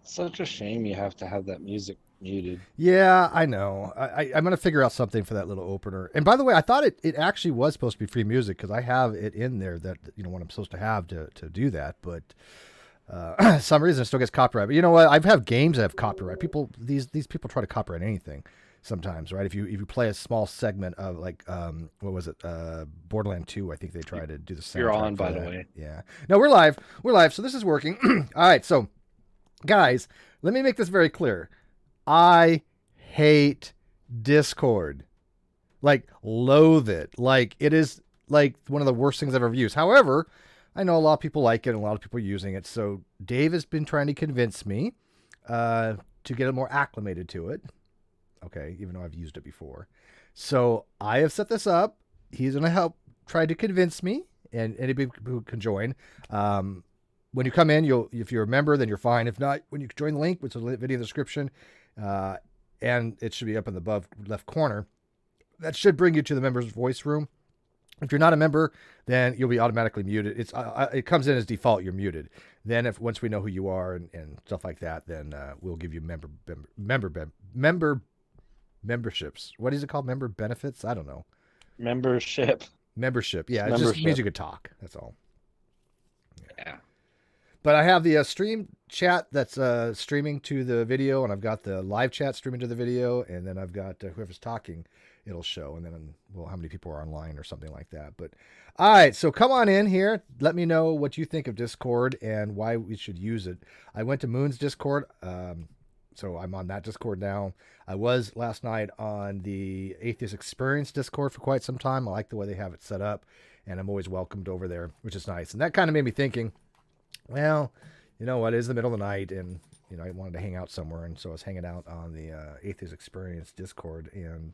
Such a shame you have to have that music muted. Yeah, I know. I'm going to figure out something for that little opener. And by the way, I thought it actually was supposed to be free music because I have it in there that, what I'm supposed to have to do that. But some reason it still gets copyright. But you know what? I have games that have copyright. These people try to copyright anything sometimes, right? If you play a small segment of like what was it? Borderland 2, I think they tried to do the You're soundtrack on, for by the that. way. Yeah. No, we're live. We're live. So this is working. All right. So guys, let me make this very clear. I hate Discord. Like, loathe it. Like, it is like one of the worst things I've ever used. However, I know a lot of people like it and a lot of people are using it. So Dave has been trying to convince me to get more acclimated to it. Okay, even though I've used it before. So I have set this up. He's going to help try to convince me, and anybody who can join. When you come in, if you're a member, then you're fine. If not, when you join the link, which is a video in the description, uh, and it should be up in the above left corner, that should bring you to the members voice room. If you're not a member, then you'll be automatically muted. It comes in as default. You're muted. Then once we know who you are and stuff like that, then we'll give you memberships. What is it called? Member benefits? I don't know. Membership. Membership. Yeah, it just means Membership. you could talk. That's all. Yeah. But I have the stream chat that's streaming to the video, and I've got the live chat streaming to the video, and then I've got whoever's talking, it'll show, and then how many people are online or something like that. But all right, so come on in here. Let me know what you think of Discord and why we should use it. I went to Moon's Discord, so I'm on that Discord now. I was last night on the Atheist Experience Discord for quite some time. I like the way they have it set up, and I'm always welcomed over there, which is nice. And that kind of made me thinking, well, you know what? It is the middle of the night, and I wanted to hang out somewhere, and so I was hanging out on the Atheist Experience Discord, and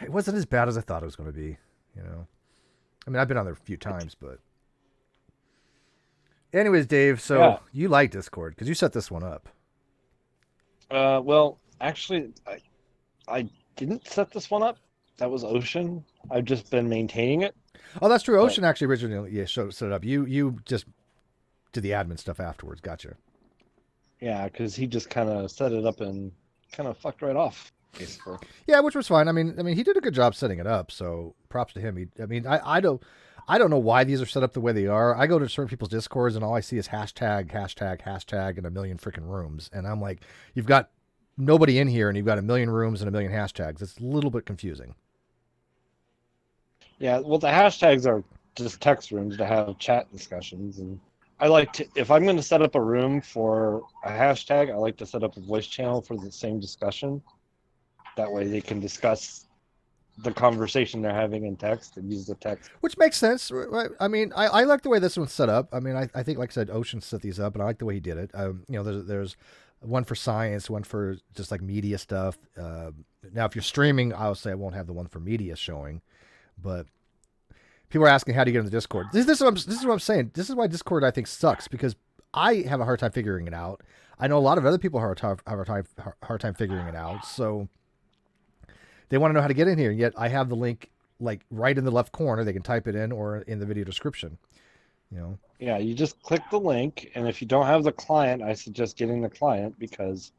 it wasn't as bad as I thought it was going to be. I mean, I've been on there a few times, but anyways, Dave. So Yeah. you like Discord because you set this one up. Well, actually, I didn't set this one up. That was Ocean. I've just been maintaining it. Oh, that's true. But Ocean actually originally set it up. You just did the admin stuff afterwards. Gotcha. yeah, because he just kind of set it up and kind of fucked right off, basically. Yeah, which was fine. I mean, he did a good job setting it up. So props to him. I don't know why these are set up the way they are. I go to certain people's discords and all I see is hashtag, hashtag, hashtag, and a million freaking rooms, and I'm like, you've got nobody in here and you've got a million rooms and a million hashtags. It's a little bit confusing. Yeah, well, the hashtags are just text rooms to have chat discussions, and I like to, if I'm going to set up a room for a hashtag, I like to set up a voice channel for the same discussion. That way they can discuss the conversation they're having in text and use the text. Which makes sense, right? I mean, I like the way this one's set up. I mean, I think, like I said, Ocean set these up, and I like the way he did it. There's one for science, one for just like media stuff. Now, if you're streaming, I'll say I won't have the one for media showing, but people are asking how do you get in the Discord. This is what I'm saying. This is why Discord I think sucks because I have a hard time figuring it out. I know a lot of other people have a hard time figuring it out. So they want to know how to get in here, and yet I have the link like right in the left corner. They can type it in or in the video description. Yeah, you just click the link, and if you don't have the client, I suggest getting the client because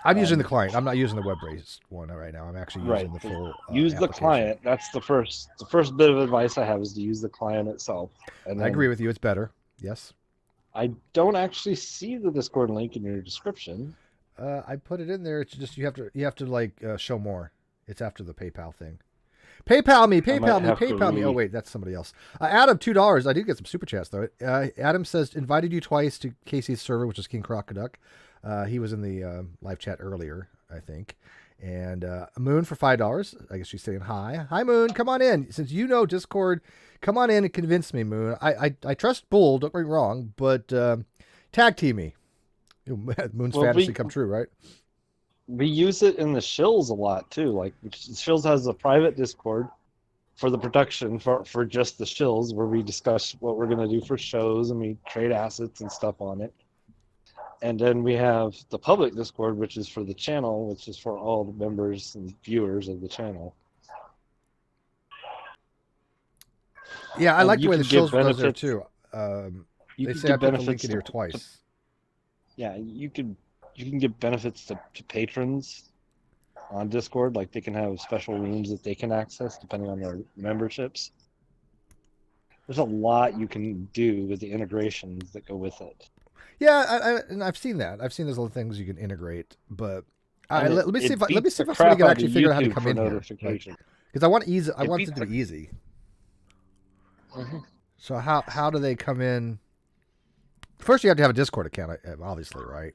I'm using the client. I'm not using the web-based one right now. I'm actually using right, the full use the application. client. That's the first bit of advice I have is to use the client itself. And I then agree with you. It's better. Yes. I don't actually see the Discord link in your description. I put it in there. It's just you have to like show more. It's after the PayPal thing. PayPal me, I might PayPal me, have to PayPal me. Oh wait, that's somebody else. Adam, $2. I did get some super chats though. Adam says invited you twice to Casey's server, which is King Crocoduck. He was in the live chat earlier, I think. And Moon for $5. I guess she's saying hi. Hi Moon, come on in. Since you know Discord, come on in and convince me, Moon. I trust Bull. Don't get me wrong, but tag team me. Moon's fantasy come true, right? We use it in the shills a lot too. Like shills has a private Discord for the production for just the shills where we discuss what we're gonna do for shows and we trade assets and stuff on it. And then we have the public Discord, which is for the channel, which is for all the members and viewers of the channel. Yeah, I And like the you way the can give shows does there benefits. too. You They can say I give put the link benefits in here twice. Yeah, you can give benefits to patrons on Discord. Like they can have special rooms that they can access depending on their memberships. There's a lot you can do with the integrations that go with it. Yeah, and I've seen that. I've seen those little things you can integrate, but And let me see if beats the somebody crap can out actually of figure out how to YouTube come for in here. notification. Because I want easy. I It want beats it to the- be easy. Mhm. So how do they come in? First, you have to have a Discord account, obviously, right?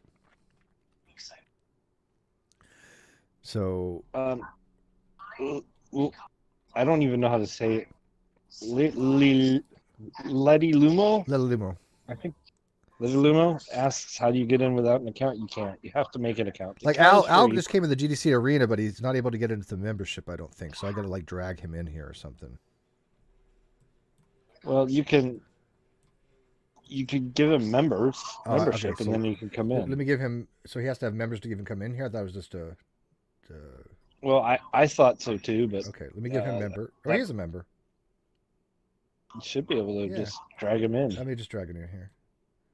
So Well, I don't even know how to say it. Letty Lumo, little limo. I think. Letty Lumo asks, "How do you get in without an account?" You can't. You have to make an account. The Like account is Al free. just came in the GDC arena, but he's not able to get into the membership. I don't think so. I got to like drag him in here or something. Well, you can give him membership, Okay, so and then you can come in. let me give him. So he has to have members to even come in here. I thought it was just Well, I thought so too, but okay. Let me give him member. Oh, that- he is a member. you should be able to Yeah. just drag him in. Let me just drag him in here.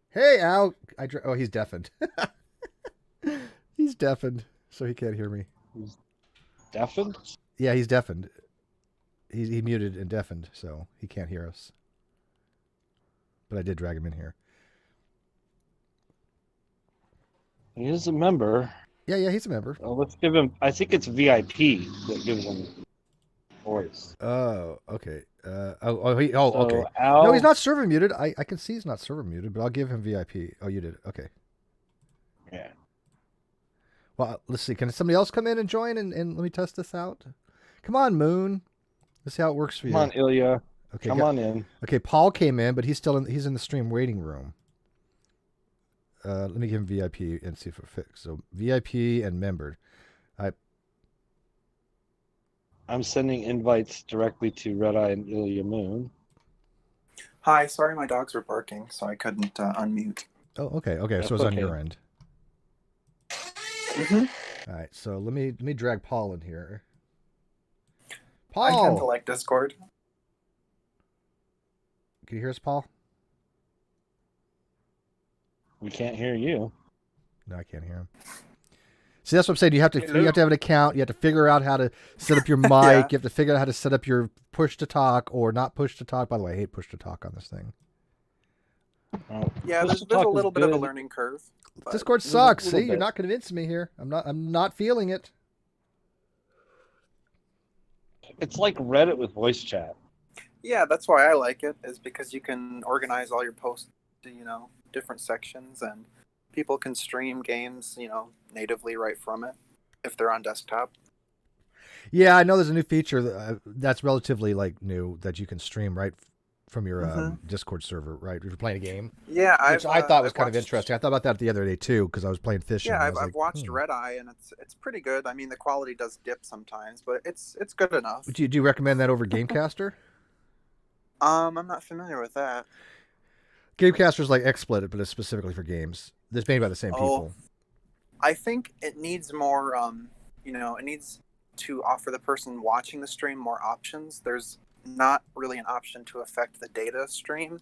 Hey, Al. Oh, he's deafened. He's deafened, so he can't hear me. Deafened? Yeah, he's deafened. He muted and deafened, so he can't hear us. But I did drag him in here. He is a member. Yeah, he's a member. Well, let's give him. I think it's VIP that gives him voice. Oh, okay. Okay. So Al, No, he's not server muted. I can see he's not server muted, but I'll give him VIP. Oh, you did. Okay. Yeah. Well, let's see. Can somebody else come in and join and let me test this out? Come on, Moon. Let's see how it works for you. Come on, Ilya. Okay, Come on in. Okay, Paul came in, but he's in the stream waiting room. Let me give him VIP and see if it fits. So VIP and member. I'm sending invites directly to Red Eye and Ilya Moon. Hi, sorry my dogs were barking, so I couldn't unmute. Oh, okay. So That's it's on okay. your end. Mm-hmm. All right. So let me drag Paul in here. I tend to Paul, like Discord. can you hear us, Paul? We can't hear you. No, I can't hear him. See, that's what I'm saying. You have to have an account. You have to figure out how to set up your mic. Yeah. You have to figure out how to set up your push to talk or not push to talk. By the way, I hate push to talk on this thing. Yeah, Push there's to a talk is little bit of a good. learning curve. But Discord sucks. little See, you're bit. not convincing me here. I'm not feeling it. It's like Reddit with voice chat. yeah, that's why I like it, is because you can organize all your posts to, different sections, and people can stream games, natively right from it if they're on desktop. Yeah, I know there's a new feature that's relatively new that you can stream right from your Discord server, right? If you're playing a game, Yeah, which I thought was I've kind of watched- interesting. I thought about that the other day too because I was playing fishing. Yeah, and I was I've watched hmm. Red Eye, and it's pretty good. I mean, the quality does dip sometimes, but it's good enough. Do you recommend that over Gamecaster? I'm not familiar with that. Gamecaster's like XSplit, but it's specifically for games. It's made by the same people. I think it needs more, it needs to offer the person watching the stream more options. There's not really an option to affect the data stream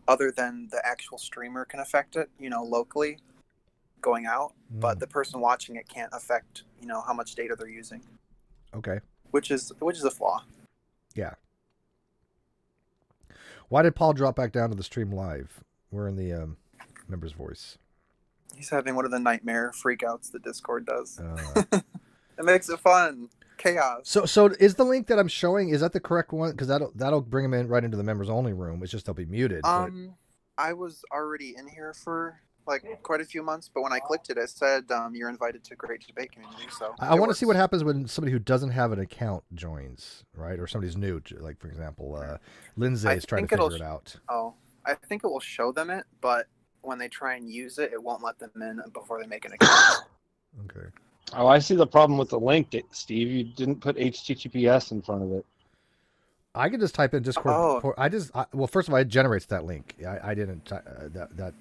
other than the actual streamer can affect it, locally going out, but the person watching it can't affect, how much data they're using, Okay. which is a flaw. Yeah. Why did Paul drop back down to the stream live? We're in the member's voice. He's having one of the nightmare freakouts that Discord does. It makes it fun. Chaos. So is the link that I'm showing, is that the correct one? Because that'll bring them in right into the members only room. It's just they'll be muted. I was already in here for quite a few months, but when I clicked it said you're invited to Great Debate Community. So I want to see what happens when somebody who doesn't have an account joins, right? Or somebody's new, like for example, Lindsay is trying to figure it out. Oh, I think it will show them it, but when they try and use it, it won't let them in before they make an account. Okay. Oh, I see the problem with the link, Steve. You didn't put HTTPS in front of it. I can just type in Discord. Well, first of all, it generates that link. I didn't that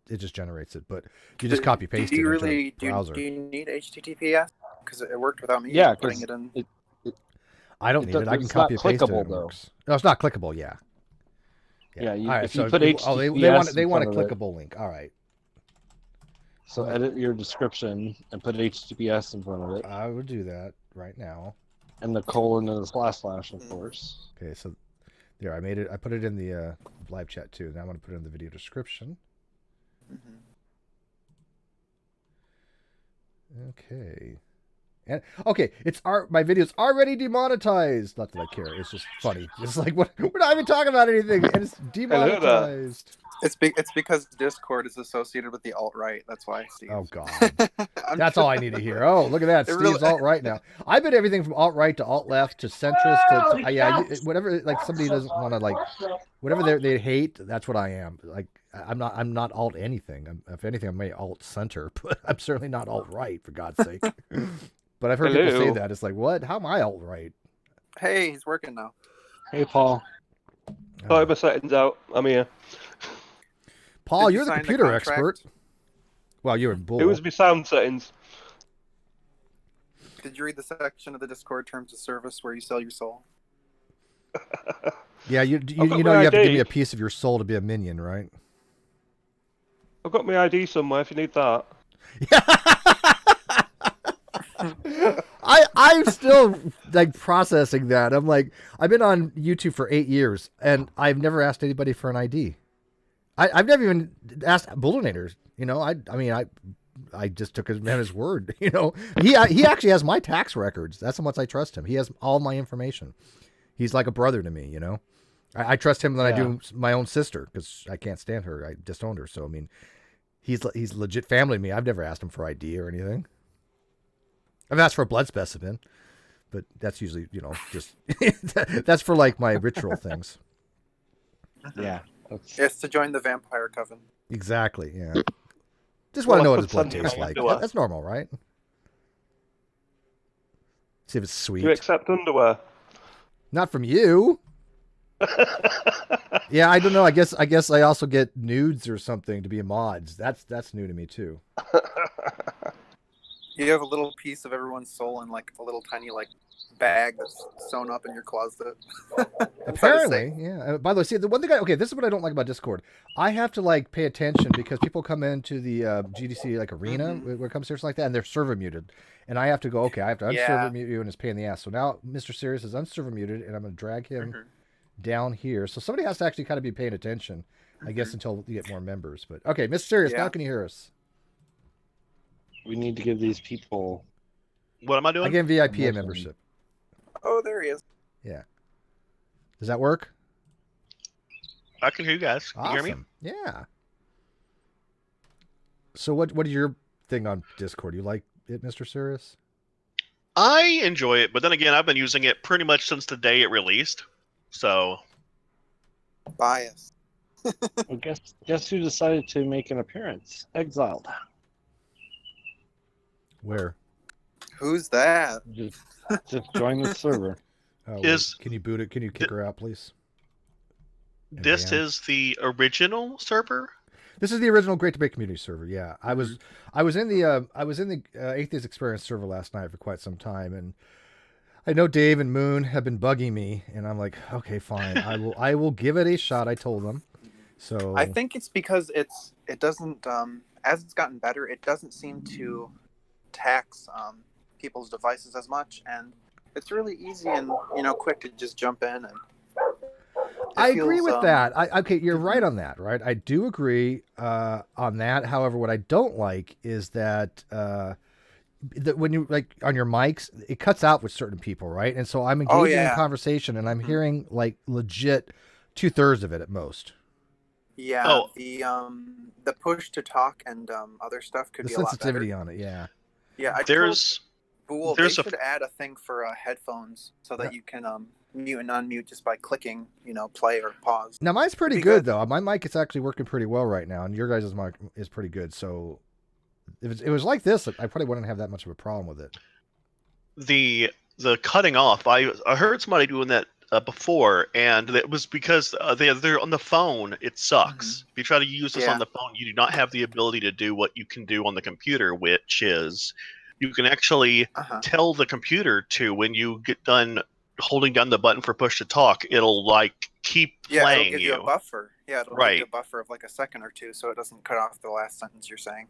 it just generates it, but you just copy paste it into the browser. Do you need HTTPS? Because it worked without me putting it in. I don't need it. I can It's copy not and paste it. clickable, And it though. works. No, it's not clickable. Yeah. Yeah, All right, if you so put HTTPS they want a in front of it. clickable link. All right. So edit your description and put HTTPS in front of it, I would do that right now. and the colon and the slash, of course. Okay, so there, I made it. I put it in the live chat too. Now I'm going to put it in the video description. Mhm. Okay. And okay, my video's already demonetized. Not that I care. It's just funny. It's like what we're not even talking about anything, and it's demonetized. It's because Discord is associated with the alt right. That's why. Steve. Oh God, that's all I need to hear. Oh, look at that. Steve's really- alt right now. I've been everything from alt right to alt left to centrist to whatever. Like somebody doesn't want to like whatever they hate. That's what I am. Like I'm not alt anything. If anything, I'm alt center, but I'm certainly not alt right for God's sake. But I've heard people say that. It's like, what? How am I alt right? Hey, he's working now. Hey, Paul. Sorry, my settings out. I'm here. Paul, Did you you're the sign the computer contract? expert. Well, you're in bull. It was my sound settings. Did you read the section of the Discord terms of service where you sell your soul? Yeah, you got know my you have to give ID. me a piece of your soul to be a minion, right? I've got my ID somewhere if you need that. I'm still like processing that. I'm like, I've been on YouTube for 8 years and I've never asked anybody for an ID. I've never even asked Bullinators. You know, I just took him at his word. You know, he actually has my tax records. That's how much I trust him. He has all my information. He's like a brother to me. You know, I trust him than I do my own sister because I can't stand her. I disowned her. So I mean, he's legit family to me. I've never asked him for ID or anything. I've asked for a blood specimen, but that's usually, you know, just that's for like my ritual things. Yeah. It's to join the vampire coven. Exactly. Yeah. Just want to know what his blood something tastes like like. underwear. That's normal, right? See if it's Do you sweet. accept underwear? Not from you. Yeah, I don't know. I guess I also get nudes or something to be mods. That's new to me too. You have a little piece of everyone's soul in like a little tiny like bag that's sewn up in your closet. Apparently, yeah. By the way, see, the one thing this is what I don't like about Discord. I have to like pay attention because people come into the GDC like arena where it comes to something like that, and they're server muted, and I have to go. Okay, I have to unserver mute you, and it's a pain in the ass. So now Mr. Sirius is unserver muted, and I'm going to drag him down here. So somebody has to actually kind of be paying attention, I guess, until you get more members. But okay, Mr. Sirius, now can you hear us? We need to give these people. What am I doing? I give VIP a membership. Oh, there he is. Yeah. Does that work? I can hear you guys. Can Awesome. you hear me? Yeah. So what is your thing on Discord? You like it, Mr. Sirius? I enjoy it, but then again, I've been using it pretty much since the day it released. So Bias. Well, guess who decided to make an appearance? Exiled. Where? Who's that? Just join the server. Oh, Is- can you boot it? Can you kick her out, please? this Man. is the original server. This is the original Great Debate Community server. Yeah, I was in the Atheist Experience server last night for quite some time, and I know Dave and Moon have been bugging me, and I'm like, okay, fine, I will give it a shot. I told them. So I think it's because it doesn't as it's gotten better, it doesn't seem to tax people's devices as much, and it's really easy and quick to just jump in and. I agree with that. Okay, you're right on that, right? I do agree on that. However, what I don't like is that when you like on your mics, it cuts out with certain people, right? And so I'm engaging in conversation, and I'm hearing like legit 2/3 of it at most. Yeah, Oh. the push to talk and other stuff could The be a lot sensitivity better. on it, yeah. Yeah, There's Bool, there's they a- should add a thing for headphones so that you can mute and unmute just by clicking, play or pause. Now mine's pretty Be good good. though. My mic is actually working pretty well right now, and your guys' mic is pretty good. So if it was like this, I probably wouldn't have that much of a problem with it. the cutting off. I heard somebody doing that before, and it was because they're on the phone. It sucks. If you try to use this on the phone, you do not have the ability to do what you can do on the computer, which is you can actually tell the computer to, when you get done holding down the button for push to talk, it'll like keep playing it'll give you a buffer. Yeah, it'll give Right. you a buffer of like a second or two so it doesn't cut off the last sentence you're saying.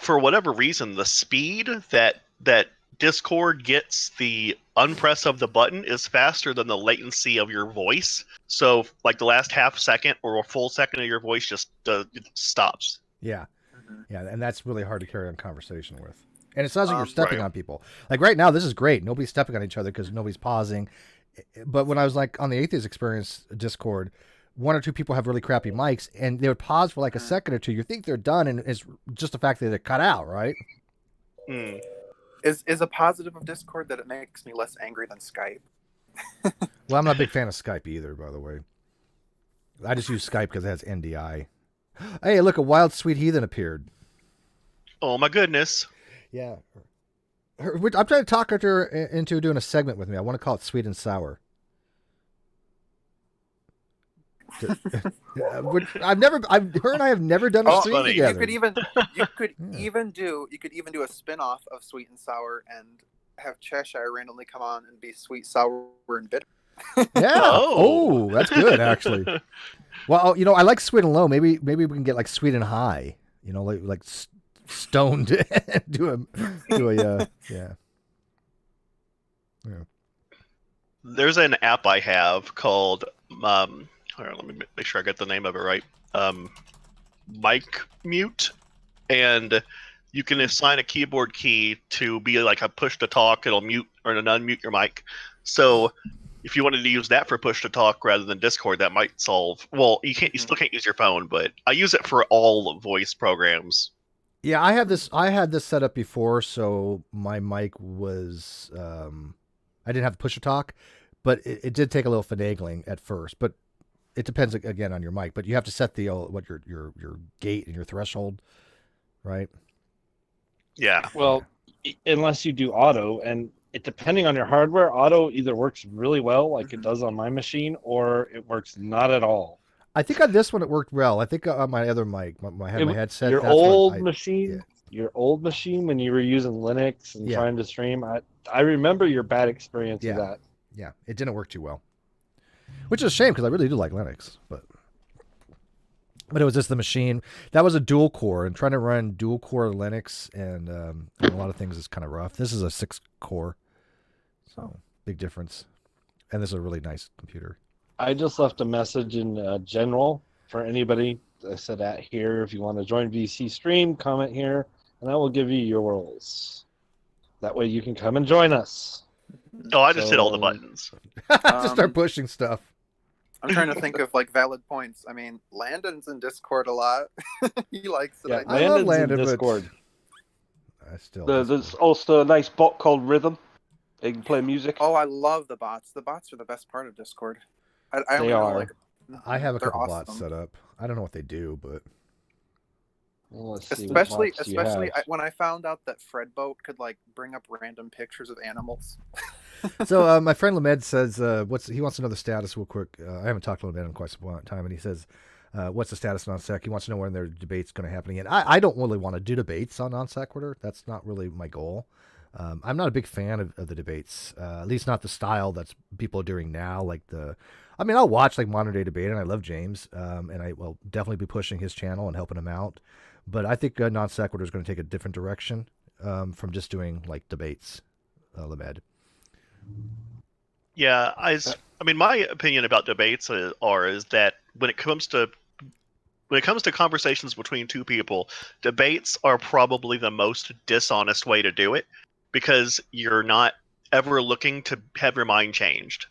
for whatever reason, the speed that Discord gets the unpress of the button is faster than the latency of your voice. So, like the last half second or a full second of your voice just it stops. Yeah. Mhm. Yeah, and that's really hard to carry on conversation with. And it sounds like you're Um, stepping Right. on people. Like right now, this is great. Nobody's stepping on each other because nobody's pausing. But when I was like on the Atheist Experience Discord, one or two people have really crappy mics, and they would pause for like a Mhm. second or two. You think they're done, and it's just the fact that they're cut out, right? Hmm. is a positive of Discord that it makes me less angry than Skype. Well, I'm not a big fan of Skype either, by the way. I just use Skype because it has NDI. Hey, look, a wild sweet heathen appeared. Oh my goodness. Yeah. I'm trying to talk her into doing a segment with me. I want to call it Sweet and Sour. Her and I have never done a Oh, stream funny. you together. could even you could Yeah. even do a spin-off of Sweet and Sour and have Cheshire randomly come on and be sweet, sour, and bitter. Yeah. Oh. Oh, that's good actually. Well, I like sweet and low. Maybe we can get like sweet and high. Like stoned. do a yeah. There's an app I have called hold on, let me make sure I get the name of it right. Mic Mute, and you can assign a keyboard key to be like a push to talk. It'll mute or unmute your mic. So if you wanted to use that for push to talk rather than Discord, that might solve. Well, you still can't use your phone, but I use it for all voice programs. Yeah, I had this set up before, so my mic was I didn't have to push to talk, but it did take a little finagling at first. But it depends again on your mic. But you have to set the what your gate and your threshold, right? Yeah. Well, unless you do auto, and it depending on your hardware, auto either works really well, like it Mhm. does on my machine, or it works not at all. I think on this one it worked well. I think on my other mic, I had my headset. Your that's what old machine, yeah. your old machine when you were using Linux and Yeah. trying to stream, I remember your bad experience Yeah. with that. Yeah, it didn't work too well, which is a shame because I really do like Linux, but it was just the machine that was a dual core, and trying to run dual core Linux and a lot of things is kind of rough. This is a 6-core, so big difference, and this is a really nice computer. I just left a message in general for anybody. I said at here, if you want to join VC stream, comment here, and I will give you your roles. That way you can come and join us. Oh, I just hit all the So- buttons. Just start pushing stuff. I'm trying to think of like valid points. I mean, Landon's in Discord a lot. He likes it. Yeah, I love Landon's Landon, in but Discord. I still There's also a nice bot called Rhythm. You can play music. Oh, I love the bots. The bots are the best part of Discord. I only They know are. like I have a they're couple awesome. bots set up. I don't know what they do, but Well, let's see what Especially, bots you have. when I found out that Fredboat could like bring up random pictures of animals. so my friend Lamed says he wants to know the status real quick. I haven't talked to Lamed in quite some time, and he says what's the status on Non-Sec? He wants to know when their debate's going to happen again. I don't really want to do debates on Non-Sequitur. That's not really my goal. I'm not a big fan of the debates, at least not the style that's people are doing now. I'll watch like Modern Day Debate, and I love James, and I will definitely be pushing his channel and helping him out. But I think Non-Sequitur is going to take a different direction from just doing like debates, Lamed. Yeah, I mean, my opinion about debates is that when it comes to conversations between two people, debates are probably the most dishonest way to do it because you're not ever looking to have your mind changed.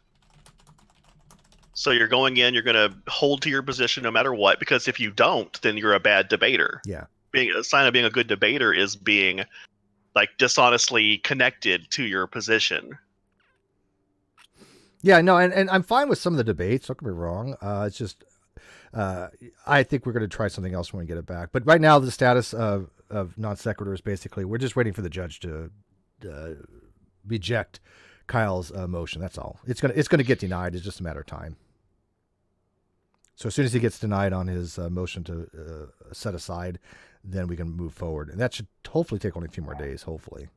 So you're going in, you're going to hold to your position no matter what, because if you don't, then you're a bad debater. Yeah. A sign of being a good debater is being like dishonestly connected to your position. Yeah, no, and I'm fine with some of the debates. Don't get me wrong. It's just I think we're going to try something else when we get it back. But right now, the status of Non-Sequitur is basically we're just waiting for the judge to reject Kyle's motion. That's all. It's gonna get denied. It's just a matter of time. So as soon as he gets denied on his motion to set aside, then we can move forward, and that should hopefully take only a few more days. Hopefully,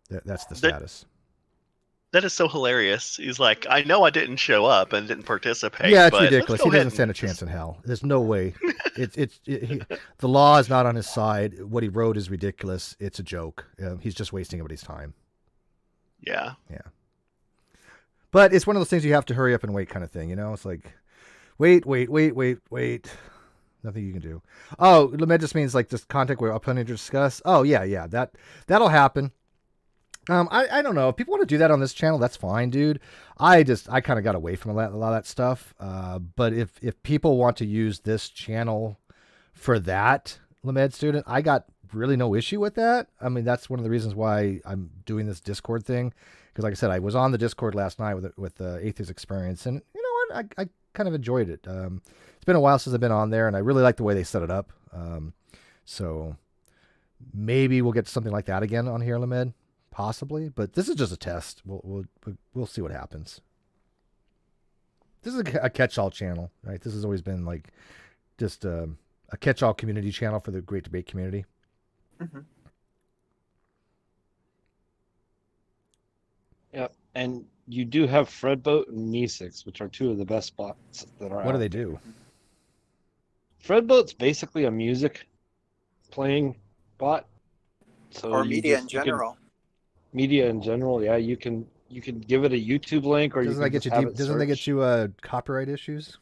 that's the status. That is so hilarious. He's like, I know I didn't show up and didn't participate. Yeah, it's but let's ridiculous. go He ahead doesn't stand a and chance in hell. There's no way. The law is not on his side. What he wrote is ridiculous. It's a joke. He's just wasting everybody's time. Yeah. But it's one of those things you have to hurry up and wait kind of thing. It's like, wait. Nothing you can do. Oh, Lamed just means like this content we're planning to discuss. Oh yeah. That'll happen. I don't know. If people want to do that on this channel, that's fine, dude. I kind of got away from a lot of that stuff. But if people want to use this channel for that, Lamed student, I got really no issue with that. I mean, that's one of the reasons why I'm doing this Discord thing. Because like I said, I was on the Discord last night with the Atheist Experience, and you know what? I kind of enjoyed it. It's been a while since I've been on there, and I really like the way they set it up. So maybe we'll get something like that again on here, Lamed. Possibly, but this is just a test. We'll see what happens. This is a catch-all channel, right? This has always been like just a catch-all community channel for the Great Debate community. Mm-hmm. Yep, and you do have Fredboat and Meesix, which are two of the best bots that are out. What do they do? Fredboat's basically a music playing bot. So Or you media just- in you can- general. Media in general, yeah. You can give it a YouTube link, or Doesn't you that can get just you have deep, it doesn't that get search. you copyright issues?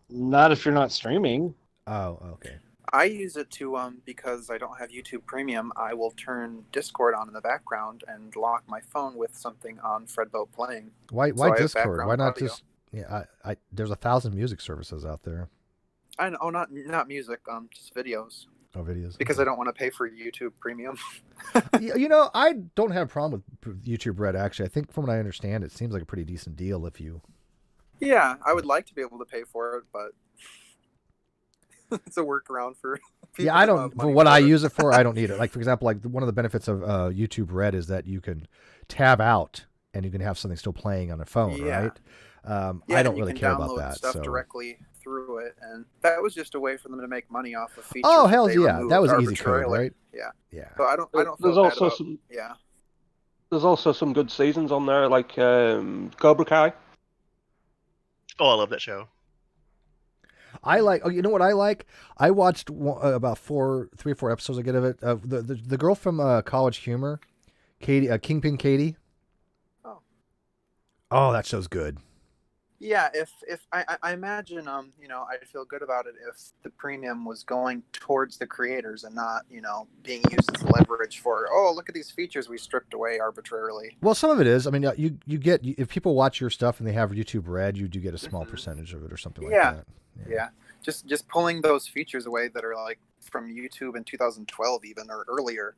Not if you're not streaming. Oh, okay. I use it to because I don't have YouTube Premium. I will turn Discord on in the background and lock my phone with something on Fredboat playing. Why So I have Discord? background Why not audio. just I there's 1,000 music services out there. I know, not music, just videos. Oh, videos. Because I don't want to pay for YouTube Premium. I don't have a problem with YouTube Red, actually. I think from what I understand, it seems like a pretty decent deal if you... Yeah, I would like to be able to pay for it, but it's a workaround for people. Yeah, I that don't... have For money what I it. use it for, I don't need it. Like, for example, like one of the benefits of YouTube Red is that you can tab out and you can have something still playing on a phone, Yeah. right? Yeah, I don't and you really can care about download that. stuff So. directly through it, and that was just a way for them to make money off of features. Oh, that hell they yeah. removed That was easy code, arbitrarily. right? Yeah. Yeah. So I don't feel There's bad also about, some. yeah. There's also some good seasons on there, like Cobra Kai. Oh, I love that show. I like. Oh, you know what I like? I watched about 3 or 4 episodes again of it. The girl from College Humor, Katie, Kingpin Katie. Oh. Oh, that show's good. Yeah, if I imagine, I'd feel good about it if the premium was going towards the creators and not, being used as leverage for, oh, look at these features we stripped away arbitrarily. Well, some of it is. I mean, you get if people watch your stuff and they have YouTube Red, you do get a small Mhm. percentage of it or something Yeah. like that. Yeah, just pulling those features away that are like from YouTube in 2012 even or earlier,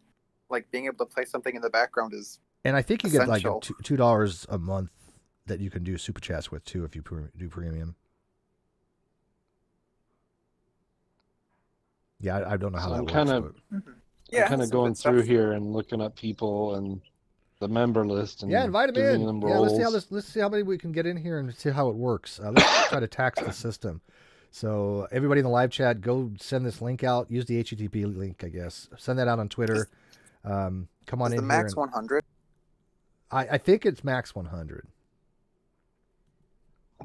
like being able to play something in the background is And I think you get like Essential. $2 a month that you can do super chats with too if you do premium. Yeah, I don't know how So that I'm works. kinda- but- yeah, I'm kind of some going good stuff. through here and looking at people and the member list and Yeah, invite them giving in. them Yeah, let's see how roles. let's see how many we can get in here and see how it works. Let's try to tax the system. So everybody in the live chat, go send this link out. Use the HTTP link, I guess. Send that out on Twitter. Come on Is in the max here. 100? I think it's max 100.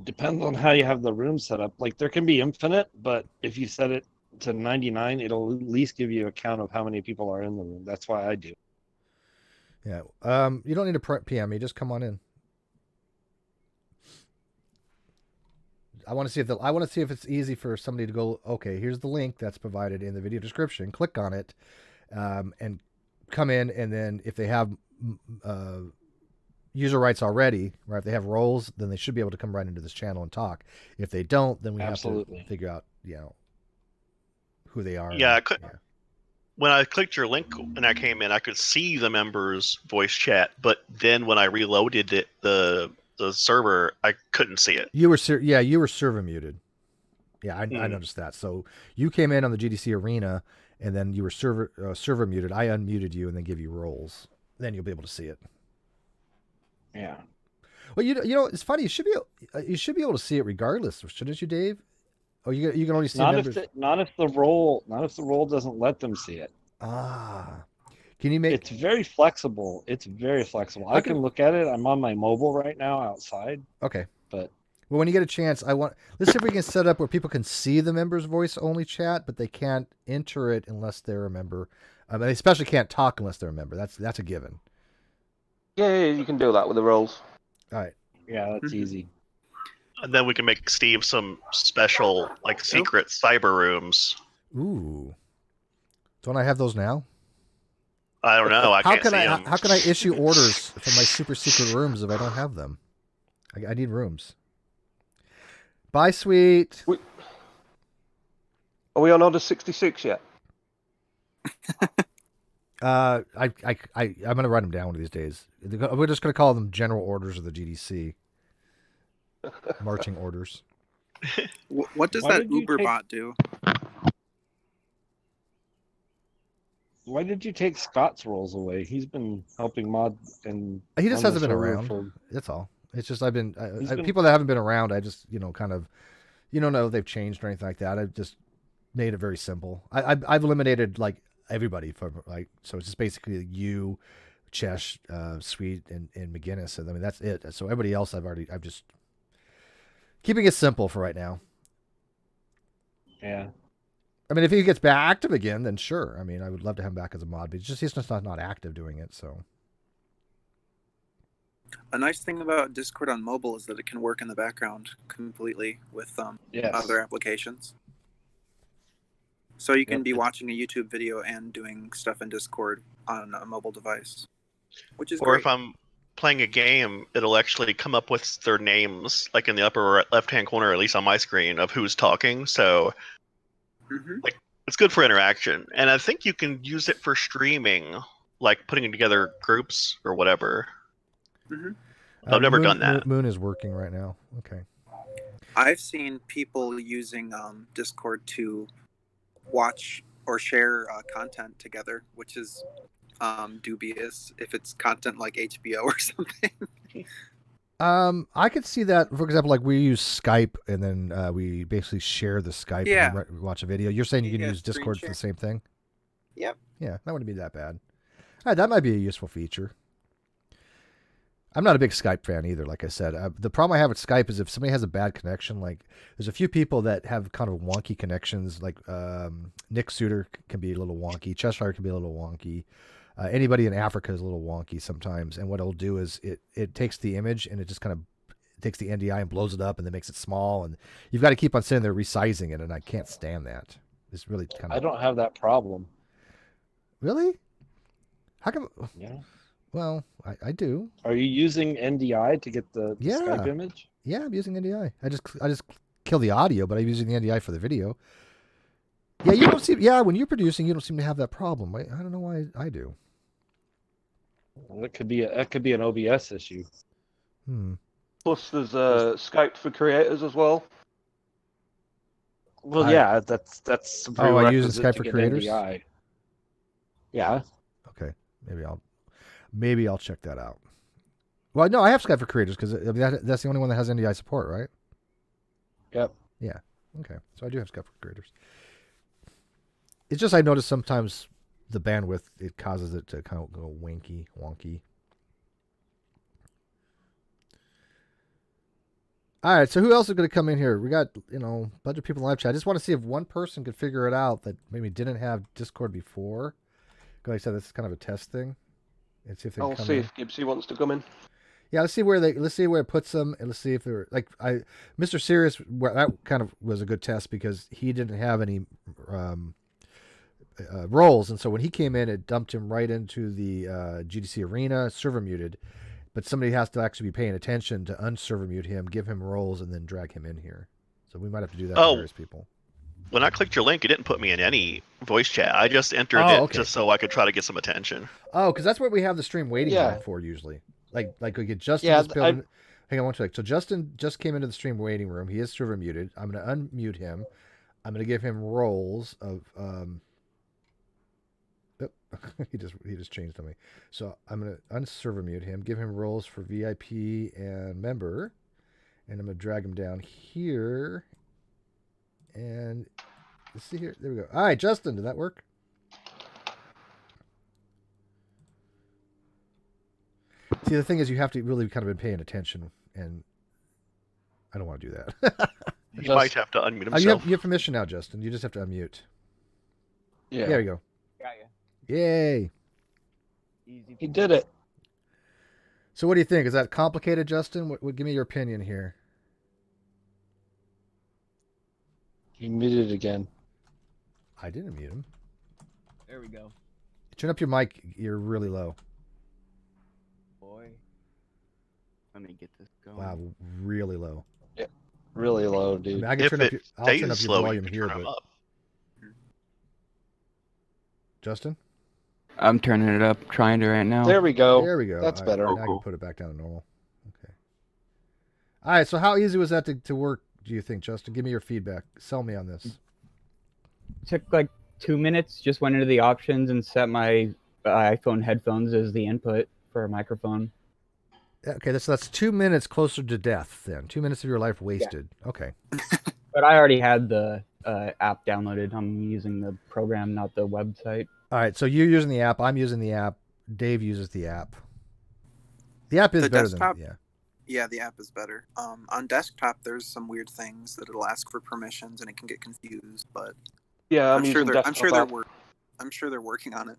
Depends on how you have the room set up. Like there can be infinite, but if you set it to 99, it'll at least give you a count of how many people are in the room. That's why I do. Yeah. You don't need to PM me. Just come on in. I want to see if it's easy for somebody to go. Okay, here's the link that's provided in the video description. Click on it, and come in. And then if they have user rights already, right? If they have roles, then they should be able to come right into this channel and talk. If they don't, then we Absolutely. have to figure out, who they are. Yeah, and- When I clicked your link and I came in, I could see the members' voice chat, but then when I reloaded it, the server, I couldn't see it. You were server muted. Yeah, I Hmm. noticed that. So you came in on the GDC arena, and then you were server muted. I unmuted you and then give you roles. Then you'll be able to see it. Yeah. Well, it's funny. You should be able to see it regardless, shouldn't you, Dave? Oh, you can only see Not members. if the role doesn't let them see it. Ah, Can you make? It's very flexible. It's very flexible. I I can- can look at it. I'm on my mobile right now outside, Okay. but Well, when you get a chance, let's see if we can set up where people can see the members' voice only chat, but they can't enter it unless they're a member. They especially can't talk unless they're a member. That's a given. Yeah, you can do that with the roles. All right. yeah, that's Mhm. easy. And then we can make Steve some special, like, secret cyber rooms. Ooh. Don't I have those now? I don't know. I How can't can see I him. how can I issue orders from my super secret rooms if I don't have them? I need rooms. Bye, sweet. Are we on order 66 yet? I'm gonna write them down one of these days. We're just gonna call them general orders of the GDC. Marching orders. What does Why that did you Uber take- bot do? Why did you take Scott's roles away? He's been helping mod and He just run the hasn't been server around. for- That's all. It's just I've been, He's been- people that haven't been around. I just kind of, don't know if they've changed or anything like that. I've just made it very simple. I've eliminated like everybody from like, so it's just basically you, Chesh, Sweet, and McGinnis. And I mean that's it. So everybody else I've just keeping it simple for right now. Yeah. I mean, if he gets back active again, then sure. I mean, I would love to have him back as a mod, but he's just not active doing it. So A nice thing about Discord on mobile is that it can work in the background completely with Yes. other applications. So you can Yep. be watching a YouTube video and doing stuff in Discord on a mobile device, which is Or great. if I'm playing a game, it'll actually come up with their names, like in the upper left-hand corner, at least on my screen, of who's talking. So hmm it's good for interaction. And I think you can use it for streaming, like putting together groups or whatever. I've never done that. Moon is working right now. Okay. I've seen people using Discord to watch or share content together, which is dubious if it's content like HBO or something. I could see that. For example, like we use Skype, and then we basically share the Skype Yeah. and watch a video. You're saying you can Yeah, use screen Discord for share. the same thing? Yep. Yeah, that wouldn't be that bad. All right, that might be a useful feature. I'm not a big Skype fan either. Like I said, the problem I have with Skype is if somebody has a bad connection. Like, there's a few people that have kind of wonky connections. Like Nick Suter can be a little wonky. Cheshire can be a little wonky. Anybody in Africa is a little wonky sometimes. And what it'll do is it takes the image and it just kind of takes the NDI and blows it up and then makes it small. And you've got to keep on sitting there resizing it. And I can't stand that. It's really kind I of. don't have that problem. Really? How come? Yeah. Well, I do. Are you using NDI to get the Yeah. Skype image? Yeah, I'm using NDI. I just kill the audio, but I'm using the NDI for the video. Yeah, you don't seem. Yeah, when you're producing, you don't seem to have that problem. I don't know why I do. Well, that could be an OBS issue. Plus, there's Skype for creators as well. Well, I- yeah, that's a Oh, I use prerequisite Skype to for get creators? NDI. Yeah. Okay, maybe I'll check that out. Well, no, I have Skype for creators because that's the only one that has NDI support, right? Yep. Yeah. Okay, so I do have Skype for creators. It's just I notice sometimes the bandwidth it causes it to kind of go wonky. All right, so who else is going to come in here? We got, a bunch of people in live chat. I just want to see if one person could figure it out that maybe didn't have Discord before. Like I said, this is kind of a test thing. And see if they can I'll come see in. if Gibbsy wants to come in. Yeah, let's see where it puts them, and let's see if they're like Mr. Sirius. Where that kind of was a good test because he didn't have any roles, and so when he came in, it dumped him right into the GDC arena, server muted. But somebody has to actually be paying attention to unserver mute him, give him roles, and then drag him in here. So we might have to do that Oh. for various people. When I clicked your link, it didn't put me in any voice chat. I just entered Oh, it okay. just so I could try to get some attention. Oh, because that's what we have the stream waiting Yeah. room for usually. Like we get Justin. Yeah, just building, hang on one second. So Justin just came into the stream waiting room. He is server muted. I'm going to unmute him. I'm going to give him roles of. He just changed on me. So I'm going to unserver mute him. Give him roles for VIP and member, and I'm going to drag him down here. And let's see here. There we go. All right, Justin, did that work? See, the thing is, you have to really kind of been paying attention, and I don't want to do that. He might have to unmute You himself. have permission now, Justin. You just have to unmute. Yeah, There you go. Got ya. Yay. Easy. he did it. So what do you think? Is that complicated, Justin? Give me your opinion here. He muted again. I didn't mute him. There we go. Turn up your mic. You're really low. Boy. Let me get this going. Wow, really low. Really low, I dude. mean, I can If turn up it your, I'll turn stays up your slow, you volume can here, turn him but up. Justin? I'm turning it up, trying to right now. There we go. There we go. That's All right, better. now I can cool. put it back down to normal. Okay. All right, so how easy was that to work, do you think, Justin? Give me your feedback. Sell me on this. Took like 2 minutes. Just went into the options and set my iPhone headphones as the input for a microphone. Okay, that's 2 minutes closer to death then. 2 minutes of your life wasted. Okay. But I already had the app downloaded. I'm using the program, not the website. All right, so you're using the app. I'm using the app. Dave uses the app. The app is The better desktop? than, yeah. Yeah, the app is better. On desktop, there's some weird things that it'll ask for permissions, and it can get confused. But Yeah, I'm sure using I'm sure they're desktop app. I'm sure they're working on it.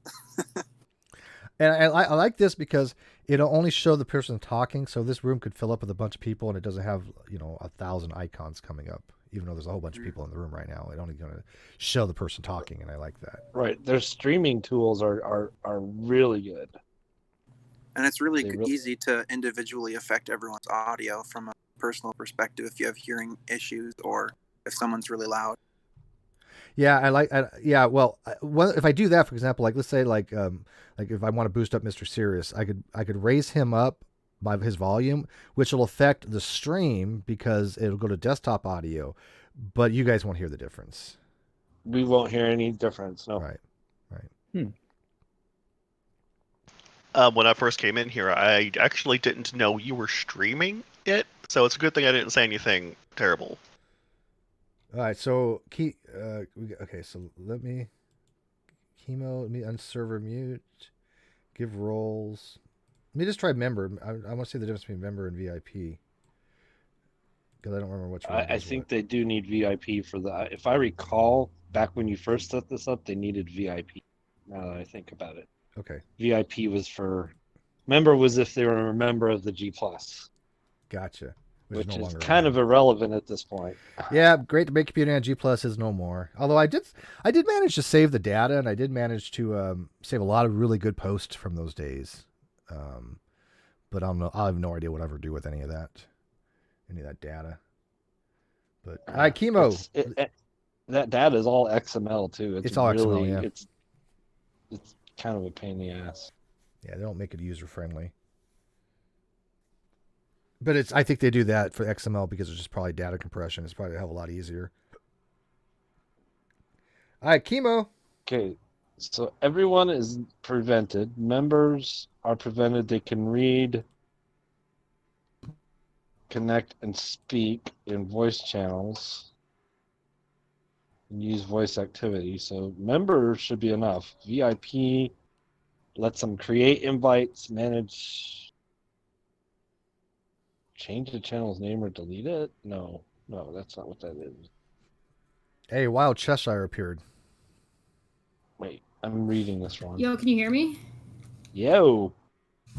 And I like this because it'll only show the person talking. So this room could fill up with a bunch of people, and it doesn't have 1,000 icons coming up, even though there's a whole bunch of people in the room right now. It's only going to show the person talking, and I like that. Right. Their streaming tools are really good. And it's really They really- easy to individually affect everyone's audio from a personal perspective if you have hearing issues or if someone's really loud. Yeah, well, if I do that, for example, like let's say like if I want to boost up Mr. Sirius, I could raise him up by his volume, which will affect the stream because it'll go to desktop audio, but you guys won't hear the difference. We won't hear any difference. No. Right. When I first came in here, I actually didn't know you were streaming it, so it's a good thing I didn't say anything terrible. All right, so so let me unserver mute, give roles. Let me just try member. I want to see the difference between member and VIP because I don't remember which one. I think they do need VIP for that. If I recall, back when you first set this up, they needed VIP. Now that I think about it, Okay, VIP was for member was if they were a member of the G+, gotcha. which no is longer kind around. of irrelevant at this point. Yeah, great to make computing on G+ is no more. Although I did manage to save the data, and I did manage to save a lot of really good posts from those days. But I have no idea what I'll ever do with any of that data. But all right, Chemo. That data is all XML too. It's all XML, really, yeah. It's kind of a pain in the ass. Yeah, they don't make it user friendly. But I think they do that for XML because it's just probably data compression. It's probably a hell of a lot easier. All right, Chemo. Okay, so everyone is prevented. Members are prevented. They can read, connect, and speak in voice channels and use voice activity. So members should be enough. VIP lets them create invites, manage, change the channel's name or delete it. No, that's not what that is. Hey, Wild Cheshire appeared. Wait, I'm reading this wrong. Yo, can you hear me? Yo.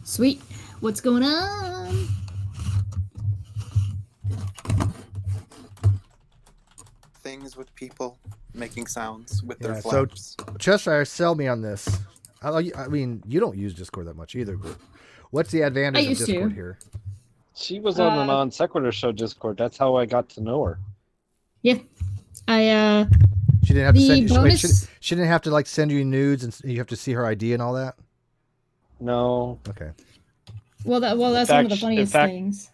Sweet. What's going on? Things with people making sounds with their Yeah, so- flaps. Cheshire, sell me on this. I mean, you don't use Discord that much either, but what's the advantage I of used Discord to. here? She was on the Uh, Non Sequitur Show Discord. That's how I got to know her. Yeah. I She didn't have to The send you. Wait, bonus- she didn't have to like send you nudes and you have to see her ID and all that. No, Okay. that's one of the fact- in funniest fact- things.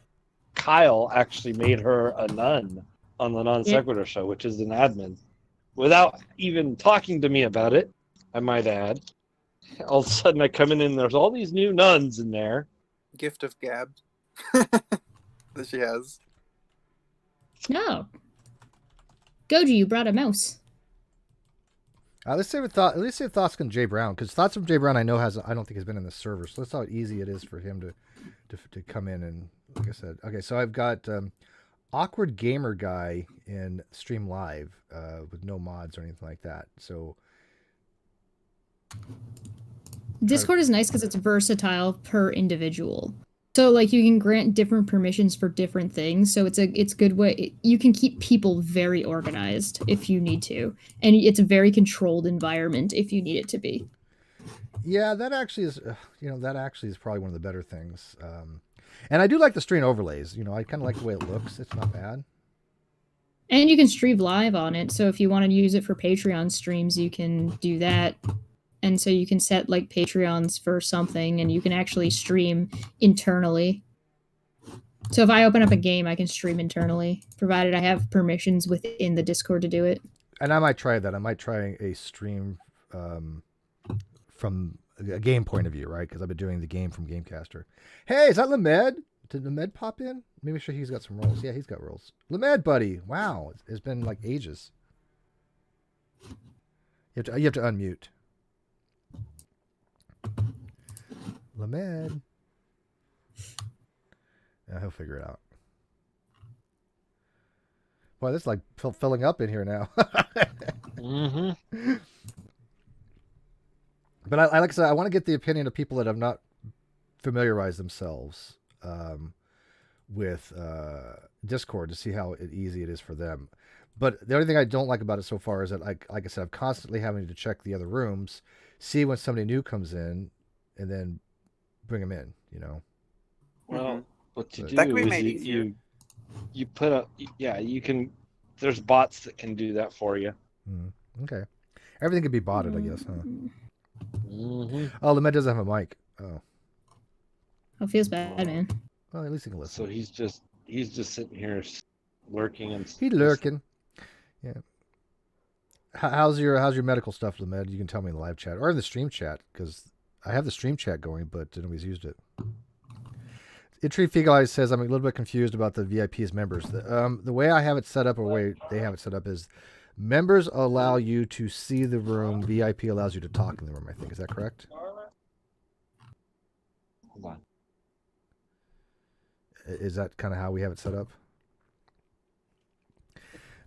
Kyle actually made her a nun on the Non Sequitur Show, which is an admin, without even talking to me about it, I might add. All of a sudden, I come in and there's all these new nuns in there. Gift of gab that she has. No. Goji, you brought a mouse. Let's say with thought. Let's say thoughts from Jay Brown, because thoughts from Jay Brown I know has. I don't think has been in the server, so that's how easy it is for him to come in and like I said. Okay, so I've got awkward gamer guy in stream live with no mods or anything like that. So Discord is nice because it's versatile per individual. So like you can grant different permissions for different things. So it's good way you can keep people very organized if you need to, and it's a very controlled environment if you need it to be. yeah, that actually is. That actually is probably one of the better things. And I do like the stream overlays. I kind of like the way it looks. It's not bad. And you can stream live on it. So if you want to use it for Patreon streams, you can do that. And so you can set like Patreons for something and you can actually stream internally. So if I open up a game, I can stream internally, provided I have permissions within the Discord to do it. And I might try that. I might try a stream from a game point of view, right? Because I've been doing the game from Gamecaster. Hey, is that Lamed? Did Lamed pop in? Maybe sure he's got some roles. Yeah, he's got roles. Lamed, buddy. Wow, it's been like ages. You have to unmute. Lamed. Yeah, he'll figure it out. Boy, this is like filling up in here now. Mm-hmm. But I like I said, I want to get the opinion of people that have not familiarized themselves with Discord to see how easy it is for them. But the only thing I don't like about it so far is that, like I said, I'm constantly having to check the other rooms, see when somebody new comes in, and then bring them in. Well, what you do That could be is made easier. you put up. Yeah, you can. There's bots that can do that for you. Okay, everything can be botted, I guess, huh? Mm-hmm. Oh, Lamed doesn't have a mic. Oh, Feels bad, man. well, at least he can listen. So he's just sitting here lurking and. He lurking. Yeah. How's your medical stuff, Lamed? You can tell me in the live chat or in the stream chat, because I have the stream chat going, but nobody's used it. Itri Figal says, I'm a little bit confused about the VIPs members. The way I have it set up, or the way they have it set up, is members allow you to see the room. VIP allows you to talk in the room, I think. Is that correct? Hold on. Is that kind of how we have it set up?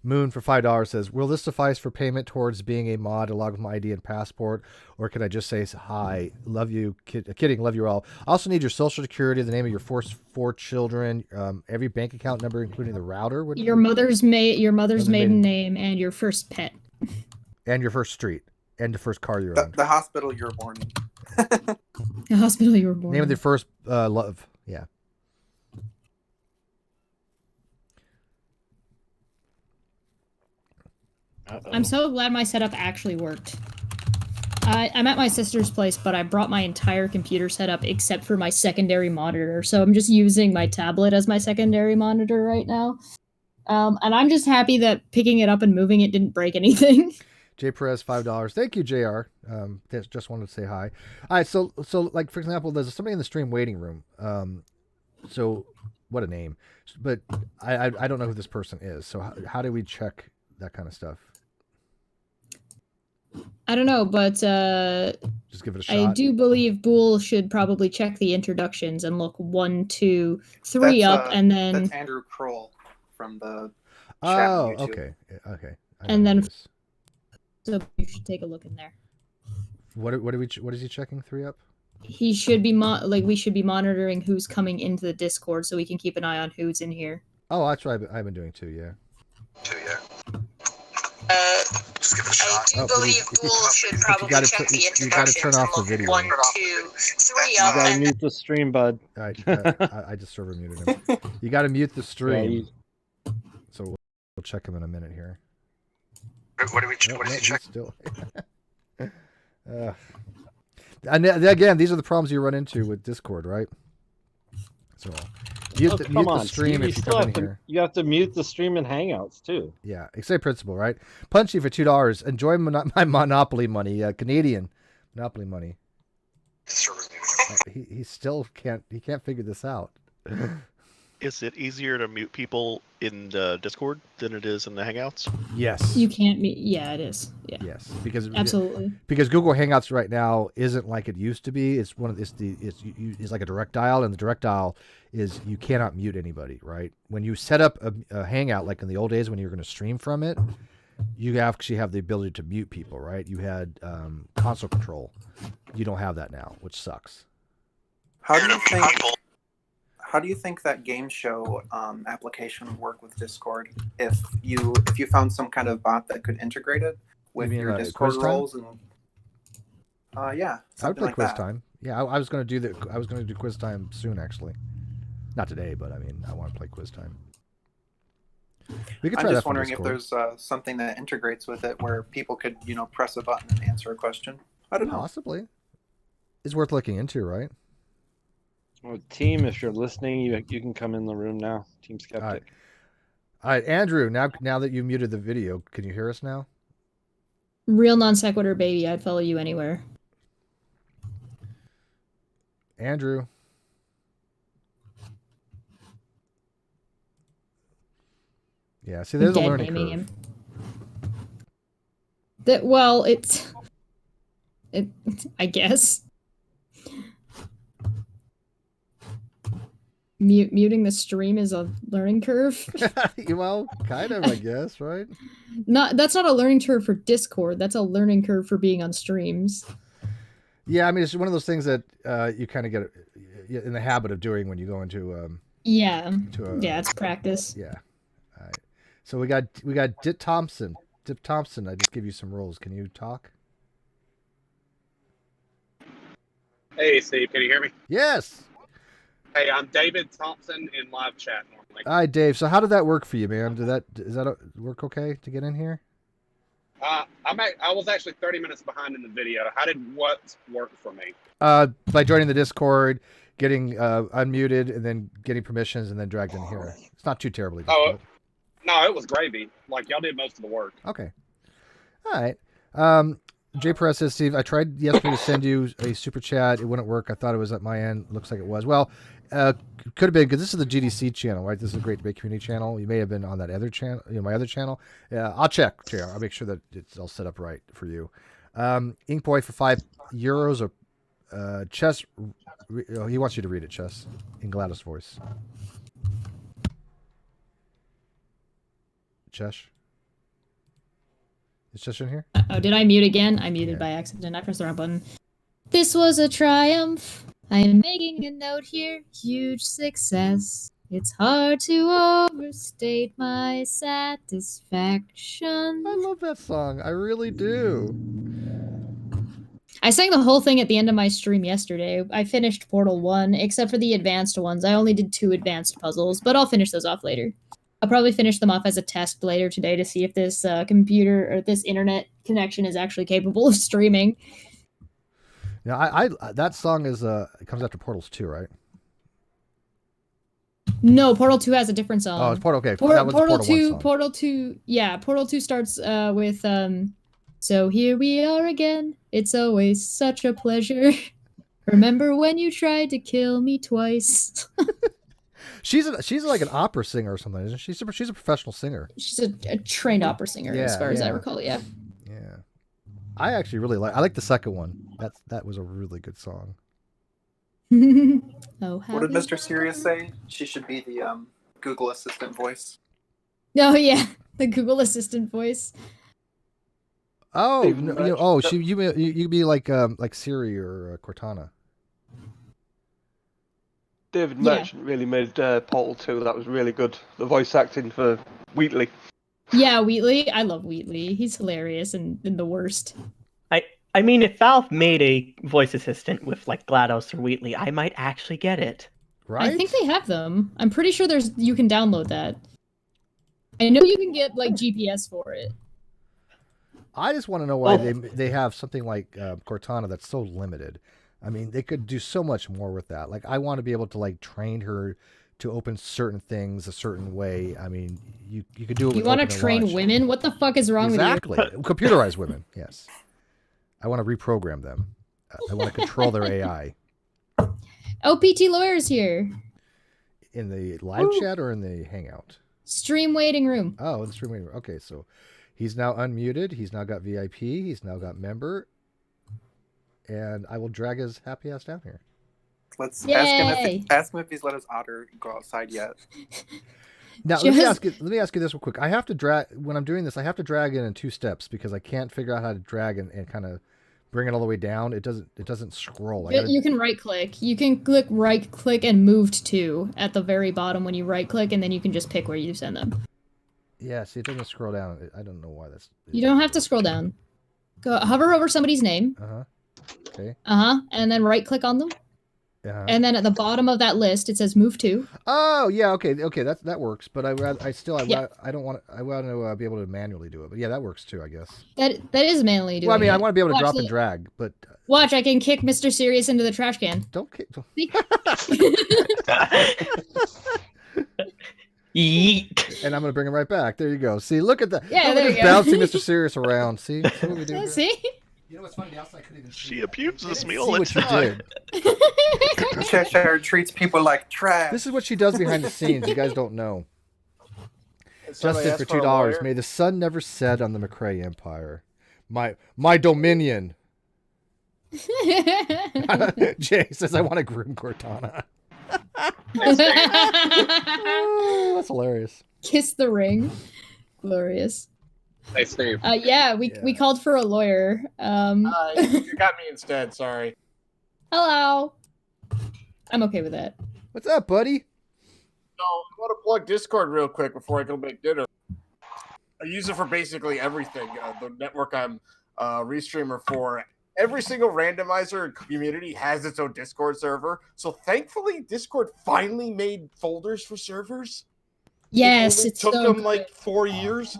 Moon for $5 says, will this suffice for payment towards being a mod along with my ID and passport? Or can I just say, hi, love you, kidding, love you all. I also need your social security, the name of your four children, every bank account number, including the router. Your mother's maiden name and your first pet. And your first street. And the first car you're on. The hospital you were born in. The hospital you were born Name of in. the first love. Yeah. I'm so glad my setup actually worked. I'm at my sister's place, but I brought my entire computer setup except for my secondary monitor. So I'm just using my tablet as my secondary monitor right now. And I'm just happy that picking it up and moving it didn't break anything. J Perez, $5. Thank you, JR. Just wanted to say hi. All right, so like for example, there's somebody in the stream waiting room. So what a name. But I don't know who this person is. So how do we check that kind of stuff? I don't know, but just give it a shot. I do believe Boole should probably check the introductions and look 1, 2, 3 up, and then that's Andrew Kroll from the chat Oh, on YouTube. okay. I And know then- who it is. so you should take a look in there. What is he checking? 3 up? He should be we should be monitoring who's coming into the Discord so we can keep an eye on who's in here. Oh, that's what I've been doing too. Yeah. Just give it a shot. I do believe Boole should probably check the introductions. You got to turn off the video. 1, 2, 3 You up, gotta and mute the stream, bud. All right, I just server muted him. You got to mute the stream. So we'll check him in a minute here. what is he He's checking? still. And again, these are the problems you run into with Discord, right? So mute the stream if you still come have in here. You have to mute the stream in Hangouts too. Yeah, same principle, right? Punchy for $2. Enjoy my Monopoly money, Canadian Monopoly money. He still can't. He can't figure this out. is it easier to mute people in the Discord than it is in the Hangouts? Yes. You can't meet. Yeah, it is. Yeah, Yes, because absolutely. because Google Hangouts right now isn't like it used to be. It's it's like a direct dial, and the direct dial is you cannot mute anybody. Right? When you set up a Hangout, like in the old days when you were going to stream from it, you actually have the ability to mute people. Right? You had console control. You don't have that now, which sucks. How do you think that game show application would work with Discord if you found some kind of bot that could integrate it with mean, your Discord Quiz Time? roles and yeah, I would something play like Quiz that. Time. Yeah, I was going to do Quiz Time soon, actually. Not today, but I mean, I want to play Quiz Time. We could try I'm that just from wondering if Discord. there's something that integrates with it where people could, press a button and answer a question. I don't know. Possibly. It's worth looking into, right? Well, team, if you're listening, you can come in the room now. Team Skeptic. All right, Andrew. Now that you muted the video, can you hear us now? Real non sequitur, baby. I'd follow you anywhere. Andrew. Yeah. See, there's a Dead learning naming curve. him. Well, I guess. Muting the stream is a learning curve. Well, kind of, I guess, right? That's not a learning curve for Discord. That's a learning curve for being on streams. Yeah, I mean, it's one of those things that you kind of get in the habit of doing when you go into Yeah. to Yeah, it's practice. Yeah. All right. So we got Dip Thompson. Dip Thompson, I just give you some roles. Can you talk? Hey, Steve, can you hear me? Yes. Hey, I'm David Thompson in live chat normally. Hi, Dave. So how did that work for you, man? Does that work okay to get in here? I was actually 30 minutes behind in the video. How did what work for me? By joining the Discord, getting unmuted, and then getting permissions, and then dragged in here. It's not too terribly difficult. No, it was gravy. Like, y'all did most of the work. Okay. All right. Jay Perez says, Steve, I tried yesterday to send you a super chat. It wouldn't work. I thought it was at my end. Looks like it was. Well, could have been, because this is the GDC channel, right? This is a Great Debate Community channel. You may have been on that other channel, my other channel. I'll check, Jay. I'll make sure that it's all set up right for you. Inkboy for €5 or Chess. He wants you to read it, Chess, in Gladys' voice. Chess? Is Chess in here? Oh, did I mute again? I muted by accident. I pressed the wrong button. This was a triumph. I am making a note here. Huge success. It's hard to overstate my satisfaction. I love that song. I really do. I sang the whole thing at the end of my stream yesterday. I finished Portal 1, except for the advanced ones. I only did 2 advanced puzzles, but I'll finish those off later. I'll probably finish them off as a test later today to see if this computer or this internet connection is actually capable of streaming. Now, I that song is it comes after Portals 2, right? No, Portal 2 has a different song. Oh, it's Portal. Okay, Portal that was the 2. 1 song. Portal 2. Yeah, Portal 2 starts with So here we are again. It's always such a pleasure. Remember when you tried to kill me twice? She's like an opera singer or something, isn't she? She's a professional singer. She's a trained opera singer, as far as I recall. Yeah. Yeah. I actually really I like the second one. That was a really good song. Oh, What did Mr. Sirius say? She should be the Google Assistant voice. Oh yeah, the Google Assistant voice. Oh, you be like Siri or Cortana. David Merchant really made Portal 2. That was really good. The voice acting for Wheatley. Yeah, Wheatley. I love Wheatley. He's hilarious and the worst. I mean, if Valve made a voice assistant with like GLaDOS or Wheatley, I might actually get it. Right? I think they have them. I'm pretty sure you can download that. I know you can get like GPS for it. I just want to know why they have something like Cortana that's so limited. I mean, they could do so much more with that. Like, I want to be able to like train her to open certain things a certain way. I mean, you could do it. You want to train women? What the fuck is wrong with you? Exactly. Computerize women. Yes. I want to reprogram them. I want to control their AI. OPT Lawyer's here. In the live chat or in the Hangout? Stream waiting room. Oh, in the stream waiting room. Okay, so he's now unmuted. He's now got VIP. He's now got member. And I will drag his happy ass down here. Let's Yay! ask him if he's let his otter go outside yet. Now let me ask you this real quick. I have to drag when I'm doing this. I have to drag in 2 steps because I can't figure out how to drag and kind of bring it all the way down. It doesn't scroll. You can right click. You can click right click and move to at the very bottom when you right click, and then you can just pick where you send them. Yeah, see, it doesn't scroll down. I don't know why that's. You don't have to scroll down. Go hover over somebody's name. Okay. And then right click on them. And then at the bottom of that list, it says move to. Oh yeah, okay, that works. But I don't want. I want to be able to manually do it. But yeah, that works too, I guess. That is manually doing. Well, I mean, it. I want to be able to drop Watch and drag, but watch, I can kick Mr. Serious into the trash can. Don't kick. Yeet. And I'm gonna bring him right back. There you go. See, look at that. Yeah, there you go. Bouncing Mr. Serious around. See what we do? See? You know what's funny? The outside couldn't even She abuses me see all the what you time. did. Cheshire treats people like trash. This is what she does behind the scenes. You guys don't know. Somebody Justin for asked for a $2. lawyer? May the sun never set on the McCrae Empire. My dominion. Jay says I want to groom Cortana. Oh, that's hilarious. Kiss the ring. Glorious. Hey, Steve. Yeah, we called for a lawyer. You got me instead. Sorry. Hello. I'm okay with that. What's up, buddy? So I want to plug Discord real quick before I go make dinner. I use it for basically everything. The network I'm restreamer for. Every single randomizer community has its own Discord server. So thankfully, Discord finally made folders for servers. Yes, It it's took so them good. like 4 years.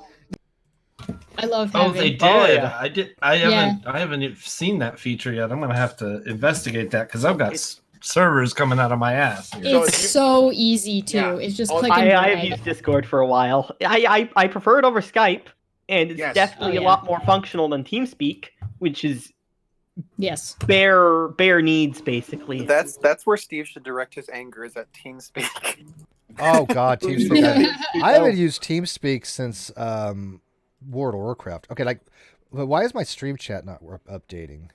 I love Oh, having. they did. yeah. I haven't seen that feature yet. I'm gonna have to investigate that because I've got servers coming out of my ass. Here. It's so easy too. Yeah. It's just click and I drag. have used Discord for a while. I prefer it over Skype, and it's Yes. definitely Oh, a yeah. lot more functional than TeamSpeak, which is Yes. bare needs basically. That's where Steve should direct his anger, is at TeamSpeak. Oh God, TeamSpeak. I haven't used TeamSpeak since World of Warcraft. Okay, but why is my stream chat not updating?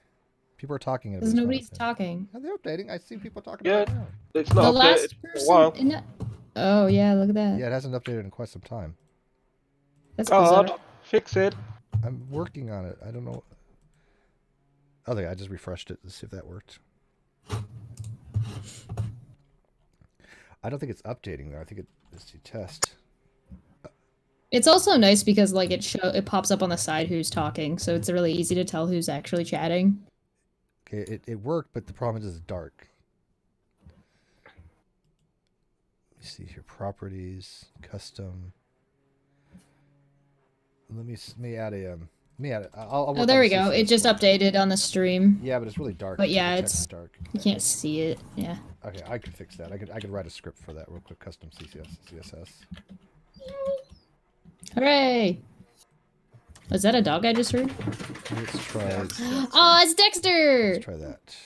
People are talking. Because nobody's talking. They're updating. I see people talking Yeah, about it now. it's The not last updated for a while. person. Oh yeah, look at that. Yeah, it hasn't updated in quite some time. That's God, bizarre. fix it. I'm working on it. I don't know. Oh, there, I just refreshed it to see if that worked. I don't think it's updating though. I think it's to test. It's also nice because like it pops up on the side who's talking, so it's really easy to tell who's actually chatting. Okay, it worked, but the problem is it's dark. Let me see here. Properties, custom. Let me add a I'll work Oh, there on we the go. CSS. It just updated on the stream. Yeah, but it's really dark. But yeah, The text is it's dark. you can't see it. Yeah. Okay, I could fix that. I could write a script for that real quick. Custom CSS. Hooray! Was that a dog I just heard? Let's try. Oh, it's Dexter! Let's try that.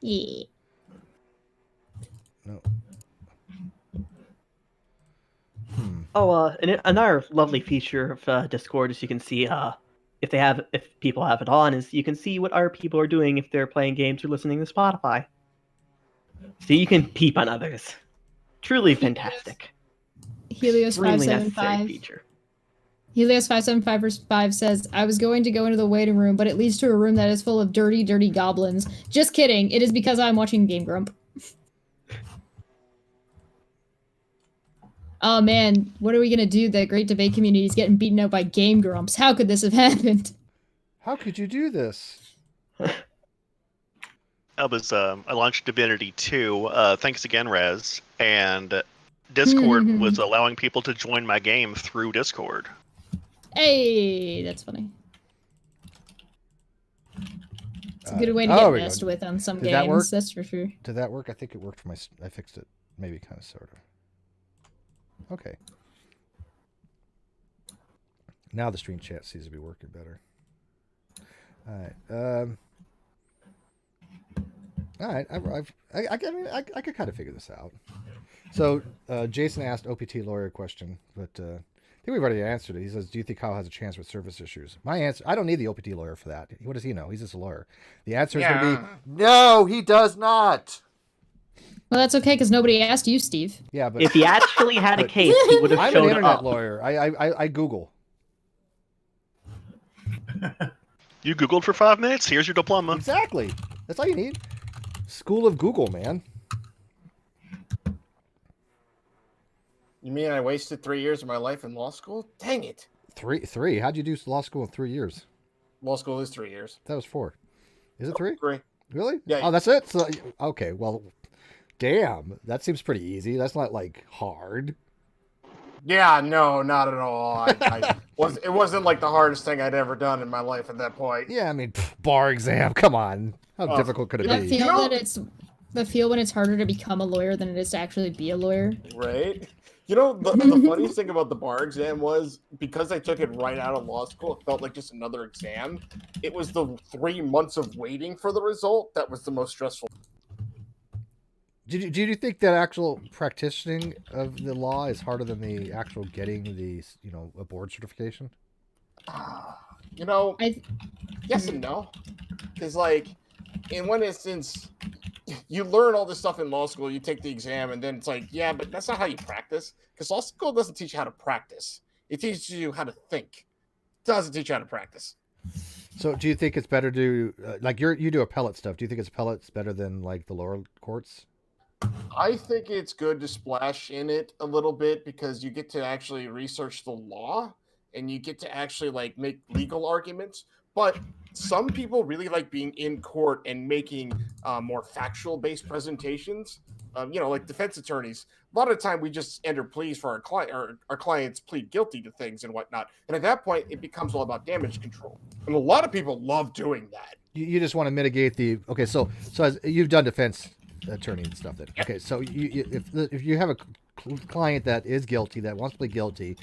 Yeah. No. Oh, another lovely feature of Discord is you can see if people have it on is you can see what other people are doing if they're playing games or listening to Spotify. So you can peep on others. Truly fantastic. Helios Extremely necessary 575. feature. Helios 575 says, I was going to go into the waiting room, but it leads to a room that is full of dirty, dirty goblins. Just kidding. It is because I'm watching Game Grump. Oh man, what are we gonna do? The great debate community is getting beaten out by Game Grumps. How could this have happened? How could you do this? I launched Divinity 2. Thanks again, Rez. And Discord was allowing people to join my game through Discord. Hey, that's funny. It's a good way to there get we go. messed with on some Did that work? games, that's for sure. Did that work? I think it worked for I fixed it. Maybe kind of, sort of. Okay. Now the stream chat seems to be working better. All right. All right. I mean, I could kind of figure this out. So Jason asked OPT lawyer question, but I think we've already answered it. He says, "Do you think Kyle has a chance with service issues?" My answer: I don't need the OPT lawyer for that. What does he know? He's just a lawyer. The answer is going to be no. He does not. Well, that's okay because nobody asked you, Steve. Yeah, but If he actually had a case, he would have I'm showed an internet up. lawyer. I Google. You Googled for 5 minutes? Here's your diploma. Exactly. That's all you need. School of Google, man. You mean I wasted 3 years of my life in law school? Dang it. Three. How'd you do law school in 3 years? Law school is 3 years. That was 4. Is it 3? 3. Really? Yeah. Oh, that's it? So, okay, well, damn. That seems pretty easy. That's not, like, hard. Yeah, no, not at all. It wasn't like the hardest thing I'd ever done in my life at that point. Yeah, I mean, bar exam. Come on. How difficult could it I be? feel that it's the feel when it's harder to become a lawyer than it is to actually be a lawyer. Right? You know, the funniest thing about the bar exam was because I took it right out of law school, it felt like just another exam. It was the 3 months of waiting for the result that was the most stressful. Do you think that actual practicing of the law is harder than the actual getting the, a board certification? You know, yes and no. Because, like, in one instance, you learn all this stuff in law school, you take the exam, and then it's like, yeah, but that's not how you practice. Because law school doesn't teach you how to practice. It teaches you how to think. It doesn't teach you how to practice. So do you think it's better to, you do appellate stuff. Do you think it's appellate's better than, like, the lower courts? I think it's good to splash in it a little bit because you get to actually research the law and you get to actually like make legal arguments. But some people really like being in court and making more factual based presentations. Like defense attorneys. A lot of the time we just enter pleas for our client, or our clients plead guilty to things and whatnot. And at that point, it becomes all about damage control. And a lot of people love doing that. You just want to mitigate the so as you've done defense attorney and stuff. Then okay, so if you have a client that is guilty, that wants to plead guilty,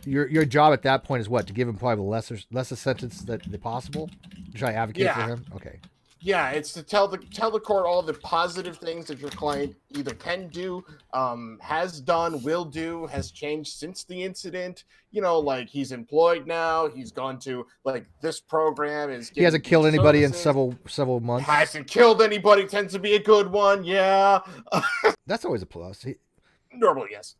your job at that point is what? To give him probably the less a sentence that possible. Try to advocate for him. Okay. Yeah, it's to tell the court all the positive things that your client either can do, has done, will do, has changed since the incident. Like he's employed now. He's gone to like this program. He hasn't killed anybody in several months. Hasn't killed anybody tends to be a good one. Yeah, that's always a plus. Normally, yes.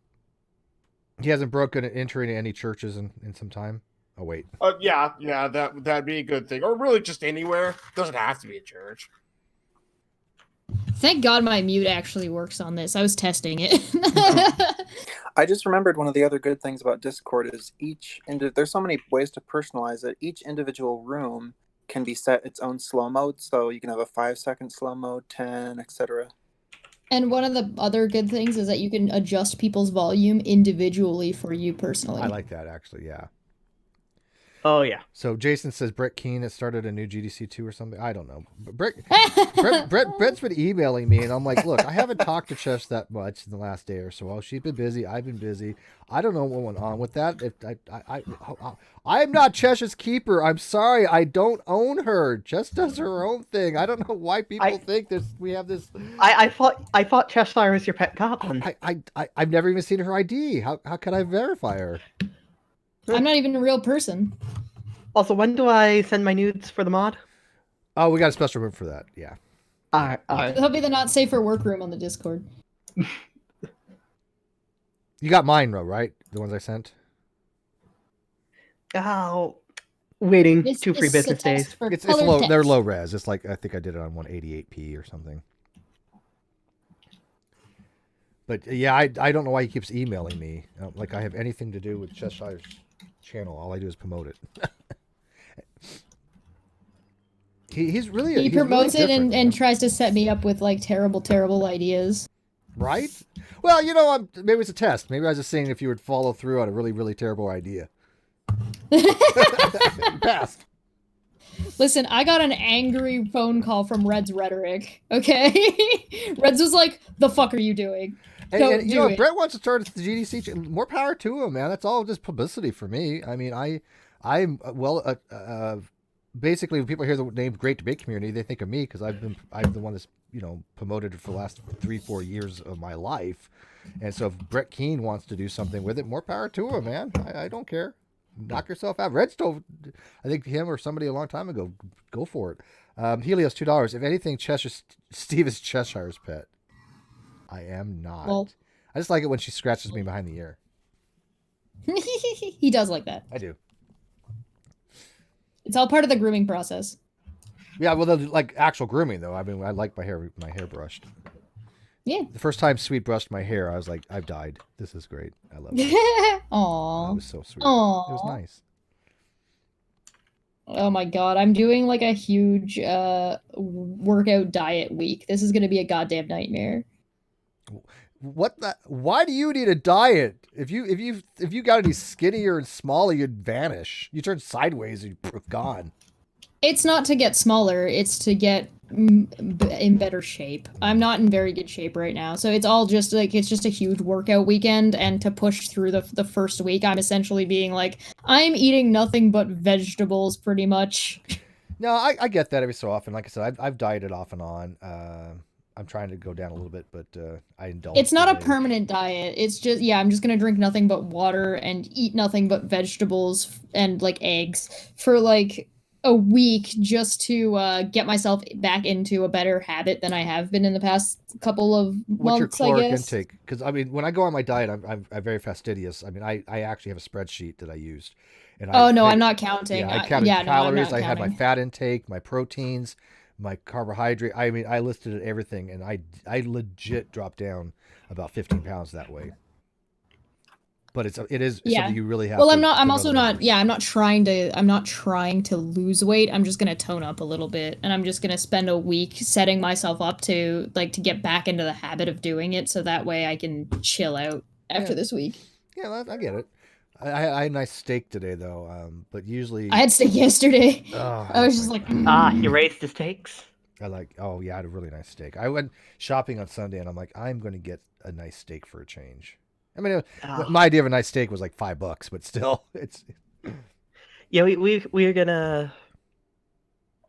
He hasn't broken an entry into any churches in some time. Oh wait. Yeah, that'd be a good thing, or really just anywhere. Doesn't have to be a church. Thank God my mute actually works on this. I was testing it. I just remembered one of the other good things about Discord is there's so many ways to personalize it. Each individual room can be set its own slow mode, so you can have a 5-second slow mode, 10, etc. And one of the other good things is that you can adjust people's volume individually for you personally. I like that actually. Yeah. Oh yeah. So Jason says Brett Keane has started a new GDC2 or something. I don't know. But Brett's been emailing me, and I'm like, look, I haven't talked to Chesh that much in the last day or so. Well, she's been busy. I've been busy. I don't know what went on with that. I'm not Chesh's keeper. I'm sorry. I don't own her. Jess does her own thing. I don't know why people think we have this. I thought Cheshire was your pet goblin. I've never even seen her ID. How could I verify her? I'm not even a real person. Also, when do I send my nudes for the mod? Oh, we got a special room for that. Yeah. All right. It'll be the not safe for work room on the Discord. You got mine, though, right? The ones I sent? Oh, waiting 2 free business days. It's low. They're low res. It's like I think I did it on 188p or something. But yeah, I don't know why he keeps emailing me. Like I have anything to do with Cheshire's channel. All I do is promote it. He's really he promotes really it and tries to set me up with like terrible ideas. Right? Well, maybe it's a test. Maybe I was just saying if you would follow through on a really, really terrible idea. Passed. Listen, I got an angry phone call from Red's Rhetoric. Okay, Red's was like, "The fuck are you doing?" And if Brett wants to start the GDC, more power to him, man. That's all just publicity for me. I mean, I'm well basically when people hear the name Great Debate Community, they think of me because I'm the one that's promoted it for the last 3-4 years of my life. And so if Brett Keane wants to do something with it, more power to him, man. I don't care. Knock yourself out. Red Stove, I think him or somebody a long time ago, go for it. Helios, $2. If anything, Steve is Cheshire's pet. I am not. Well, I just like it when she scratches me behind the ear. he does like that. I do. It's all part of the grooming process. Yeah, well, like actual grooming though. I mean, I like my hair brushed. Yeah. The first time Sweet brushed my hair, I was like, I've died. This is great. I love it. Aww. It was so sweet. Aww. It was nice. Oh my god, I'm doing like a huge workout diet week. This is gonna be a goddamn nightmare. What the? Why do you need a diet? If you got any skinnier and smaller, you'd vanish. You turn sideways, you're gone. It's not to get smaller, it's to get in better shape. I'm not in very good shape right now, so it's all just like it's just a huge workout weekend, and to push through the first week, I'm essentially being like, I'm eating nothing but vegetables pretty much. No, I get that every so often. Like I said, I've dieted off and on. I'm trying to go down a little bit, but I indulge. It's not a today. permanent diet. It's just, yeah, I'm just gonna drink nothing but water and eat nothing but vegetables and like eggs for like a week just to get myself back into a better habit than I have been in the past couple of What's months, your caloric I guess. intake? Because I mean, when I go on my diet, I'm very fastidious. I mean, I actually have a spreadsheet that I used. And Oh no, I'm not counting. Yeah, I counted no, I'm calories. not I had my counting. fat intake, my proteins, my carbohydrate. I mean, I listed everything, and I legit dropped down about 15 pounds that way. But it is Yeah. something you really have. Well, to I'm not. to I'm know also the not. numbers. Yeah, I'm not trying to lose weight. I'm just gonna tone up a little bit, and I'm just gonna spend a week setting myself up to get back into the habit of doing it, so that way I can chill out after Yeah. this week. Yeah, I get it. I had a nice steak today, though. But usually I had steak yesterday. Oh, I was just like, he raised his takes. Oh yeah, I had a really nice steak. I went shopping on Sunday, and I'm like, I'm going to get a nice steak for a change. I mean, my idea of a nice steak was like $5, but still, it's. Yeah, we're gonna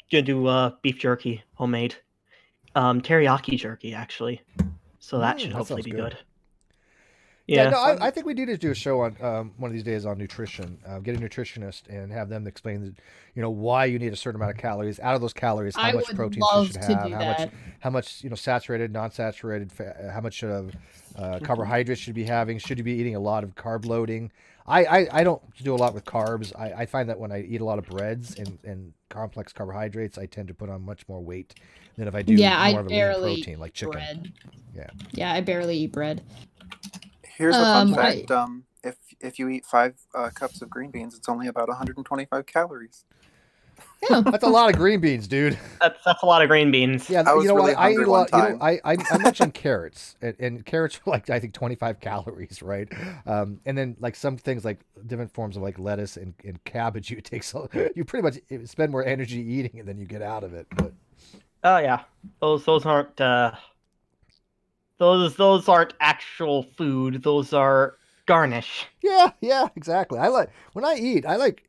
do beef jerky, homemade, teriyaki jerky actually. So that should that hopefully sounds be good. good. Yeah, no, I think we need to do a show on one of these days on nutrition. Get a nutritionist and have them explain, why you need a certain amount of calories. Out of those calories, how I much would protein love you should to have, do how that. much saturated, non-saturated, how much carbohydrates should you be having. Should you be eating a lot of carb loading? I don't do a lot with carbs. I find that when I eat a lot of breads and complex carbohydrates, I tend to put on much more weight than if I do yeah, more I of a lean barely protein like chicken. bread. Yeah. Yeah, I barely eat bread. Here's a fun I- fact. If you eat 5 cups of green beans, it's only about 125 calories. That's a lot of green beans, dude. That's a lot of green beans. Yeah, I was really I eat hungry a lot. one time. I mentioned carrots, and carrots are like I think 25 calories, right? And then like some things like different forms of like lettuce and cabbage, you pretty much spend more energy eating it than you get out of it. But Oh yeah, those aren't those aren't actual food. Those are garnish. yeah, exactly. When I eat, I like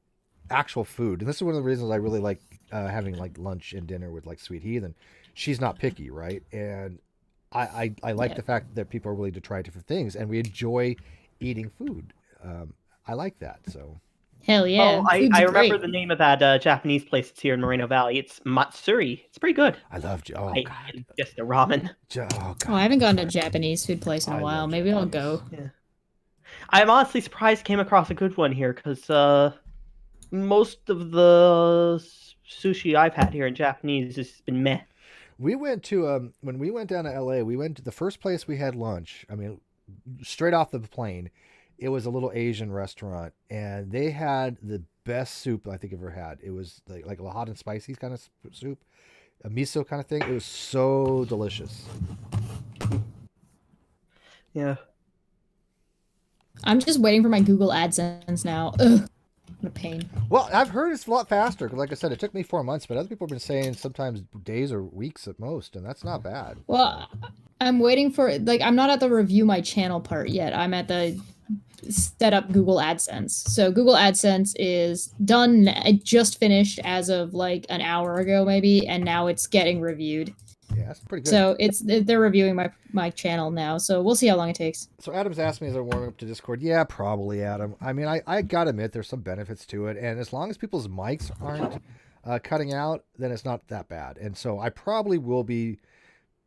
actual food, and this is one of the reasons I really like having like lunch and dinner with like Sweet Heathen. She's not picky, right? And I like the fact that people are willing to try different things, and we enjoy eating food. I like that. So Hell yeah. Oh, I food's remember great. the name of that Japanese place that's here in Moreno Valley. It's Matsuri. It's pretty good. I love. Oh I God. just the ramen. Oh God. Oh, I haven't gone to a Japanese food place in a while. Maybe I'll go. Yeah. I'm honestly surprised I came across a good one here because most of the sushi I've had here in Japanese has been meh. We went to when we went down to LA, we went to the first place we had lunch. I mean, straight off the plane, it was a little Asian restaurant, and they had the best soup I think I've ever had. It was like a hot and spicy kind of soup, a miso kind of thing. It was so delicious. Yeah. I'm just waiting for my Google AdSense now. Ugh. What a pain. Well, I've heard it's a lot faster because, like I said, it took me 4 months, but other people have been saying sometimes days or weeks at most, and that's not bad. Well, I'm waiting for I'm not at the review my channel part yet. I'm at the set up Google AdSense. So Google AdSense is done. It just finished as of like an hour ago, maybe, and now it's getting reviewed. Yeah, that's pretty good. So they're reviewing my channel now. So we'll see how long it takes. So Adam's asked me as I'm warming up to Discord. Yeah, probably, Adam. I mean, I gotta admit there's some benefits to it, and as long as people's mics aren't cutting out, then it's not that bad. And so I probably will be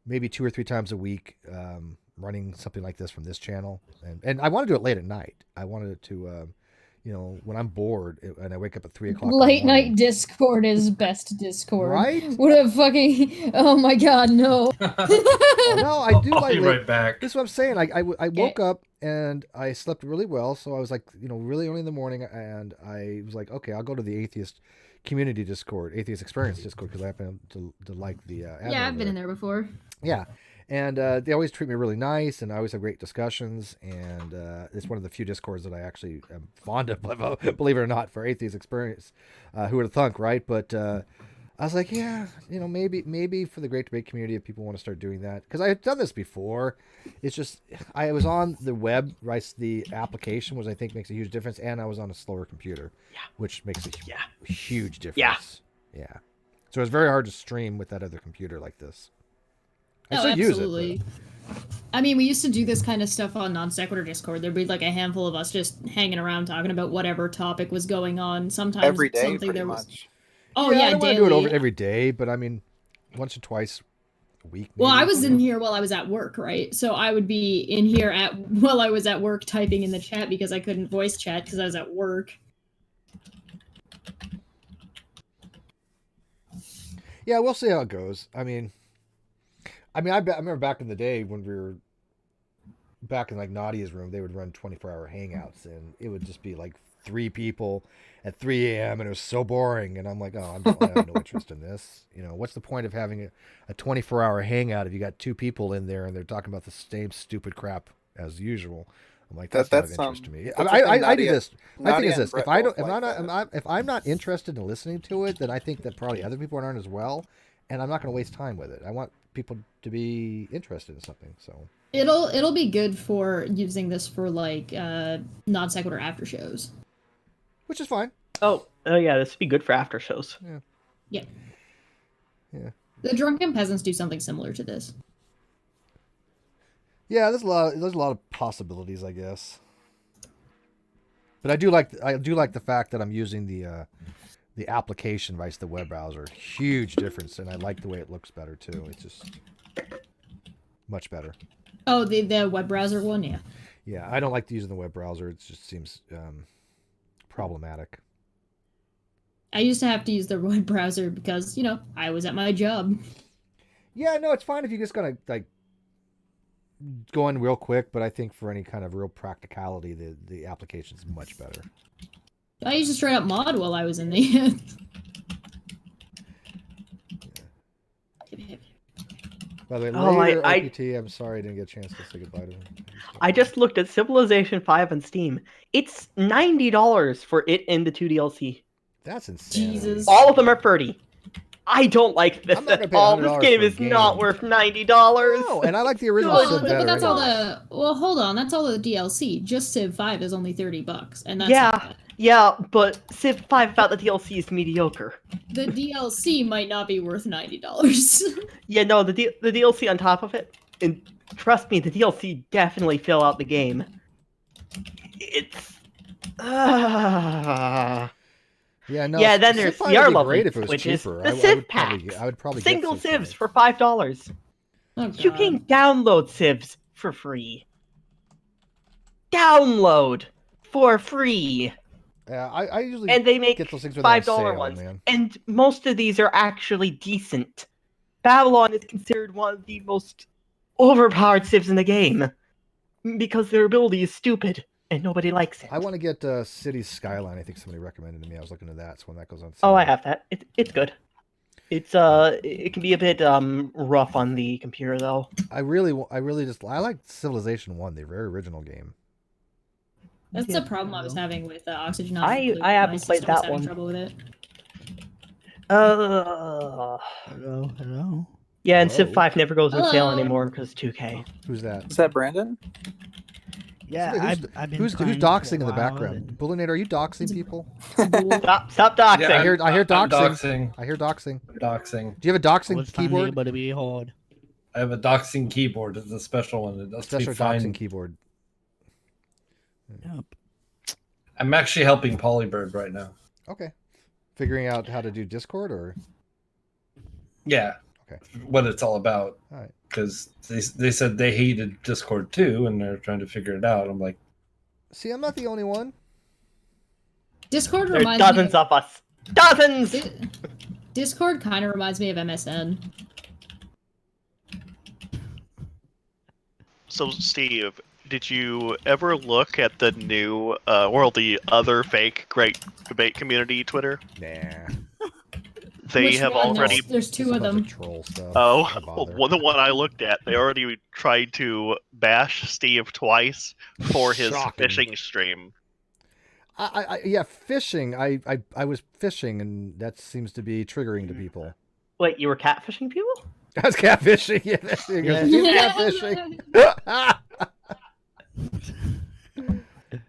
maybe 2 or 3 times a week running something like this from this channel, and I want to do it late at night. I wanted it to, when I'm bored and I wake up at 3 o'clock. Late night Discord is best Discord. Right? What a fucking... Oh my god, no. Oh, no, I do I'll like be right back. This is what I'm saying. Like I woke up and I slept really well, so I was like, really early in the morning, and I was like, okay, I'll go to the Atheist Community Discord, Atheist Experience Discord, because I happen to like the Yeah, I've been in there before. Yeah, and they always treat me really nice, and I always have great discussions, and it's one of the few Discords that I actually am fond of, believe it or not, for Atheist Experience. Who would have thunk, right? But I was like, yeah, maybe for the Great Debate community, if people want to start doing that, because I had done this before. It's just I was on the web, right? The application, which I think makes a huge difference, and I was on a slower computer, which makes a huge difference. Yeah. So it's very hard to stream with that other computer like this. I still absolutely. use it. I mean, we used to do this kind of stuff on Non Sequitur Discord. There'd be like a handful of us just hanging around talking about whatever topic was going on. Sometimes every day, something pretty there was. much. Oh I yeah, don't want to do it over every day, but I mean, once or twice a week. Well, maybe. I was in here while I was at work, right? So I would be in here while I was at work typing in the chat because I couldn't voice chat because I was at work. Yeah, we'll see how it goes. I remember back in the day when we were back in like Nadia's room, they would run 24-hour hangouts, and it would just be like 3 people at 3 a.m. and it was so boring. And I'm like, oh, I have no interest in this. What's the point of having a 24-hour hangout if you got 2 people in there and they're talking about the same stupid crap as usual? I'm like, that's not of interest to me. I do this. My thing is this: if I'm not interested in listening to it, then I think that probably other people aren't as well, and I'm not going to waste time with it. I want people to be interested in something. So it'll be good for using this for like non sequitur after shows, which is fine. Oh yeah, this would be good for after shows. Yeah. The Drunken Peasants do something similar to this. Yeah, there's a lot of possibilities, I guess. But I do like the fact that I'm using the application versus the web browser. Huge difference, and I like the way it looks better too. It's just much better. Oh, the web browser one, yeah. Yeah, I don't like using the web browser. It just seems problematic. I used to have to use the web browser because I was at my job. Yeah, no, it's fine if you just gotta like go in real quick, but I think for any kind of real practicality, the application is much better. I used to straight up mod while I was in the. By the way, later, IPT, I'm sorry I didn't get a chance to say goodbye to him. I just looked at Civilization 5 on Steam. It's $90 for it and the 2 DLC. That's insane. Jesus. All of them are $30. I don't like this at all. This game is not worth $90. No, and I like the original Civ better. But that's all the. Well, hold on. That's all the DLC. Just Civ 5 is only $30, and that's yeah, but Civ 5 without the DLC is mediocre. The DLC might not be worth $90. Yeah, no, the DLC on top of it, and trust me, the DLC definitely fill out the game. It's. Yeah, no. Yeah, then there's the lovely, which is the Civ packs. I would probably single get Civs for $5. Oh, you can download Civs for free. Download for free. Yeah, I usually and they make get those things $5 ones, and most of these are actually decent. Babylon is considered one of the most overpowered Civs in the game because their ability is stupid. And nobody likes it. I want to get Cities Skyline. I think somebody recommended to me. I was looking at that. So when that goes on. Oh, I have that. It's good. It's it can be a bit rough on the computer though. I like Civilization 1, the very original game. That's the problem I was having with Oxygen. I haven't played that one. Trouble with it. Hello. Yeah, and Civ 5 never goes on sale anymore because 2K. Who's that? Is that Brandon? Yeah, Somebody I've been who's trying doxing for a in the while, background? Bullinator, are you doxing people? Stop doxing. Yeah, I hear I'm doxing. doxing. I hear doxing. Doxing. Do you have a doxing it's keyboard? Able to be hard. I have a doxing keyboard. It's a special one. It lets me Special find. doxing keyboard. Yep. I'm actually helping Polybird right now. Okay. Figuring out how to do Discord or? Yeah. Okay. What it's all about. All right. Because they said they hated Discord too, and they're trying to figure it out. I'm like, see, I'm not the only one. Discord There's reminds dozens me of us. Dozens. Discord kind of reminds me of MSN. So, Steve, did you ever look at the new, or the other fake Great Debate Community Twitter? Nah. They Which have one? already. There's two of them. Troll stuff. Oh, Don't bother. well, the one I looked at, they already tried to bash Steve twice for his Shocking. fishing stream. Yeah, fishing. I was fishing, and that seems to be triggering to people. Wait, you were catfishing people? That's catfishing. Yeah, there you go. Yeah. Steve's catfishing.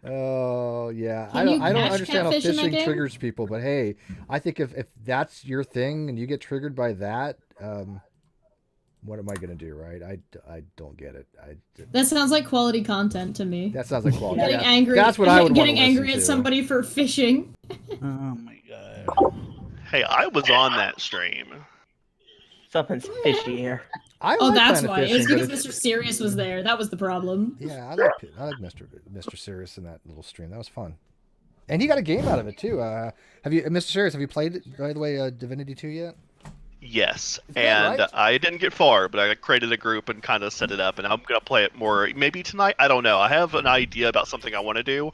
Oh yeah, Can you I don't catch understand how catfish in that fishing game? triggers people, but hey, I think if that's your thing and you get triggered by that, what am I gonna do, right? I don't get it. That sounds like quality content to me. That sounds like quality. Getting Yeah, angry. That's what I would want Getting to angry listen at to. somebody for fishing. Oh my god. Hey, I was on that stream. Something's fishy here. I Oh, like that's Planet why. It was Fishing, but because Mr. Serious was there. That was the problem. Yeah, I like Mr. Serious in that little stream. That was fun, and he got a game out of it too. Have you, Mr. Serious? Have you played it, by the way, Divinity 2 yet? Yes, that and right? I didn't get far, but I created a group and kind of set it up, and I'm gonna play it more maybe tonight. I don't know. I have an idea about something I want to do.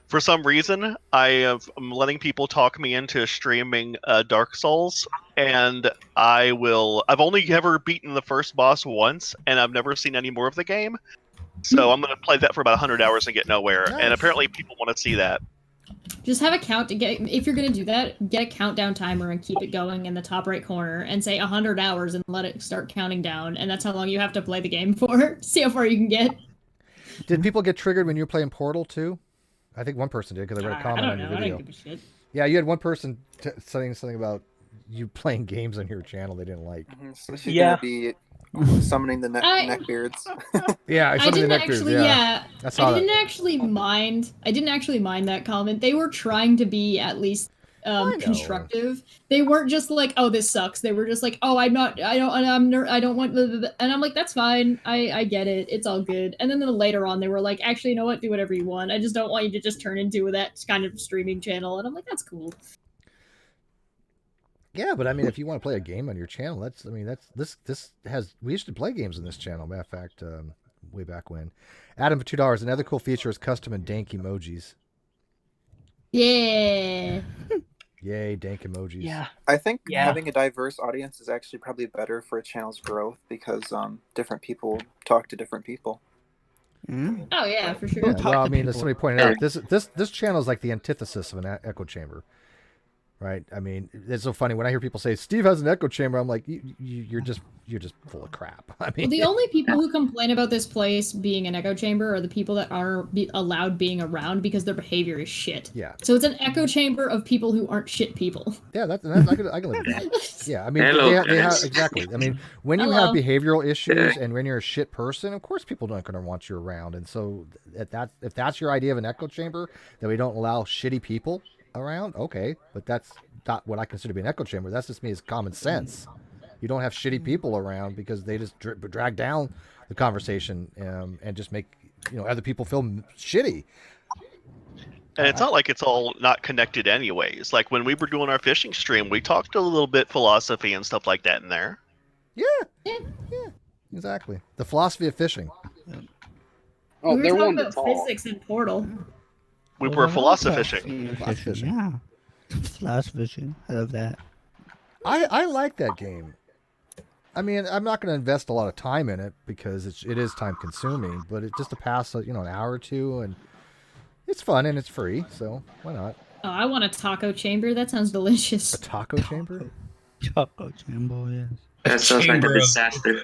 For some reason, I'm letting people talk me into streaming Dark Souls, and I've only ever beaten the first boss once, and I've never seen any more of the game. So I'm gonna play that for about 100 hours and get nowhere. Nice. And apparently, people want to see that. Just have a count to get. If you're gonna do that, get a countdown timer and keep it going in the top right corner, and say 100 hours and let it start counting down. And that's how long you have to play the game for. See how far you can get. Did people get triggered when you were playing Portal 2? I think one person did because I read a comment I on don't your know. I video. don't give a shit. Yeah, you had one person saying something about you playing games on your channel they didn't like. So she's Yeah. gonna be summoning the neckbeards. Yeah, I some of the didn't neckbeards, actually. yeah. Yeah, I saw I that. didn't actually mind. I didn't actually mind that comment. They were trying to be at least constructive. They weren't just like, "Oh, this sucks." They were just like, "Oh, I don't want," and I'm like, "That's fine. I get it. It's all good." And then later on, they were like, "Actually, you know what? Do whatever you want. I just don't want you to just turn into that kind of streaming channel." And I'm like, "That's cool." Yeah, but I mean, if you want to play a game on your channel, we used to play games on this channel. Matter of fact, way back when. Adam for $2. Another cool feature is custom and dank emojis. Yeah. Yay, dank emojis. Yeah. I think Yeah. having a diverse audience is actually probably better for a channel's growth because different people talk to different people. Oh yeah, for sure. Yeah, well, I mean, as somebody pointed out, this channel is like the antithesis of an echo chamber, right? I mean, it's so funny when I hear people say Steve has an echo chamber. I'm like, you're just full of crap. I mean, Well, the only people who complain about this place being an echo chamber are the people that are allowed being around because their behavior is shit. Yeah. So it's an echo chamber of people who aren't shit people. Yeah, I can live with that. Yeah, I mean, Hello, they have guys. exactly. I mean, when you Hello. have behavioral issues and when you're a shit person, of course people aren't going to want you around. And so if that's your idea of an echo chamber, that we don't allow shitty people around, okay, but that's not what I consider to be an echo chamber. That's just me as common sense. You don't have shitty people around because they just drag down the conversation and just make other people feel shitty. And it's not like it's all not connected anyways. Like when we were doing our fishing stream, we talked a little bit philosophy and stuff like that in there. Yeah, exactly. The philosophy of fishing. Oh, we they're were talking wonderful. about physics in Portal. We were philosophizing. Yeah. Philosophizing. I love that. I like that game. I mean, I'm not going to invest a lot of time in it because it is time consuming, but it just to pass an hour or two, and it's fun and it's free, so why not? Oh, I want a taco chamber. That sounds delicious. A taco chamber? Choco Chamber, yes. That sounds like a Chamber of- disaster.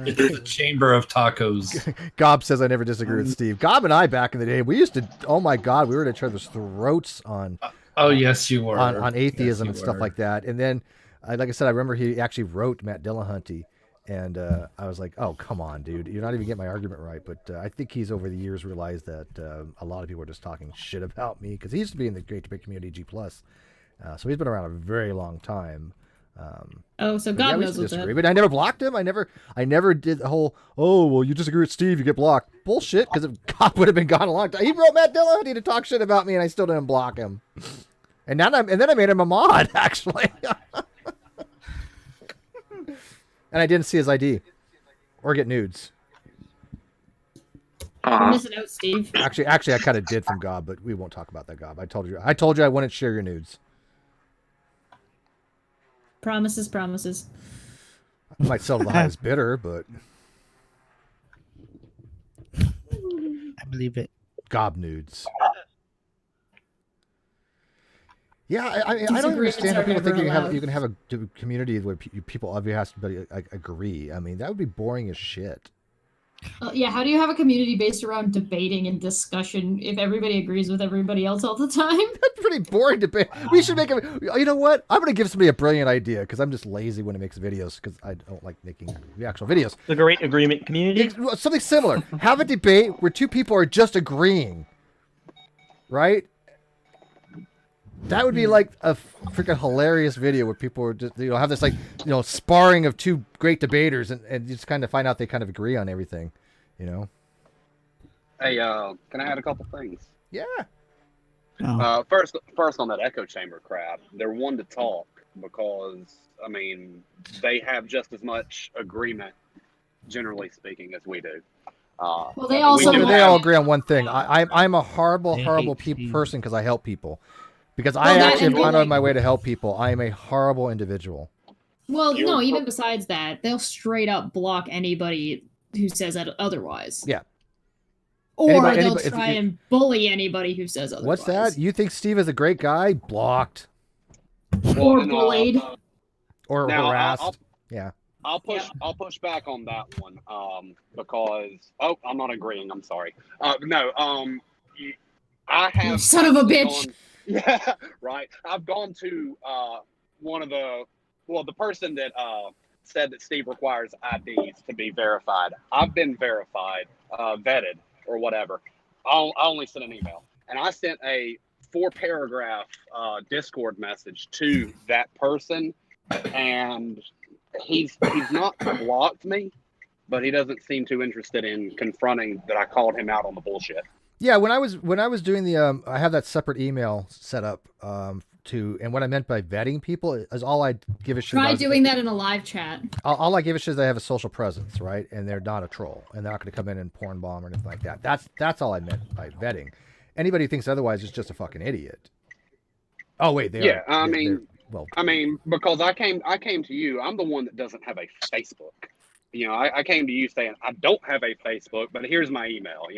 It's the chamber of tacos. Gob says I never disagree with Steve. Gob and I back in the day, we used to. Oh my God, we were at each other's throats on. Oh yes, you were on atheism Yes, and you stuff were. like that. And then, like I said, I remember he actually wrote Matt Dillahunty, and I was like, "Oh, come on, dude, you're not even getting my argument right." But I think he's over the years realized that a lot of people are just talking shit about me because he used to be in the Great Debate Community G+. So he's been around a very long time. So but God yeah, we knows used to what's disagree, up. but I never blocked him. I never did the whole, oh, well, you disagree with Steve, you get blocked. Bullshit, because God would have been gone a long time. He wrote Matt Dillahunty to talk shit about me, and I still didn't block him. And then I made him a mod, actually. And I didn't see his ID or get nudes. You're missing out, Steve. Actually, I kind of did from Gob, but we won't talk about that, Gob. I told you I wouldn't share your nudes. Promises. I might sell to the highest bidder, but I believe it. Gob nudes. Yeah, I don't Disagreements understand how are people think never you can have a community where people obviously agree. I mean, that would be boring as shit. Yeah, how do you have a community based around debating and discussion if everybody agrees with everybody else all the time? That's pretty boring debate. We should make a. You know what? I'm gonna give somebody a brilliant idea because I'm just lazy when it makes videos because I don't like making the actual videos. The Great Agreement Community. Something similar. Have a debate where two people are just agreeing, right? That would be like a freaking hilarious video where people are just have this sparring of two great debaters and you just kind of find out they kind of agree on everything, Hey, can I add a couple things? Yeah. First on that echo chamber crap, they're one to talk because I mean they have just as much agreement, generally speaking, as we do. Well, they also they all agree on one thing. I'm a horrible person because I help people. Because I actually have gone out of my way to help people. I am a horrible individual. Well, no, even besides that, they'll straight up block anybody who says that otherwise. Yeah. Or they'll try and bully anybody who says otherwise. What's that? You think Steve is a great guy? Blocked. Or bullied. Or Now, harassed. Yeah. I'll push back on that one because I'm not agreeing. I'm sorry. I have You son of a bitch. Yeah, right. I've gone to the person that said that Steve requires IDs to be verified. I've been verified, vetted, or whatever. I only sent an email, and I sent a 4-paragraph Discord message to that person, and he's not blocked me, but he doesn't seem too interested in confronting that I called him out on the bullshit. Yeah, when I was doing the I have that separate email set up and what I meant by vetting people is all I give a shit. Try doing that in a live chat. All I give a shit is they have a social presence, right? And they're not a troll, and they're not going to come in and porn bomb or anything like that. That's all I meant by vetting. Anybody who thinks otherwise is just a fucking idiot. Oh wait, I mean, because I came to you. I'm the one that doesn't have a Facebook. I came to you saying I don't have a Facebook, but here's my email.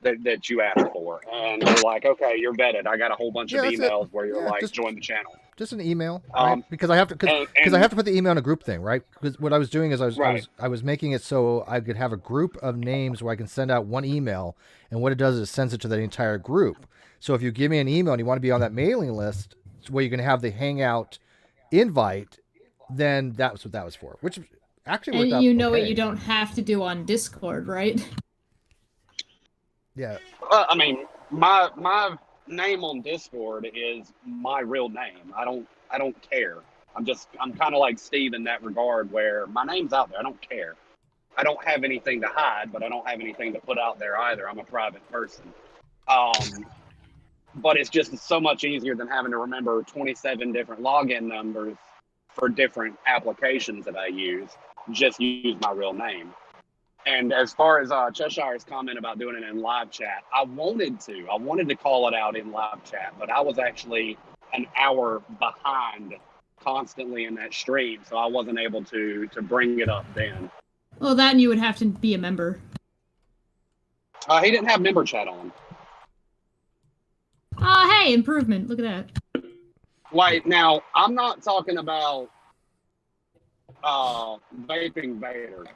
That you asked for, and you're like, okay, you're vetted. I got a whole bunch of emails where you're like, join the channel. Just an email, right? Because I have to put the email in a group thing, right? Because what I was doing is I was making it so I could have a group of names where I can send out one email, and what it does is it sends it to the entire group. So if you give me an email and you want to be on that mailing list where you can have the Hangout invite, then that's what that was for. Which actually worked out what okay. you don't have to do on Discord, right? Yeah. I mean, my name on Discord is my real name. I don't care. I'm kind of like Steve in that regard, where my name's out there. I don't care. I don't have anything to hide, but I don't have anything to put out there either. I'm a private person. But it's just so much easier than having to remember 27 different login numbers for different applications that I use. Just use my real name. And as far as Cheshire's comment about doing it in live chat, I wanted to call it out in live chat, but I was actually an hour behind constantly in that stream, so I wasn't able to bring it up then. Well, that and you would have to be a member. He didn't have member chat on. Hey, improvement. Look at that. Like, now, I'm not talking about Vaping Vader.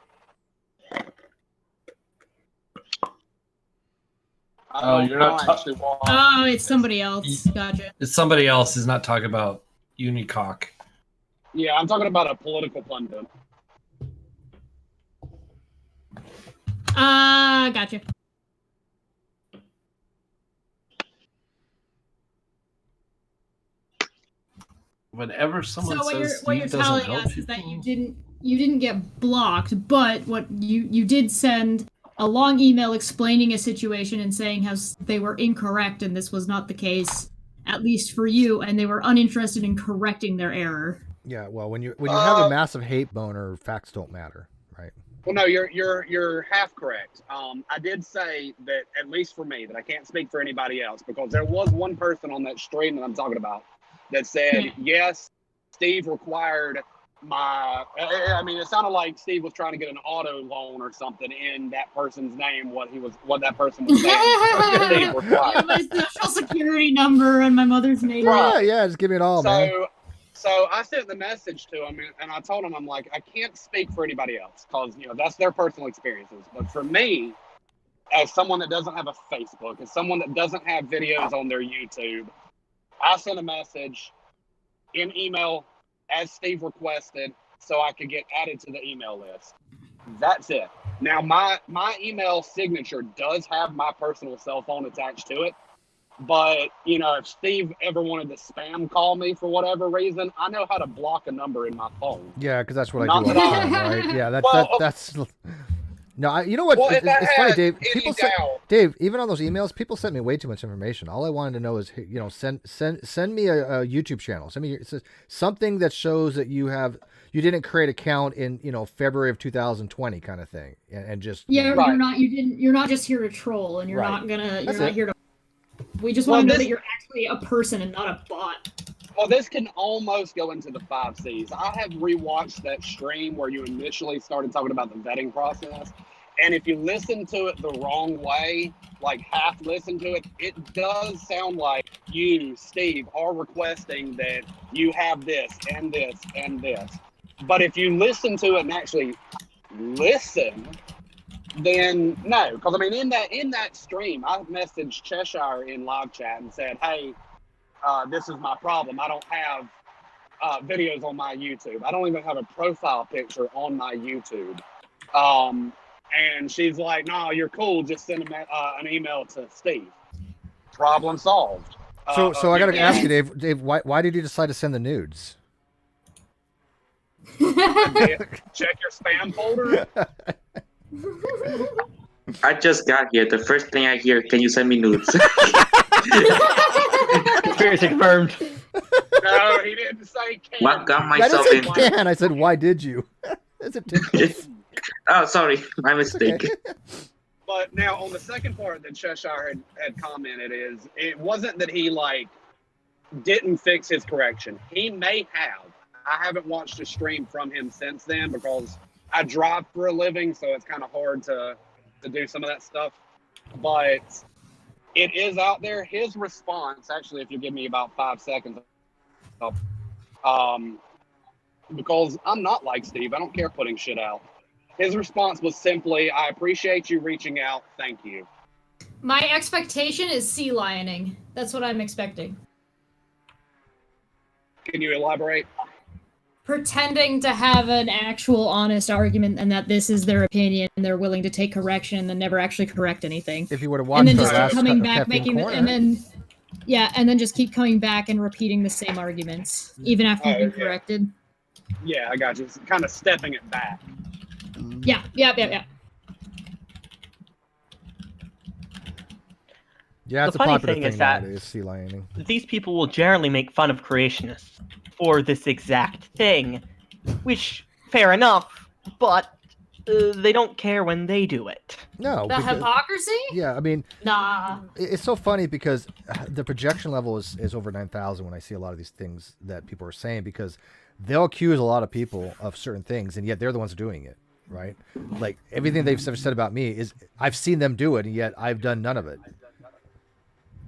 Oh, you're not. Oh, it's somebody else. Gotcha. It's somebody else. Is not talking about Unicock. Yeah, I'm talking about a political pundit. Gotcha. Whenever someone So says what you're Steve doesn't telling help us is that you didn't get blocked, but what you did send a long email explaining a situation and saying how they were incorrect and this was not the case, at least for you, and they were uninterested in correcting their error. Yeah, well, when you have a massive hate boner, facts don't matter, right? Well, no, you're half correct. I did say that, at least for me, that I can't speak for anybody else, because there was one person on that stream that I'm talking about that said, yes, Steve required my. I mean, it sounded like Steve was trying to get an auto loan or something in that person's name. What that person was saying. Steve required. My social security number and my mother's name. Yeah, just give me it all, man. So I sent the message to him, and I told him, I'm like, I can't speak for anybody else, because that's their personal experiences. But for me, as someone that doesn't have a Facebook, as someone that doesn't have videos on their YouTube, I sent a message in email as Steve requested, so I could get added to the email list. That's it. Now, my email signature does have my personal cell phone attached to it. But, if Steve ever wanted to spam call me for whatever reason, I know how to block a number in my phone. Yeah, because that's what I do all the time, right? Yeah, that's. No, you know what? Well, it's funny, Dave. doubt. Dave, even on those emails, people sent me way too much information. All I wanted to know is, send me a YouTube channel. Send me something that shows that you didn't create an account in February of 2020 kind of thing, and just you're not just here to troll, and you're not here to. We just want to know that you're actually a person and not a bot. Well, this can almost go into the 5 Cs. I have rewatched that stream where you initially started talking about the vetting process. And if you listen to it the wrong way, like half listen to it, it does sound like you, Steve, are requesting that you have this and this and this. But if you listen to it and actually listen, then no. Because, I mean, in that stream, I messaged Cheshire in live chat and said, hey, this is my problem. I don't have videos on my YouTube. I don't even have a profile picture on my YouTube. And she's like, no, you're cool. Just send an email to Steve. Problem solved. So I got to ask you, Dave, why did you decide to send the nudes? Check your spam folder. I just got here. The first thing I hear, can you send me nudes? Conspiracy confirmed. No, he didn't say can. What got myself in? Can. I said, why did you? Oh, sorry. My mistake. Okay. But now on the second part that Cheshire had commented is, it wasn't that he didn't fix his correction. He may have. I haven't watched a stream from him since then because I drive for a living, so it's kind of hard to do some of that stuff. But it is out there. His response, actually, if you give me about 5 seconds, because I'm not like Steve. I don't care putting shit out. His response was simply, I appreciate you reaching out. Thank you. My expectation is sea lioning. That's what I'm expecting. Can you elaborate? Pretending to have an actual honest argument and that this is their opinion and they're willing to take correction and then never actually correct anything. If you would have watched and then the just last keep coming back, Caffeine making Corner. and then just keep coming back and repeating the same arguments, even after you've been corrected. Yeah, I got you. It's kind of stepping it back. Yeah. Yeah, it's The a funny popular thing thing is that nowadays, sea lioning. these people will generally make fun of creationists for this exact thing, which, fair enough, but they don't care when they do it. No. The hypocrisy? Yeah, I mean, Nah. it's so funny because the projection level is over 9,000 when I see a lot of these things that people are saying, because they'll accuse a lot of people of certain things, and yet they're the ones doing it, right? Like, everything they've ever said about me is, I've seen them do it, and yet I've done none of it.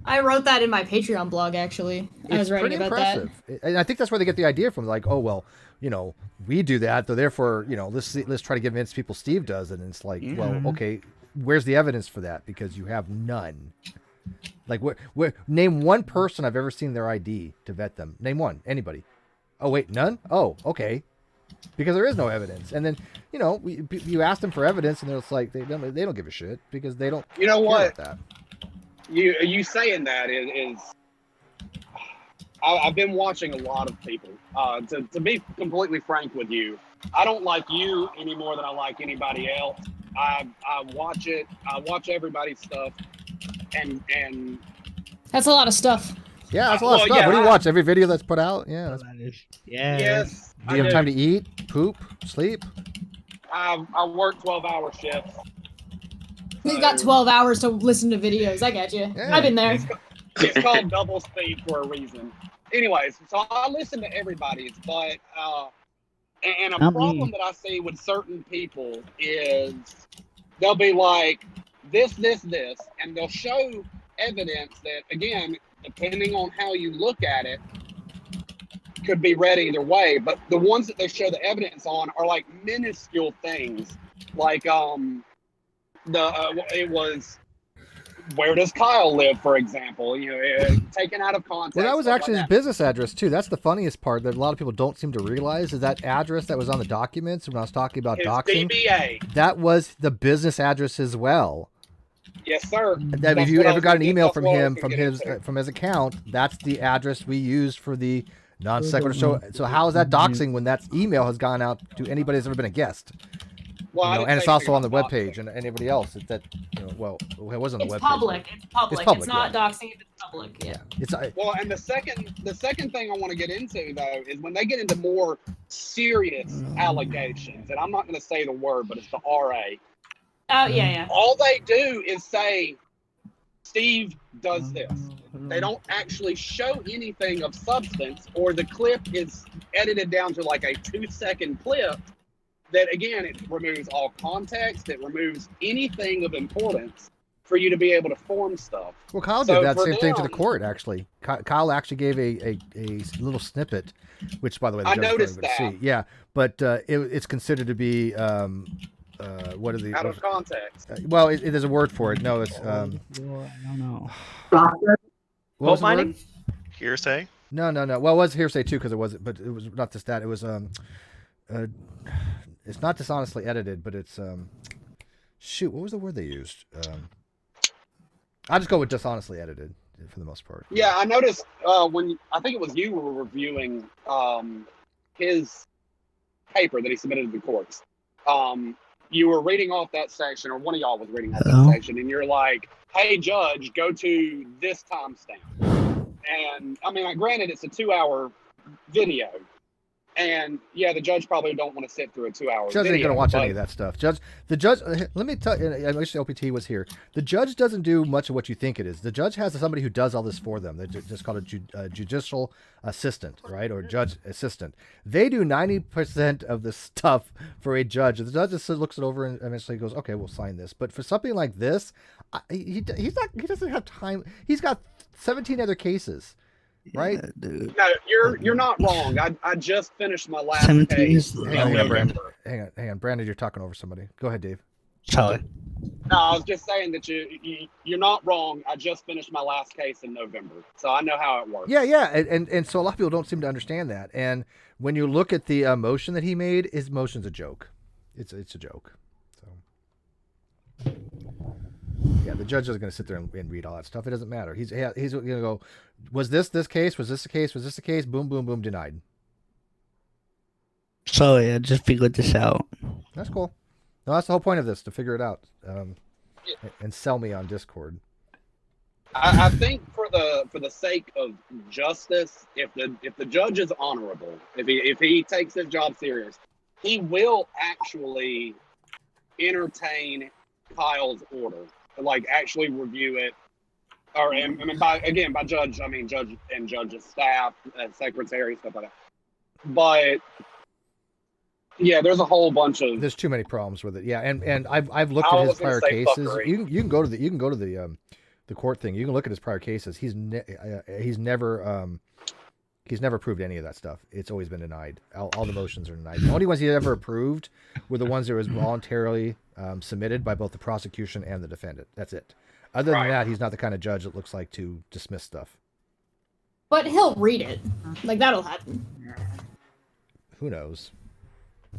I wrote that in my Patreon blog, actually. I was writing pretty about that. impressive. And I think that's where they get the idea from. Like, oh, well, you know, we do that, so therefore, you know, let's try to convince people Steve does it. And it's like, well, okay, where's the evidence for that? Because you have none. Like, name one person I've ever seen their ID to vet them. Name one. Anybody. Oh, wait, none? Oh, okay. Because there is no evidence. And then, you know, you ask them for evidence, and it's like, they don't give a shit because they don't You know care what? about that. You saying that is I've been watching a lot of people. To be completely frank with you, I don't like you any more than I like anybody else. I watch it. I watch everybody's stuff, and That's a lot of stuff. Yeah, that's a lot of stuff. yeah, What do you watch? Every video that's put out? Yeah. yes. Do you have time to eat, poop, sleep? I work 12-hour shifts. You've got 12 hours to listen to videos. I get you. I've been there. It's called double speed for a reason. Anyways, so I listen to everybody's, but and a problem that I see with certain people is they'll be like this, and they'll show evidence that, again, depending on how you look at it, could be read either way. But the ones that they show the evidence on are like minuscule things, like it was, where does Kyle live, for example? You know, taken out of context. Well, that was stuff actually like his business address too. That's the funniest part that a lot of people don't seem to realize is that address that was on the documents when I was talking about His doxing. DBA. That was the business address as well. Yes, sir. That if you ever got an email from him from his account, that's the address we used for the non sequitur. So how is that doxing when that email has gone out to anybody that's ever been a guest? Well, You know, and it's also on the webpage and anybody else that you know, well, it was on the It's webpage. public. It's public. It's not doxing. It's public. Yeah. It's well, and the second thing I want to get into though is when they get into more serious allegations, and I'm not going to say the word, but it's the RA. Oh yeah. All they do is say, Steve does this. They don't actually show anything of substance, or the clip is edited down to like a 2-second clip. That, again, it removes all context. It removes anything of importance for you to be able to form stuff. Well, Kyle did that same thing to the court, actually. Kyle actually gave a little snippet, which, by the way, the I judge noticed wasn't able to see. Yeah, but it's considered to be what are the out of context. Well, there's a word for it. No, it's I don't know. what was the word? Hearsay? No. Well, it was hearsay too because it wasn't, but it was not just that. It was it's not dishonestly edited, but it's shoot, what was the word they used? I'll just go with dishonestly edited for the most part. Yeah, I noticed when I think it was you who were reviewing his paper that he submitted to the courts. You were reading off that section, or one of y'all was reading off that section, and you're like, "Hey, judge, go to this timestamp." And I mean, granted, it's a 2-hour video. And yeah, the judge probably don't want to sit through a 2-hour Judge video. ain't gonna watch any of that stuff. The judge. Let me tell you. I wish OPT was here. The judge doesn't do much of what you think it is. The judge has somebody who does all this for them. They're just called a judicial assistant, right, or judge assistant. They do 90% of the stuff for a judge. The judge just looks it over and eventually goes, "Okay, we'll sign this." But for something like this, he doesn't have time. He's got 17 other cases. Right? Dude. No, you're not wrong. I just finished my last 17 case. is Hang on, Brandon. Hang on, Brandon. You're talking over somebody. Go ahead, Dave. Sorry. No, I was just saying that you're not wrong. I just finished my last case in November, so I know how it works. Yeah, and so a lot of people don't seem to understand that. And when you look at the motion that he made, his motion's a joke. It's a joke. So yeah, the judge isn't going to sit there and read all that stuff. It doesn't matter. He's going to go, was this case? Was this the case? Was this the case? Boom, boom, boom, denied. Sorry, I just figured this out. That's cool. No, that's the whole point of this, to figure it out and sell me on Discord. I think for the sake of justice, if the judge is honorable, if he takes his job serious, he will actually entertain Kyle's order, like actually review it, or I mean by judge, I mean judge and judge's staff, secretary, stuff like that. But yeah, there's a whole bunch of. There's too many problems with it. Yeah, and I've looked at his prior cases. You can go to the the court thing. You can look at his prior cases. He's never approved any of that stuff. It's always been denied. All the motions are denied. The only ones he ever approved were the ones that was voluntarily submitted by both the prosecution and the defendant. That's it. Other than that, he's not the kind of judge that looks like to dismiss stuff. But he'll read it. Like, that'll happen. Who knows?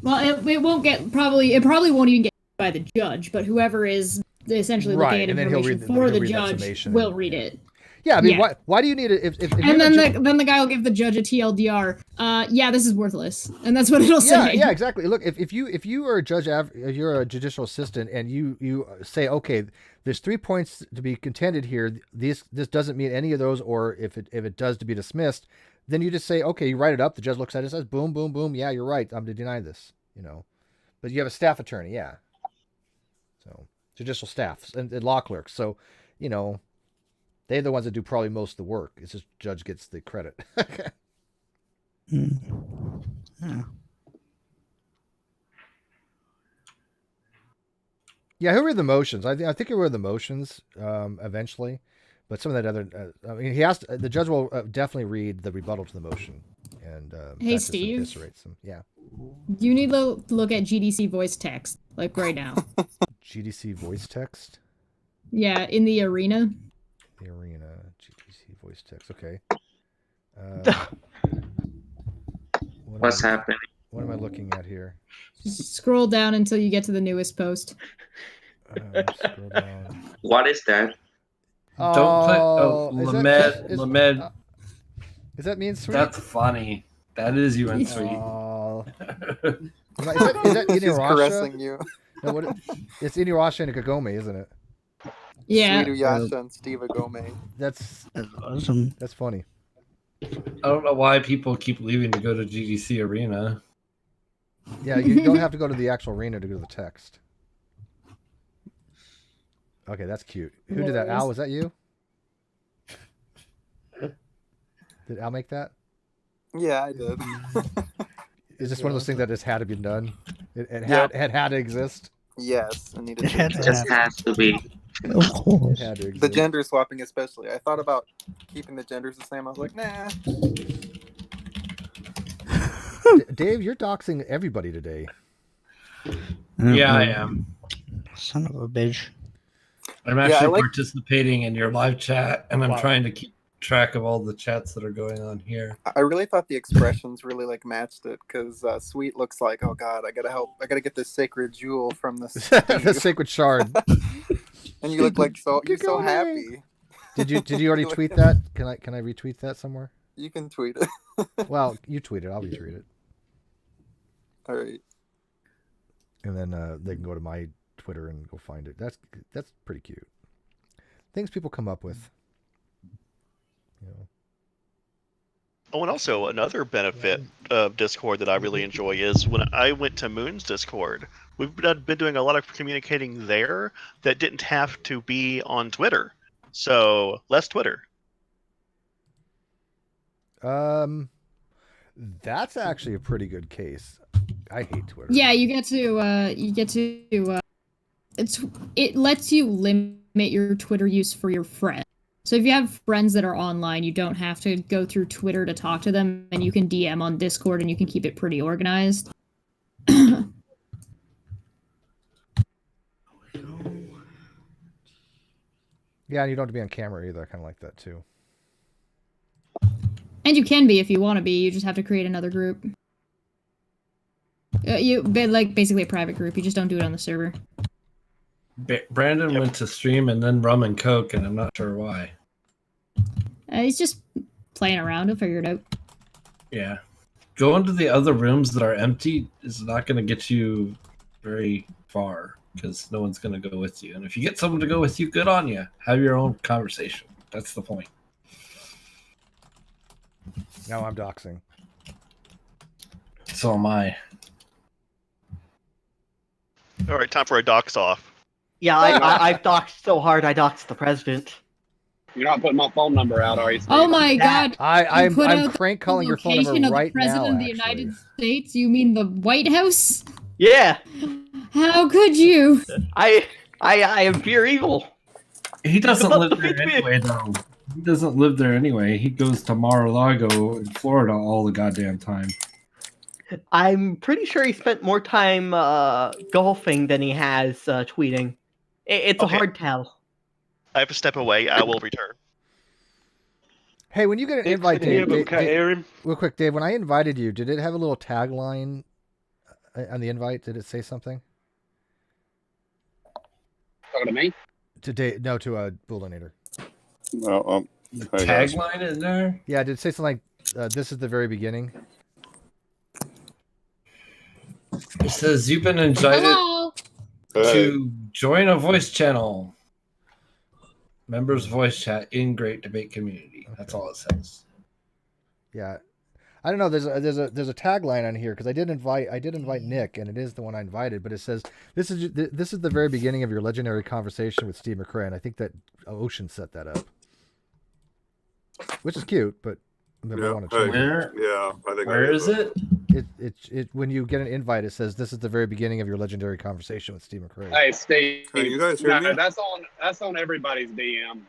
Well, it won't get it probably won't even get by the judge, but whoever is essentially looking at information for the judge will read it. Yeah, I mean, why do you need it? If and then the guy will give the judge a TLDR. Yeah, this is worthless, and that's what it'll say. Yeah, exactly. Look, if you are a judge, you're a judicial assistant, and you say, okay, there's 3 points to be contended here. This doesn't mean any of those, or if it does, to be dismissed. Then you just say, okay, you write it up. The judge looks at it, says, boom, boom, boom. Yeah, you're right. I'm to deny this. But you have a staff attorney, yeah. So judicial staff and law clerks. So, they're the ones that do probably most of the work. It's just judge gets the credit. Yeah, he'll read the motions. I think he'll read the motions eventually, but some of that other. I mean, the judge will definitely read the rebuttal to the motion, and hey, Steve, eviscerates them. Yeah. You need to look at GDC voice text like right now. GDC voice text. Yeah, in the arena. The arena, GDC voice text. Okay. What's happening? What am I looking at here? Just scroll down until you get to the newest post. Scroll down. What is that? Don't put Lamed. Is that mean sweet? That's funny. That is you and sweet. Is that She's Inuyasha? caressing you. No, it's Inuyasha and Kagome, isn't it? Yeah. Sweet Uyasha and Steve Agome. That's awesome. That's funny. I don't know why people keep leaving to go to GDC Arena. Yeah, you don't have to go to the actual arena to go to the text. Okay, that's cute. Who did that? Al, was that you? Did Al make that? Yeah, I did. Is this one of those things that just had to be done? It had to exist? Yes, I needed to. It just has to be. Of course. It had to exist. The gender swapping, especially. I thought about keeping the genders the same. I was like, nah. Dave, you're doxing everybody today. Yeah, I am. Son of a bitch. I'm actually participating in your live chat, and I'm trying to keep track of all the chats that are going on here. I really thought the expressions really matched it, because Sweet looks like, oh god, I gotta help. I gotta get this sacred jewel from this. The sacred shard. And you look like you're so happy. Did you already tweet that? Can I retweet that somewhere? You can tweet it. Well, you tweet it. I'll retweet it. All right. And then they can go to my Twitter and go find it. That's pretty cute. Things people come up with. Oh, and also another benefit of Discord that I really enjoy is when I went to Moon's Discord, we've been doing a lot of communicating there that didn't have to be on Twitter. So less Twitter. That's actually a pretty good case. I hate Twitter. Yeah, it lets you limit your Twitter use for your friends. So if you have friends that are online, you don't have to go through Twitter to talk to them, and you can DM on Discord, and you can keep it pretty organized. Yeah, and you don't have to be on camera either. I kind of like that too. And you can be if you want to be. You just have to create another group. Basically a private group. You just don't do it on the server. Brandon went to stream and then rum and coke, and I'm not sure why. He's just playing around. He'll figure it out. Yeah. Going to the other rooms that are empty is not going to get you very far, because no one's going to go with you. And if you get someone to go with you, good on you. Have your own conversation. That's the point. Now I'm doxing. So am I. All right, time for a dox off. Yeah, I've doxed so hard I doxed the president. You're not putting my phone number out, are you? Steve? Oh my god! I'm crank calling your phone number right now. President of the United States? You mean the White House? Yeah. How could you? I am pure evil. He doesn't Come live up there with me. anyway, though. He doesn't live there anyway. He goes to Mar-a-Lago in Florida all the goddamn time. I'm pretty sure he spent more time golfing than he has tweeting. It's a Okay. hard tell. I have to step away. I will return. Hey, when you get an Nick's invite, in here, Dave, but we can't hear him. real quick, Dave, when I invited you, did it have a little tagline on the invite? Did it say something? Talking to me? To Dave, no, to a Bullinator. No, The tagline in there? Yeah, did it say something like, this is the very beginning? It says you've been invited Hello. to join a voice channel. Members voice chat in Great Debate Community. That's all it says. Yeah. I don't know. There's a tagline on here because I did invite Nick, and it is the one I invited. But it says this is the very beginning of your legendary conversation with Steve McRae, and I think that Ocean set that up, which is cute. But I want to change it. Yeah, I think. Where is it? It when you get an invite, it says this is the very beginning of your legendary conversation with Steve McRae. Hey, Steve. Hey, you guys hear me? That's on everybody's DM.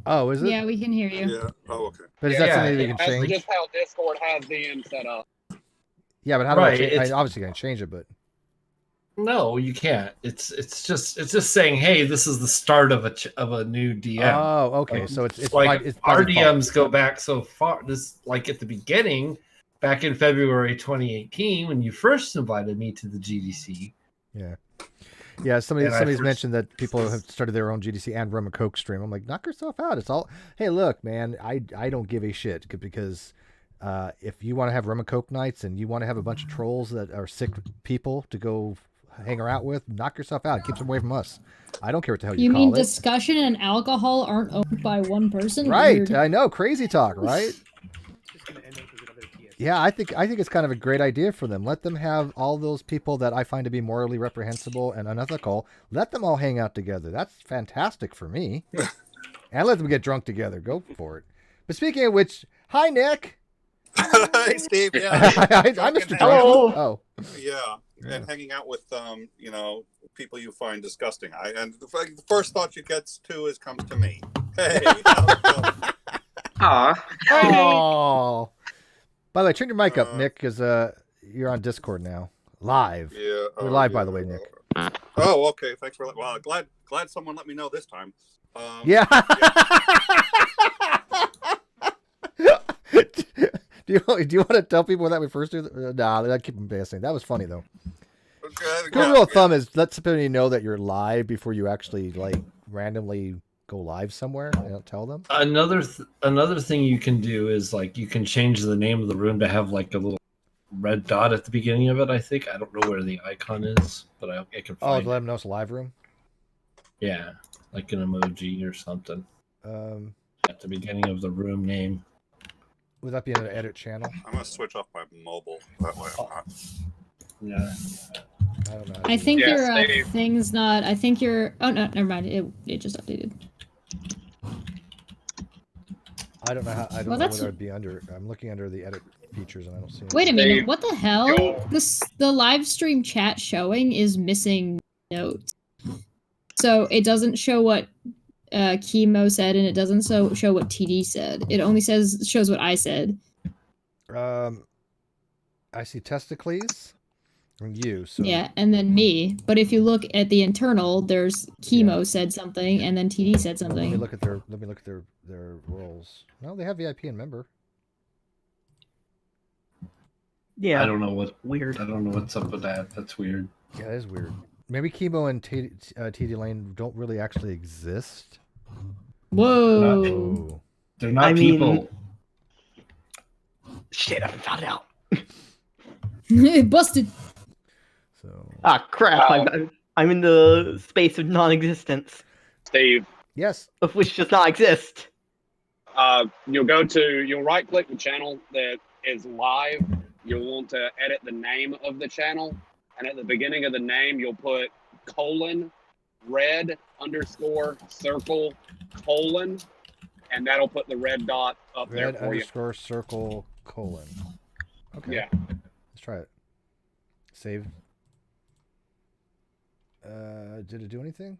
Oh, is it? Yeah, we can hear you. Yeah. Oh, okay. But is that something that you can That's change? just how Discord has DM set up. Yeah, but how do Right, I change? it's- I obviously can change it, but No, you can't. It's just saying, hey, this is the start of a new DM. Oh, okay. So it's like it's by our default. DMs go back so far. This like at the beginning, back in February 2018, when you first invited me to the GDC. Yeah. Yeah, somebody's And I first- mentioned that people have started their own GDC and Rum and Coke stream. I'm like, knock yourself out. It's all, hey, look, man, I don't give a shit because if you want to have Rum and Coke nights and you want to have a bunch of trolls that are sick people to go hang around with, knock yourself out. Keep them away from us. I don't care what the hell you You call mean it. discussion and alcohol aren't owned by one person? Right. Weird. I know. Crazy talk, right? Yeah, I think it's kind of a great idea for them. Let them have all those people that I find to be morally reprehensible and unethical. Let them all hang out together. That's fantastic for me. And let them get drunk together. Go for it. But speaking of which, hi Nick. Hey, Steve. Yeah. I'm Mr. Hello. Drunk. Oh. Yeah, and hanging out with people you find disgusting. And the first thought you get to comes to me. Hey. Aw. Oh. By the way, turn your mic up, Nick, because you're on Discord now, live. Yeah. We're live, by the way, Nick. Oh, okay. Thanks for well. Glad someone let me know this time. Yeah. Do you want to tell people that we first do? Nah, I keep them guessing. That was funny though. Okay, Good rule of thumb is let somebody know that you're live before you actually like randomly go live somewhere. And don't tell them. Another thing you can do is like you can change the name of the room to have like a little red dot at the beginning of it. I think I don't know where the icon is, but I can Oh, find. to let them know it's a live room. Yeah, like an emoji or something at the beginning of the room name. Would that be in an edit channel? I'm gonna switch off my mobile. That way I'm not. Yeah. I don't know. I think Yeah, your Steve. thing's not. I think your. Oh no, never mind. It just updated. I don't know how. I don't Well, know that's- what it would be under. I'm looking under the edit features and I don't see it. Wait a minute. Steve, What the hell? The live stream chat showing is missing notes. So it doesn't show what Chemo said, and it doesn't show what TD said. It only shows what I said. I see testicles and you. So Yeah, and then me. But if you look at the internal, there's Chemo said something, and then TD said Let me something. look at their roles. No, they have VIP and member. Yeah. I don't know what Weird. I don't know what's up with that. That's weird. Yeah, that is weird. Maybe Chemo and TD Lane don't really actually exist. Whoa. Oh. They're not I mean- people. Shit, I found out. Busted. So Ah, crap. I'm in the space of non-existence, Steve, yes. of which does not exist. you'll right click the channel that is live. You'll want to edit the name of the channel. And at the beginning of the name, you'll put : red _circle : and that'll put the red dot up there Red for you. _ circle : Okay. Yeah. Let's try it. Save. Did it do anything?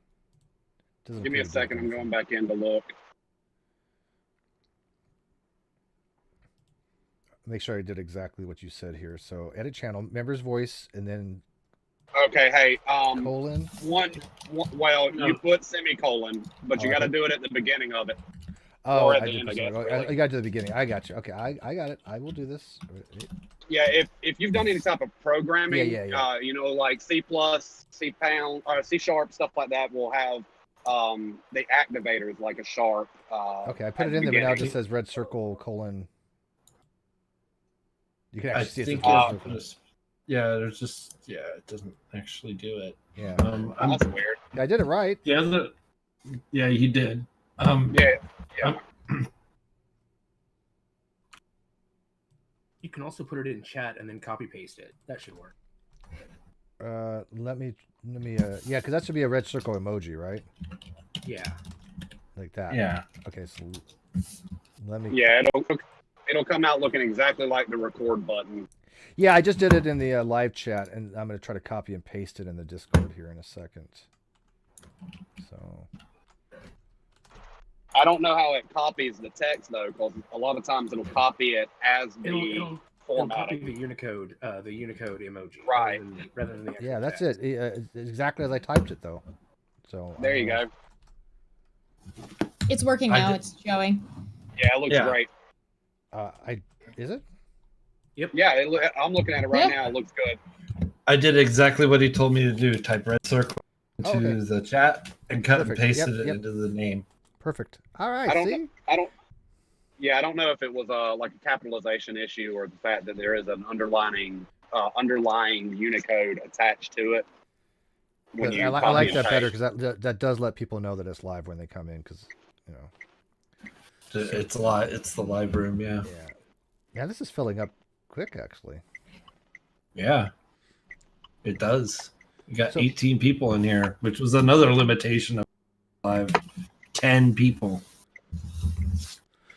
Doesn't Give me a appear to be second. I'm anything. going back in to look. Make sure I did exactly what you said here. So edit channel, member's voice, and then Okay, hey, colon. Well, No. you put semicolon, but you Oh, I got to put- do it at the beginning of it. Oh, Or at I the did end, put I guess, something. really. I got to the beginning. I got you. Okay, I got it. I will do this. Yeah, if you've done any type of programming, Yeah. you know, like C+, C pound, C sharp, stuff like that, will have the activators like a sharp. Okay, I put at it in the there, but now it beginning. just says red circle colon. You can I actually see it. think Says red there's circle. just, there's just it doesn't actually do it. Yeah. That's weird. I did it right. Yeah, you did. Yeah. You can also put it in chat and then copy paste it. That should work. Let me yeah, because that should be a red circle emoji, right? Yeah. Like that. Yeah. Okay, so let me. Yeah, it'll come out looking exactly like the record button. Yeah, I just did it in the live chat, and I'm going to try to copy and paste it in the Discord here in a second. So. I don't know how it copies the text though, because a lot of times it'll copy it as the It'll copy formatting. the Unicode emoji. Right. Rather than the actual Yeah, that's text. it. It's exactly as I typed it, though. So. There you go. It's working I now. did- It's showing. Yeah, it looks Yeah. great. Is it? Yeah, I'm looking at it right now. It looks good. I did exactly what he told me to do. Type red circle into Okay. the chat and cut Perfect. and pasted Yep, it yep. into the name. Perfect. All right. I don't See? Yeah, I don't know if it was like a capitalization issue or the fact that there is an underlying Unicode attached to it. When you I copy like and that better paste. because that does let people know that it's live when they come in. Because It's live. It's the live room. Yeah. Yeah, this is filling up quick, actually. Yeah. It does. You got So- 18 people in here, which was another limitation of live. 10 people.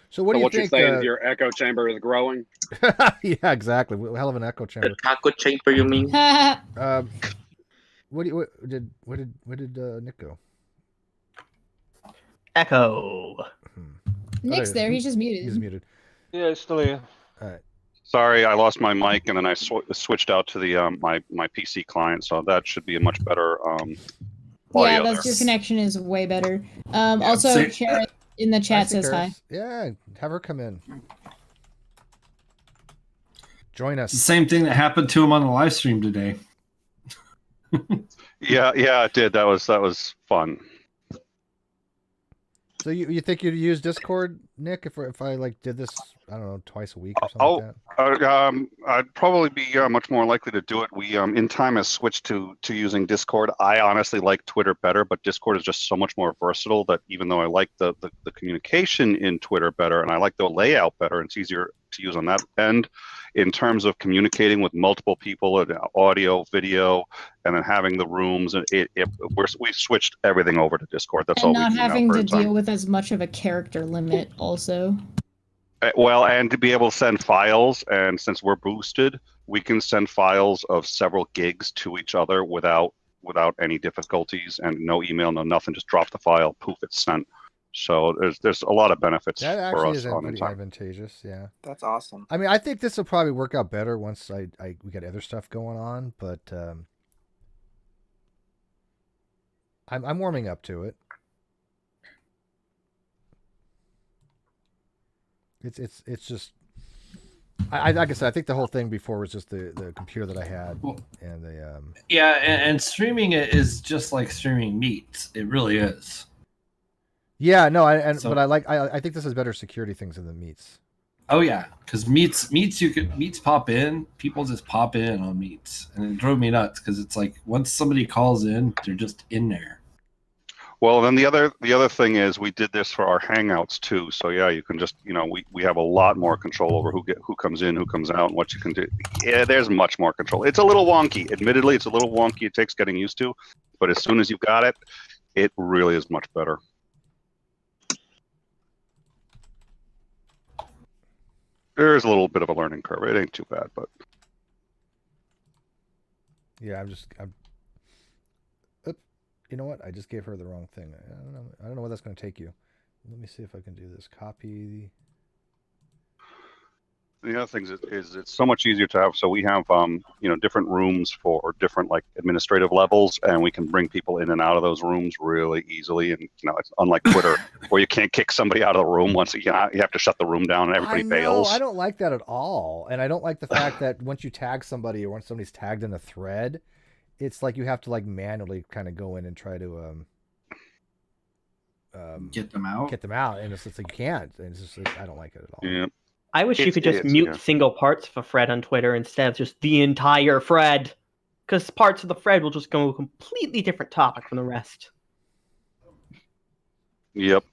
So what So do you what think? you're saying is your echo chamber is growing? Yeah, exactly. Hell of an echo chamber. Taco chamber, you mean? What did Nick go? Echo. Nick's there. He's just muted. He's muted. Yeah, it's still here. All right. Sorry, I lost my mic and then I switched out to the my PC client, so that should be a much better Yeah, audio that's there. your connection is way better. Also, See- Sharon in the chat I see says hi. Karis. Yeah, have her come in. Join It's the us. same thing that happened to him on the live stream today. Yeah, it did. That was fun. So you think you'd use Discord, Nick, if I like did this, I don't know, twice a week or something like that? I'd probably be much more likely to do it. We in time has switched to using Discord. I honestly like Twitter better, but Discord is just so much more versatile that even though I like the communication in Twitter better and I like the layout better, it's easier to use on that end. In terms of communicating with multiple people, audio, video, and then having the rooms, and we switched everything over to Discord. That's all And we not do now having for to in time. deal with as much of a character limit, also. Well, and to be able to send files, and since we're boosted, we can send files of several gigs to each other without any difficulties and no email, no nothing. Just drop the file, poof, it's sent. So there's a lot of benefits That for actually us is on pretty InTime. advantageous. Yeah. That's awesome. I mean, I think this will probably work out better once we got other stuff going on, but I'm warming up to it. It's just I like I said, I think the whole thing before was just the computer that I had and the Yeah, and streaming it is just like streaming meets. It really is. yeah, no, So- but I think this is better security things than the meets. Oh yeah, because meets pop in. People just pop in on meets, and it drove me nuts because it's like once somebody calls in, they're just in there. Well, then the other thing is we did this for our Hangouts too. So yeah, you can just we have a lot more control over who comes in, who comes out, and what you can do. Yeah, there's much more control. It's a little wonky, admittedly. It's a little wonky. It takes getting used to, but as soon as you've got it, it really is much better. There is a little bit of a learning curve. It ain't too bad, but Yeah, You know what? I just gave her the wrong thing. I don't know what that's going to take you. Let me see if I can do this. Copy. The other thing is it's so much easier to have. So we have different rooms for different like administrative levels, and we can bring people in and out of those rooms really easily. And it's unlike Twitter where you can't kick somebody out of the room once you have to shut the room down and everybody bails. I don't like that at all, and I don't like the fact that once you tag somebody or once somebody's tagged in a thread, it's like you have to like manually kind of go in and try to get them out. And it's just like you can't. And it's just like, I don't like it at all. Yeah. I wish you could just mute single parts of a thread on Twitter instead of just the entire thread, because parts of the thread will just go a completely different topic from the rest. Yep.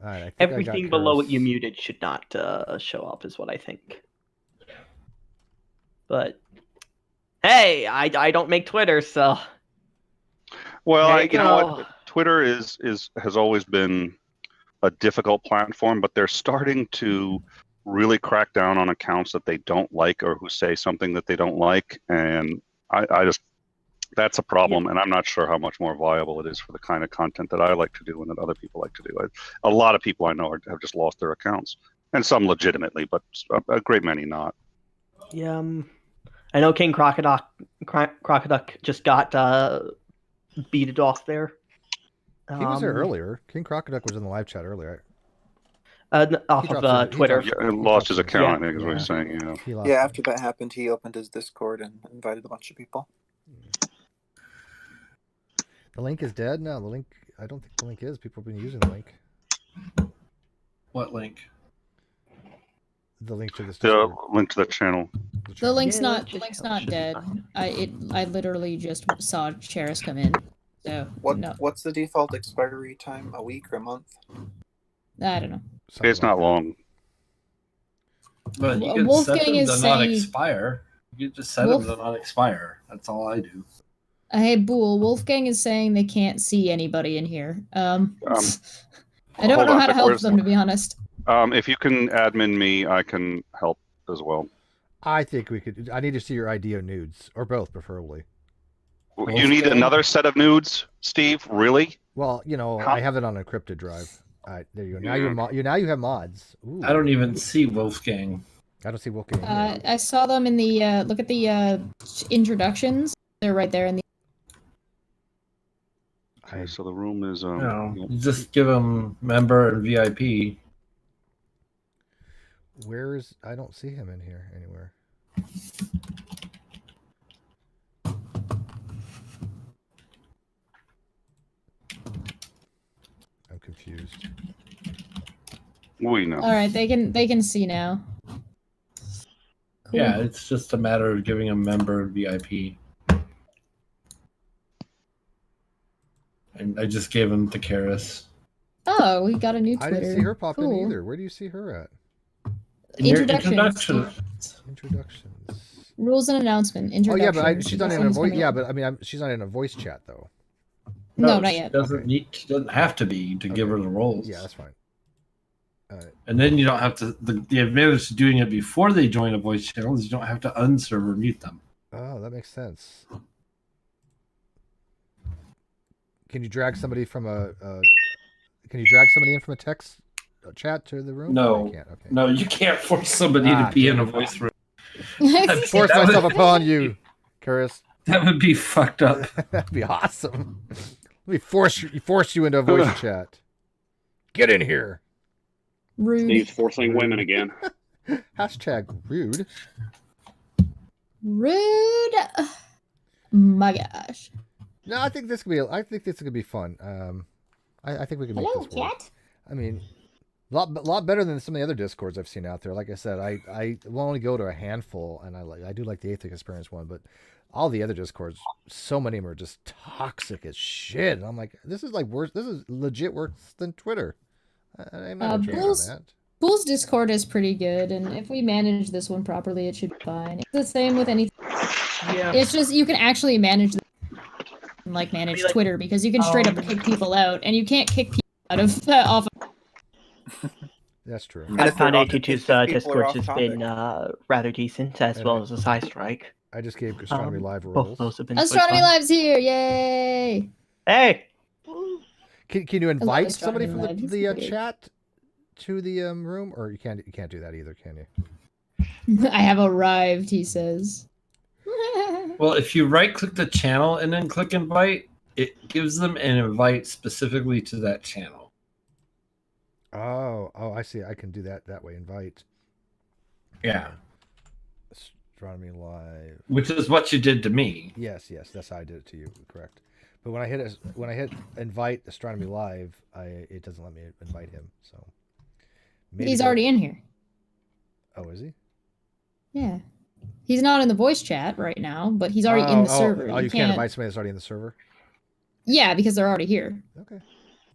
All right, everything below what you muted should not show up, is what I think. But hey, I don't make Twitter, so. Well, you know what? Twitter has always been a difficult platform, but they're starting to really crack down on accounts that they don't like or who say something that they don't like, and I just that's a problem. And I'm not sure how much more viable it is for the kind of content that I like to do and that other people like to do. A lot of people I know have just lost their accounts, and some legitimately, but a great many not. Yeah, I know King Crocoduck just got beated off there. He was there earlier. King Crocoduck was in the live chat earlier. Off of Twitter. He lost his account, I think is what he's saying. Yeah, after that happened, he opened his Discord and invited a bunch of people. The link is dead? No, the link, I don't think the link is. People have been using the link. What link? The link to this. The link to the channel. The link's not dead. I literally just saw Cheris come in. So what's the default expiry time? A week or a month? I don't know. It's not long. But you can set them to not expire. You can just set them to not expire. That's all I do. Hey, Bool, Wolfgang is saying they can't see anybody in here. I don't know how to help them, to be honest. If you can admin me, I can help as well. I think we could. I need to see your ID or nudes, or both, preferably. You need another set of nudes, Steve? Really? Well, I have it on an encrypted drive. All right, there you go. Now you have mods. Ooh. I don't even see Wolfgang. I don't see Wolfgang. I saw them in the look at the introductions. They're right there in the. Okay, so the room is No, you just give them member and VIP. Where is? I don't see him in here anywhere. I'm confused. We know. All right, they can see now. Cool. Yeah, it's just a matter of giving a member and VIP. And I just gave him to Karis. Oh, we got a new Twitter. I didn't see her pop Cool. in either. Where do you see her at? Introductions. Introductions. Rules and announcement. Oh yeah, Introductions. but she's not in a voice. Yeah, but I mean, she's not in a voice chat though. No, not yet. She doesn't have to be to give her the roles. Yeah, that's fine. And then you don't have to. The advantage of doing it before they join a voice channel is you don't have to unserve or mute them. Oh, that makes sense. Can you drag somebody from Can you drag somebody in from a text chat to the room? No, you can't. Okay. No, you can't force somebody to be in a voice room. I forced myself upon you, Karis. That would be fucked up. That'd be awesome. Let me force you into a voice chat. Get in here. Rude. Steve's forcing women again. Hashtag rude. Rude. My gosh. No, I think this could be fun. I think we can make Hello, this work. cat. I mean, lot better than some of the other Discords I've seen out there. Like I said, I will only go to a handful, and I do like the Atheist Experience one, but all the other Discords, so many of them are just toxic as shit. And I'm like, this is like worse. This is legit worse than Twitter. I'm not joking on that. Bull's Discord is pretty good, and if we manage this one properly, it should be fine. It's the same with anything. Yeah. It's just you can actually manage Twitter, because you can straight up kick people out, and you can't kick people out of off. That's true. I found A22's Discord has been rather decent, as well as a Side Strike. I just gave Astronomy Live both rules. those have been Astronomy quite fun. Live's here! Yay! Hey, Can you invite somebody from Astronomy Live. the He's great. chat to the room, or you can't do that either, can you? I have arrived, he says. Well, if you right-click the channel and then click invite, it gives them an invite specifically to that channel. Oh, I see. I can do that way. Invite. Yeah. Astronomy Live. Which is what you did to me. Yes, that's how I did it to you. Correct. But when I hit invite Astronomy Live, it doesn't let me invite him. So He's already in here. Oh, is he? Yeah. He's not in the voice chat right now, but he's already in the server. Oh, you can't invite somebody that's already in the server? Yeah, because they're already here. Okay.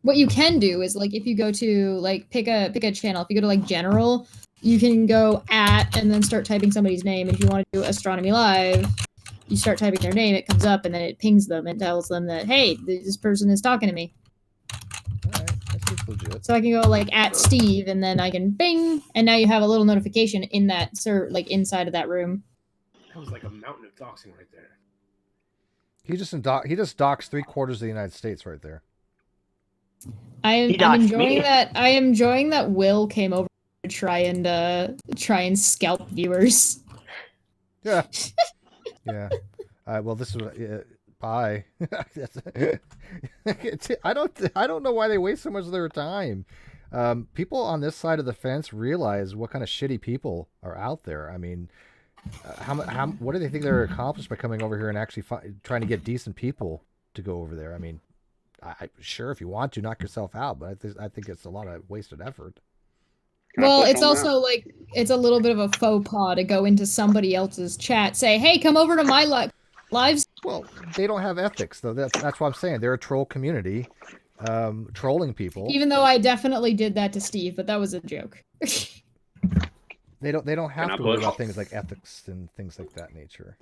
What you can do is like if you go to like pick a channel, if you go to like general, you can go at and then start typing somebody's name. And if you want to do Astronomy Live, you start typing their name, it comes up and then it pings them and tells them that, hey, this person is talking to me. Alright, that seems legit. So I can go like at Steve and then I can bing, and now you have a little notification in that like inside of that room. That was like a mountain of doxing right there. He just doxed 3/4 of the United States right there. I'm doxed enjoying me. that. I am enjoying that Will came over to try and scalp viewers. Yeah. Yeah. Well, this is bye. I don't know why they waste so much of their time. People on this side of the fence realize what kind of shitty people are out there. I mean, what do they think they're accomplished by coming over here and actually trying to get decent people to go over there? I mean, sure, if you want to knock yourself out, but I think it's a lot of wasted effort. Well, it's also like it's a little bit of a faux pas to go into somebody else's chat, say, "Hey, come over to my lives." Well, they don't have ethics, though. That's what I'm saying. They're a troll community, trolling people. Even though I definitely did that to Steve, but that was a joke. They don't have Can I to worry push? about things like ethics and things like that nature.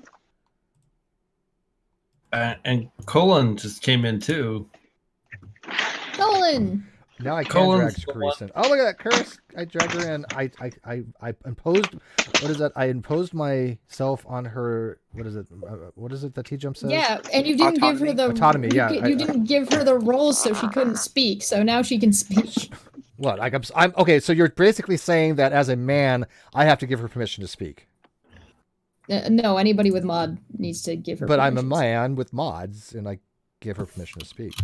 And Colin just came in too. Colin. Now I can Colin's drag the Carice in. Oh, look at that, Carice! I dragged her in. I imposed. What is that? I imposed myself on her. What is it? What is it that T-Jump says? Yeah, and you didn't give her the autonomy. Yeah, You didn't give her the roles, so she couldn't speak. So now she can speak. What? Like I'm okay. So you're basically saying that as a man, I have to give her permission to speak. No, anybody with mod needs to give her. But I'm a permissions. man with mods, and I give her permission to speak.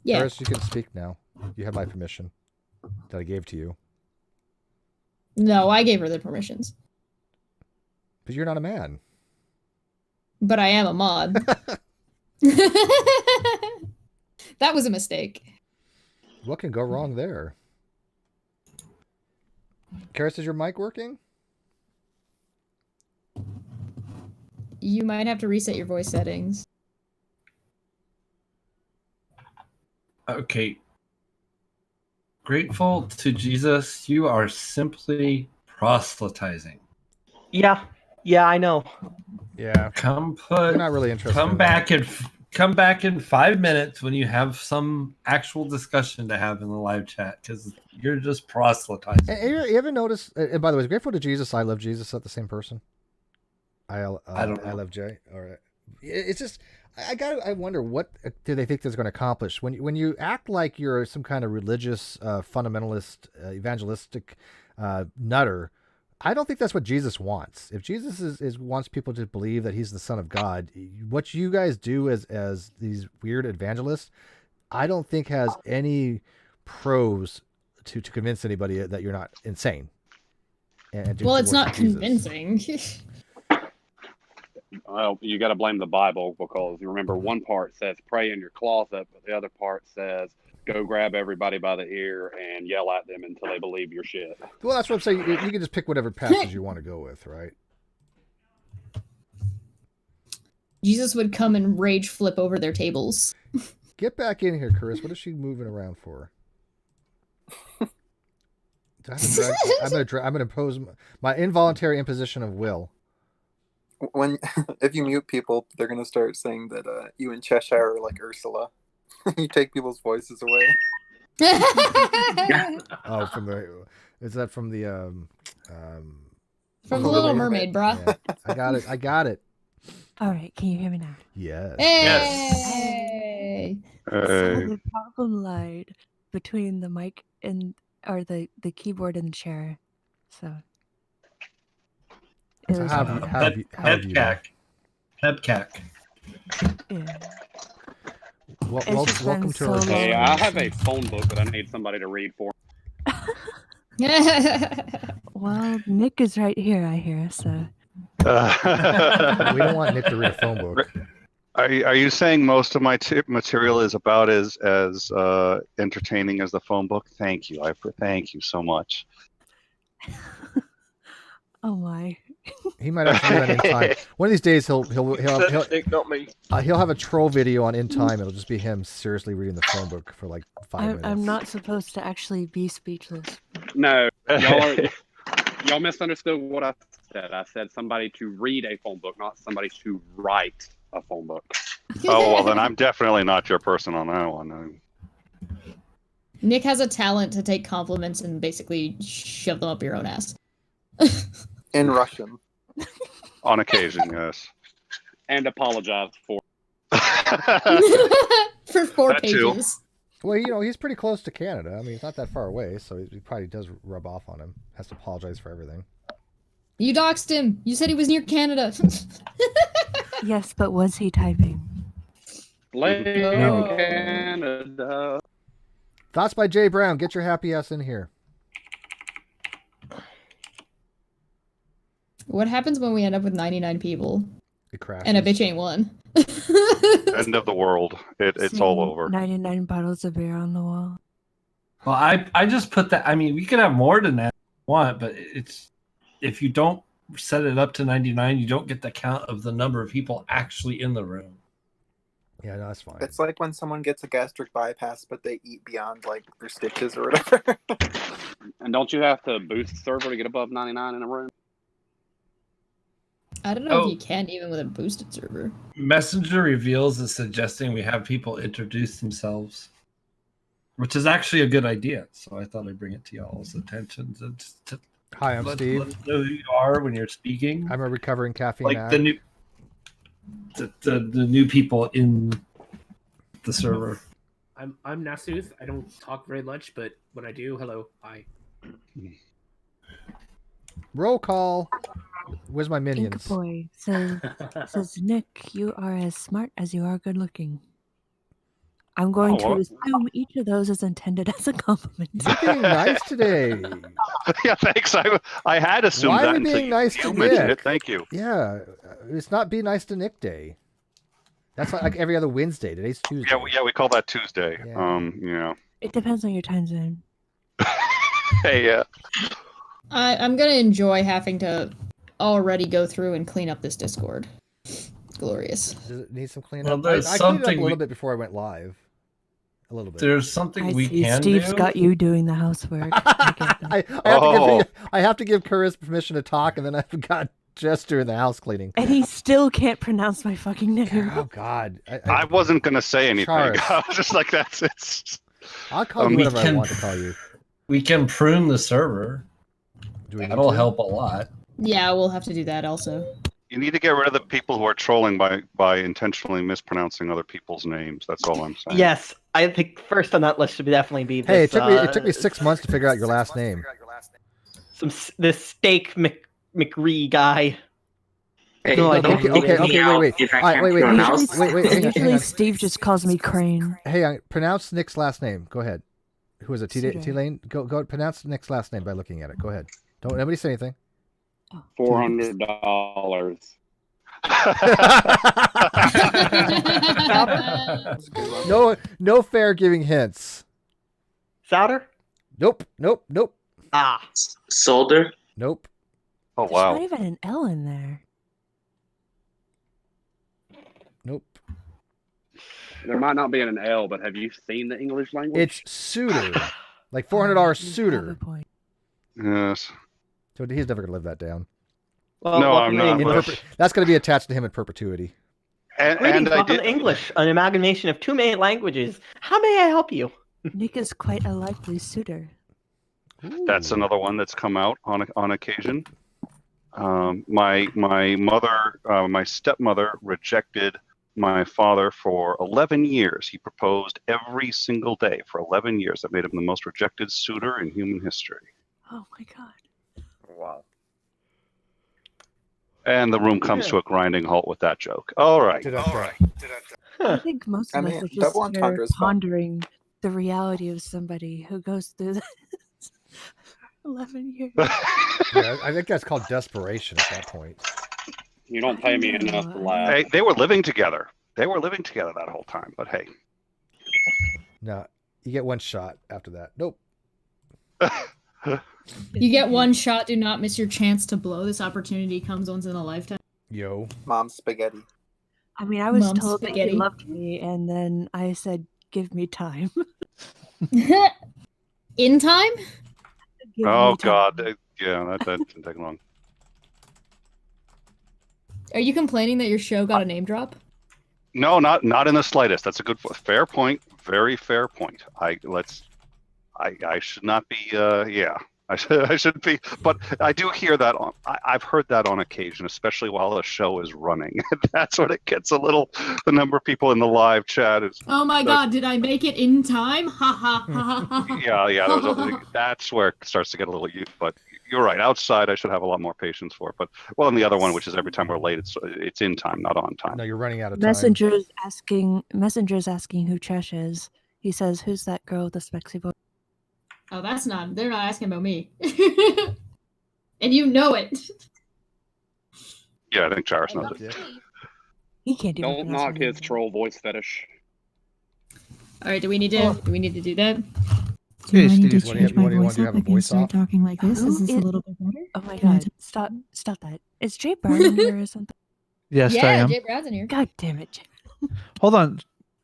Yeah. Carice, you can speak now. You have my permission that I gave to you. No, I gave her the permissions. But you're not a man. But I am a mod. That was a mistake. What can go wrong there? Carice, is your mic working? You might have to reset your voice settings. Okay. Grateful to Jesus, you are simply proselytizing. Yeah, I know. Yeah. We're not really interested. Come in back in 5 minutes when you have some actual discussion to have in the live chat, because you're just proselytizing. that. You ever notice? And by the way, is Grateful to Jesus, I Love Jesus, is that the same person? I don't know. I Love Jay. All right. It's just I wonder what do they think that's going to accomplish when you act like you're some kind of religious fundamentalist evangelistic nutter. I don't think that's what Jesus wants. If Jesus is wants people to believe that he's the Son of God, what you guys do as these weird evangelists, I don't think has any pros to convince anybody that you're not insane. Well, it's not convincing. Well, you got to blame the Bible, because you remember one part says pray in your closet, but the other part says go grab everybody by the ear and yell at them until they believe your shit. Well, that's what I'm saying. You can just pick whatever passage you want to go with, right? Jesus would come and rage flip over their tables. Get back in here, Carice. What is she moving around for? I'm gonna impose my involuntary imposition of will. If you mute people, they're gonna start saying that you and Cheshire are like Ursula. You take people's voices away. Oh, is that from the From The Little Mermaid, bruh. Yeah, I got it. I got it. All right, can you hear me now? Yes. Hey! So the problem lied between the mic and or the keyboard and the chair. So it was How have you Hebcack. yeah. Welcome to our Hey, I have a phone book that I need somebody to read for. Well, Nick is right here, I hear, so We don't want Nick to read a phone book. Are you saying most of my material is about as entertaining as the phone book? Thank you. Thank you so much. oh my. He might actually do that in time. One of these days, he'll Nick, not me. He'll have a troll video on In Time. It'll just be him seriously reading the phone book for like 5 minutes. I'm not supposed to actually be speechless. No, y'all misunderstood what I said. I said somebody to read a phone book, not somebody to write a phone book. Oh well, then I'm definitely not your person on that one. Nick has a talent to take compliments and basically shove them up your own ass. In Russian. On occasion, yes. And apologize for. For 4 That too. pages. Well, you know, he's pretty close to Canada. I mean, he's not that far away, so he probably does rub off on him. Has to apologize for everything. You doxed him. You said he was near Canada. Yes, but was he typing? Blame No. Canada. Thoughts by Jay Brown. Get your happy ass in here. What happens when we end up with 99 people? It crashes. And a bitch ain't one. End of the world. It's all over. 99 bottles of beer on the wall. Well, I just put that. I mean, we could have more than that if you want, but it's if you don't set it up to 99, you don't get the count of the number of people actually in the room. Yeah, no, that's fine. It's like when someone gets a gastric bypass, but they eat beyond like their stitches or whatever. And don't you have to boost the server to get above 99 in a room? I don't know Oh. if you can even with a boosted server. Messenger Reveals is suggesting we have people introduce themselves, which is actually a good idea. So I thought I'd bring it to y'all's attention. To Hi, I'm Steve. Let know who you are when you're speaking. I'm a recovering caffeine Like addict. the new, the new people in the server. I'm Nasuth. I don't talk very much, but when I do, hello, hi. Roll call. Where's my Ink minions? Boy says, Nick, you are as smart as you are good looking. I'm going to well. assume each of those is intended as a compliment. You're being nice today. Yeah, thanks. I had assumed Why that are we until being nice you to mentioned Nick? it. Thank you. Yeah, it's not Be Nice to Nick Day. That's like every other Wednesday. Today's Tuesday. Yeah, we call that Tuesday. Yeah. You know. It depends on your time zone. Hey, yeah. I'm gonna enjoy having to already go through and clean up this Discord. Glorious. Does it need some cleanup? Well, there's I cleaned it up something a little we- bit before I went live. A little bit. There's something I we see can Steve's do. got you doing the housework. I get that. I have to give Curtis permission to talk, and then I've got Jess doing the house cleaning. And he still can't pronounce my fucking name. Oh God! I wasn't gonna say anything. Charles. I was just like, it's. I'll call you we whatever I can- want to call you. We can prune the server. Do we need That'll to? help a lot. Yeah, we'll have to do that also. You need to get rid of the people who are trolling by intentionally mispronouncing other people's names. That's all I'm saying. Yes, I think first on that list should definitely be this. Hey, it took me 6 months to figure out your last name. This Steak McRee guy. Hey, No, I don't don't. kick Okay, me out wait. if I All right, can't wait, pronounce. wait, hang Usually on. Steve just calls me Crane. Hey, pronounce Nick's last name. Go ahead. Who is it? Suter. T-Lane? Go pronounce Nick's last name by looking at it. Go ahead. Don't nobody say anything. $400. No fair giving hints. Souter? Nope. Ah. Solder. Nope. Oh There's wow. not even an L in there. Nope. There might not be an L, but have you seen the English language? It's suitor. Like $400 suitor. Yes. So he's never gonna live that down. Well, No, welcome I'm to not. English. That's gonna be attached to him in perpetuity. Greetings, I welcome did. to English, an amalgamation of two main languages. How may I help you? Nick is quite a likely suitor. That's another one that's come out on occasion. My mother, my stepmother rejected my father for 11 years. He proposed every single day for 11 years. That made him the most rejected suitor in human history. Oh my god. Wow. And the room comes to a grinding halt with that joke. All right. I think most I of us mean, are just double here entendre is fun. pondering the reality of somebody who goes through this 11 years. Yeah, I think that's called desperation at that point. You don't pay me enough to laugh. Hey, they were living together. They were living together that whole time. But hey. No, you get one shot after that. Nope. You get one shot. Do not miss your chance to blow. This opportunity comes once in a lifetime. Yo. Mom spaghetti. I mean, I was Mom's told that spaghetti. he loved me, and then I said, "Give me time." In time? Give Oh me time. God. Yeah, that didn't take long. Are you complaining that your show got a name drop? No, not in the slightest. That's a good, fair point. Very fair point. I should not be. Yeah, I should be. But I do hear that. I've heard that on occasion, especially while the show is running. That's when it gets a little. The number of people in the live chat is. Oh my god, did I make it in time? Ha ha ha ha ha. Yeah. That's where it starts to get a little. But you're right. Outside, I should have a lot more patience for it. But and the other one, which is every time we're late, it's in time, not on time. No, you're running out of time. Messenger's asking who Chesh is. He says, "Who's that girl with the spexy voice?" Oh, they're not asking about me. And you know it. Yeah, I think Charis knows it. He can't even Don't knock his troll voice fetish. Alright, do we need to do that? Hey, I need Steve, to what do change you my want to voice do? up? Have a I can voice start off? talking like this. Is this a little bit better? Oh my god! Stop that! Is Jay Brown in here or something? Yes, I am. Jay Brown's in here. God damn it, Jay! Hold on,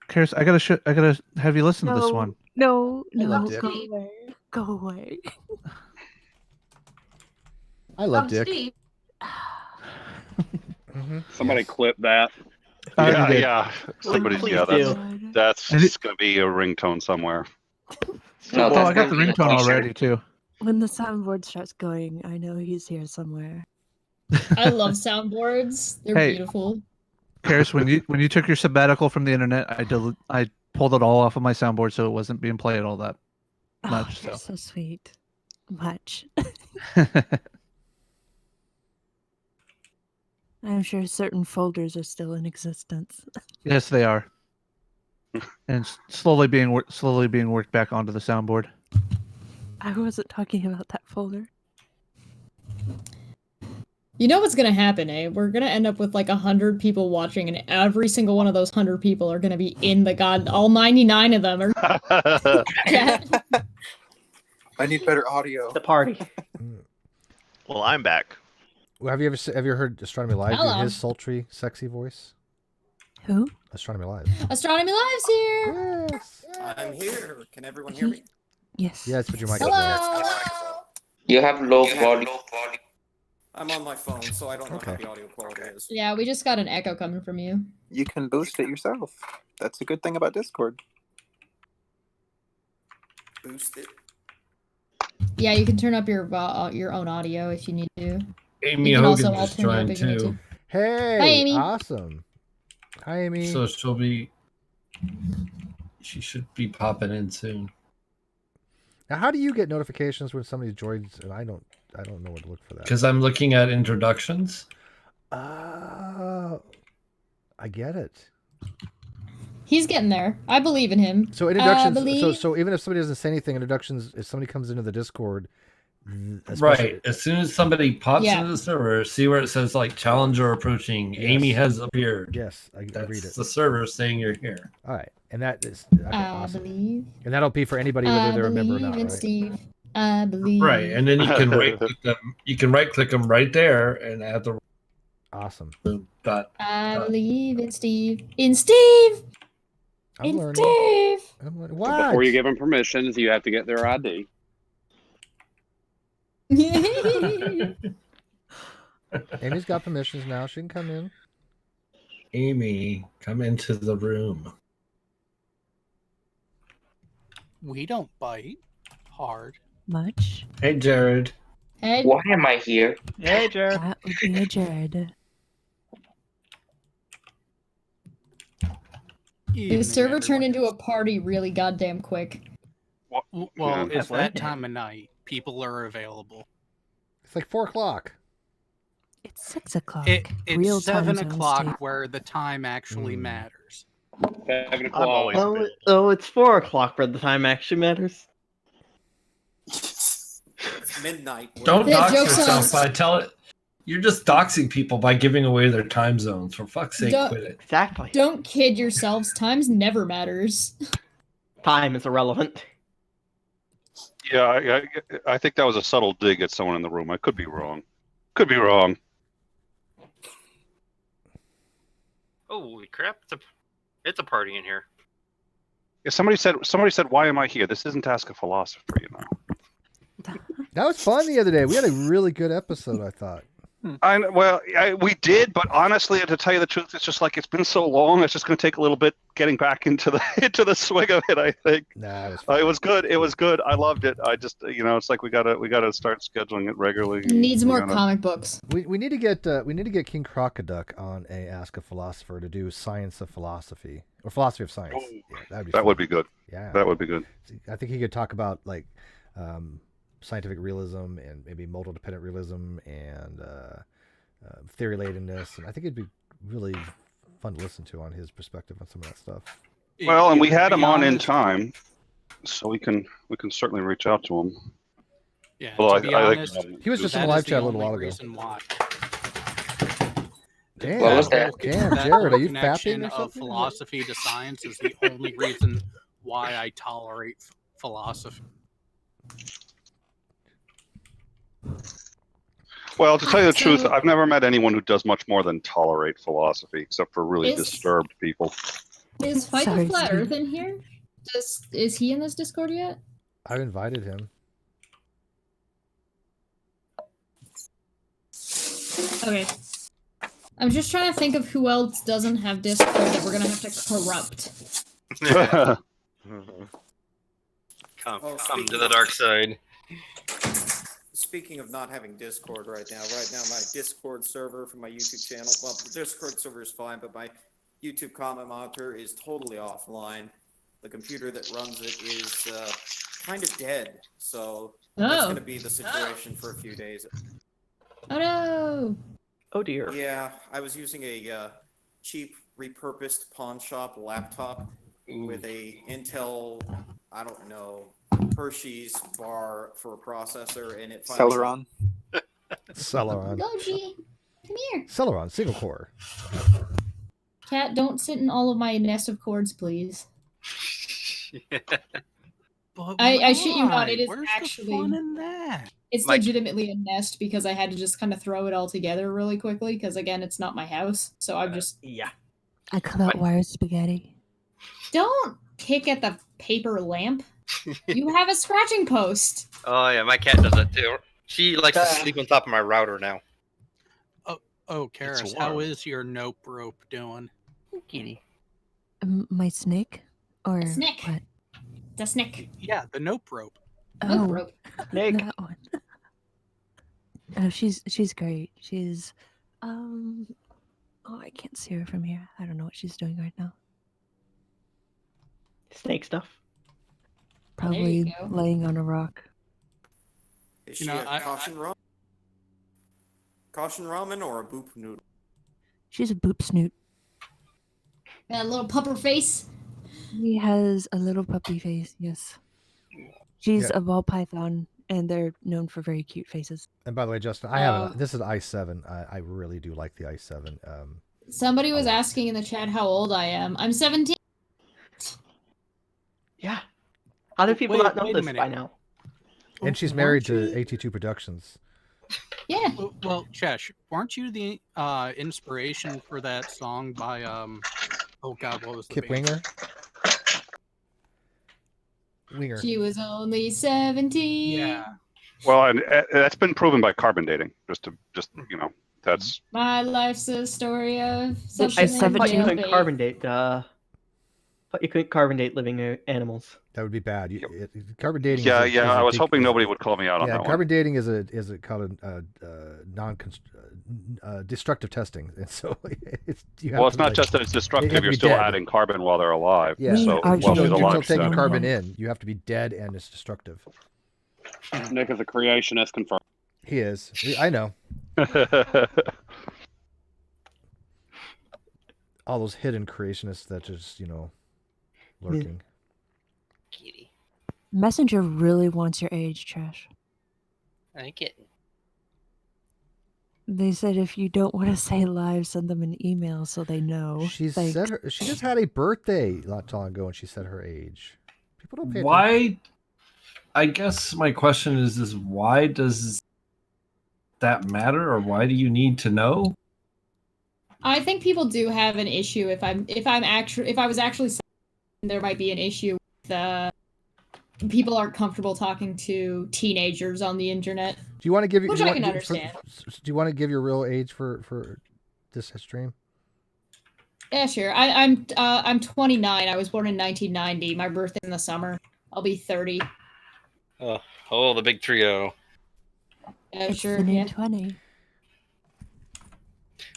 Karis. I gotta have you listen to this one. No, love no, Dick. go away, go away. I love Dick. Somebody clip that. Yeah. Somebody, Please yeah, do. that's going to be a ringtone somewhere. Oh, I got the ringtone already too. When the soundboard starts going, I know he's here somewhere. I love soundboards. They're Hey. beautiful. Karis, when you took your sabbatical from the internet, I pulled it all off of my soundboard so it wasn't being played all that much. You're so sweet. Much. I'm sure certain folders are still in existence. Yes, they are, and slowly being worked back onto the soundboard. I wasn't talking about that folder. You know what's gonna happen, eh? We're gonna end up with like 100 people watching, and every single one of those 100 people are gonna be in the all 99 of them are. I need better audio. The party. Well, I'm back. Well, have you ever heard Astronomy Live do Hello. his sultry, sexy voice? Who? Astronomy Live. Astronomy Live's here. Yes. I'm here. Can everyone hear me? Yes. Yeah, it's put your microphone. Hello. You have low volume. I'm on my phone, so I don't know Okay. how the audio quality is. Yeah, we just got an echo coming from you. You can boost it yourself. That's a good thing about Discord. Boost it. Yeah, you can turn up your own audio if you need to. Amy You can Hogan also just alternate joined if you need too. to. Hey, Hi, Amy. awesome. Hi, Amy. So she should be popping in soon. Now, how do you get notifications when somebody joins? And I don't know where to look for that. Because I'm looking at introductions. I get it. He's getting there. I believe in him. So introductions. believe- So even if somebody doesn't say anything, introductions. If somebody comes into the Discord, Right. As soon as somebody pops Yeah. into the server, see where it says like challenger approaching, Amy has appeared. Yes, I read That's it. the server saying you're here. All right, and that is okay, I awesome. believe. And that'll be for anybody I whether they're a member or believe not. in Right? Steve. I believe. Right, and then you can right click them. You can right click them right there and add the awesome dot. I believe in Steve. In Steve. I'm in learning. Steve. I'm learning. But What? before you give them permissions, you have to get their ID. Amy's got permissions now. She can come in. Amy, come into the room. We don't bite hard. Much. Hey, Jared. Hey. Why am I here? Hey, Jared. That would be a Jared. The server turned into a party really goddamn quick. Well, it's Yeah. that time of night. People are available. It's like 4 o'clock. It's 6 o'clock. It's Real time 7 zone o'clock state. where the time actually matters. 7 I'm o'clock. always Oh, it's 4 o'clock where the time actually matters. It's midnight. Don't Yeah, dox joke's yourself on- by tell it. You're just doxing people by giving away their time zones. For fuck's sake, Don't- quit it. Exactly. Don't kid yourselves. Times never matters. Time is irrelevant. Yeah, I think that was a subtle dig at someone in the room. I could be wrong. Could be wrong. Holy crap! It's a party in here. Yeah, somebody said, "Why am I here?" This isn't Ask a Philosopher, you know. That was fun the other day. We had a really good episode, I thought. We did, but honestly, to tell you the truth, it's just like it's been so long. It's just going to take a little bit getting back into the swing of it. I think. Nah, it was good. It was good. I loved it. I just, it's like we gotta start scheduling it regularly. Needs more We gotta- comic books. We need to get King Crocoduck on a Ask a Philosopher to do Science of Philosophy or Philosophy of Science. Yeah, That fun. would be good. Yeah, that would be good. I think he could talk about like scientific realism and maybe modal dependent realism and theory latedness, and I think it'd be really fun to listen to on his perspective on some of that stuff. Well, and we to had be him on in honest- time, so we can certainly reach out to him. Yeah, Well, to be I like- honest, He was just in that the live is the chat a little only while ago. reason why. Damn, What was that? damn, That Jared, are whole you connection fapping or of something? philosophy to science is the only reason why I tolerate philosophy. Well, to tell you the truth, So- I've never met anyone who does much more than tolerate philosophy, except for really Is- disturbed people. Is Fight the Sorry, Flat Steve. Earth in here? Is he in this Discord yet? I've invited him. Okay. I'm just trying to think of who else doesn't have Discord that we're gonna have to corrupt. Come to the dark side. Speaking of not having Discord right now my Discord server for my YouTube channel, well, the Discord server is fine, but my YouTube comment monitor is totally offline. The computer that runs it is kind of dead, so that's Oh. going to be the situation for a few days. Oh no! Oh dear. Yeah, I was using a cheap repurposed pawn shop laptop with a Intel, I don't know, Hershey's bar for a processor, and it finally... Celeron. Celeron. Goji, come here. Celeron, single core. Cat, don't sit in all of my nest of cords, please. I shit you not, it is Where's actually the fun in that? it's Mike- legitimately a nest because I had to just kind of throw it all together really quickly because again it's not my house. So I'm just Yeah. I call that wire spaghetti. don't pick at the paper lamp. You have a scratching post. Oh yeah, my cat does that too. She likes to sleep on top of my router now. Oh, Karis, how is your nope rope doing? Kitty. My snake? Or Snake. what? The snake. Yeah, the nope rope. Oh, rope. Snake. that one. Oh, she's great. She's oh, I can't see her from here. I don't know what she's doing right now. Snake stuff. There you Probably go. laying on a rock. Is she know, a caution ramen? Caution ramen or a boop noodle? She's a boop snoot. That little pupper face. She has a little puppy face, yes. She's Yeah. a ball python, and they're known for very cute faces. And by the way, Justin, I have this is i7. I really do like the i7. Somebody was asking in the chat how old I am. I'm 17. Yeah. How do people Wait- not know wait a this by minute. now? And she's Weren't married to you- AT2 Productions. Yeah. Well, Chesh, weren't you the inspiration for that song by oh god, what was the Kip band? Winger. Winger. She was only 17. Yeah. Well, and that's been proven by carbon dating. Just that's My life's a story of I such thought you couldn't carbon date. Thought you couldn't carbon date living animals. That would be bad. Carbon dating. Yeah, is a I was big- hoping nobody would call me out on Yeah, that carbon one. dating is called destructive testing, and so you have Well, it's to, not like, just that it's they destructive. have to You're be still dead. adding carbon while they're alive. Yeah, So are while she's doing alive, you're she's taking adding carbon in. You have to be dead, and it's destructive. Nick is a creationist confirmed. He is. I know. All those hidden creationists that just lurking. Messenger really wants your age, Trash. I ain't kidding. They said if you don't want to say live, send them an email so they know. She Thanks. said she just had a birthday not too long ago, and she said her age. People don't pay attention. Why? I guess my question is why does that matter, or why do you need to know? I think people do have an issue if I was actually there might be an issue with people aren't comfortable talking to teenagers on the internet. Do you want to give Which I can understand. Do you want to give your real age for this stream? Yeah, sure. I'm 29. I was born in 1990. My birthday in the summer. I'll be 30. Oh, the big trio. Yeah, It's sure. the new Yeah. 20.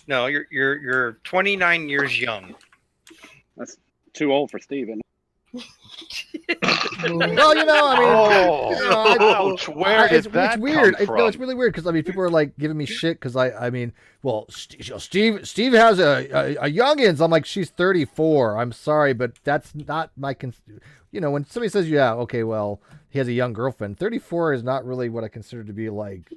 No, you're 29 years young. That's too old for Steven. Well, ouch, where did that it's weird. come from? No, it's really weird because people are like giving me shit because Steve has a youngins. I'm like, she's 34. I'm sorry, but that's not my when somebody says, yeah, okay, well, he has a young girlfriend. 34 is not really what I consider to be like,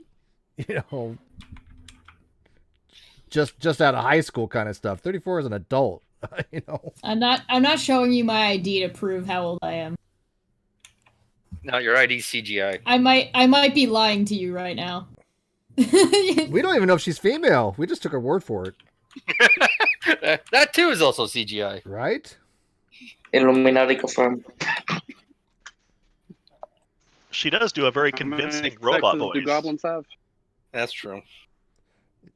just out of high school kind of stuff. 34 is an adult. I'm not showing you my ID to prove how old I am. No, your ID CGI. I might be lying to you right now. We don't even know if she's female. We just took her word for it. That too is also CGI. Right? Illuminati confirmed. She does do a very convincing robot voice. Do goblins have? That's true.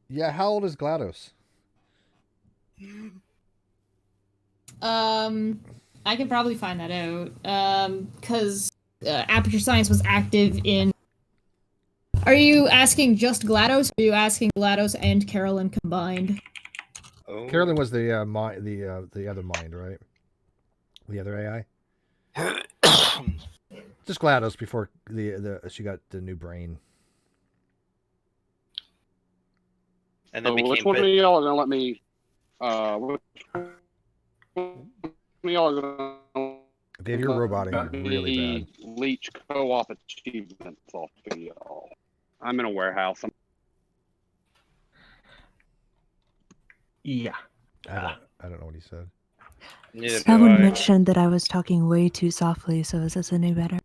Yeah, how old is GLaDOS? I can probably find that out. Because Aperture Science was active in. Are you asking just GLaDOS? Or are you asking GLaDOS and Carolyn combined? Oh. Carolyn was the other mind, right? The other AI. Just GLaDOS before she got the new brain. And then which one of y'all are gonna let me? Which one of y'all are gonna? Dave, you're roboting really bad. Leech co-op achievements off of y'all. I'm in a warehouse. Yeah. I don't know what he said. Someone mentioned that I was talking way too softly, so is this any better?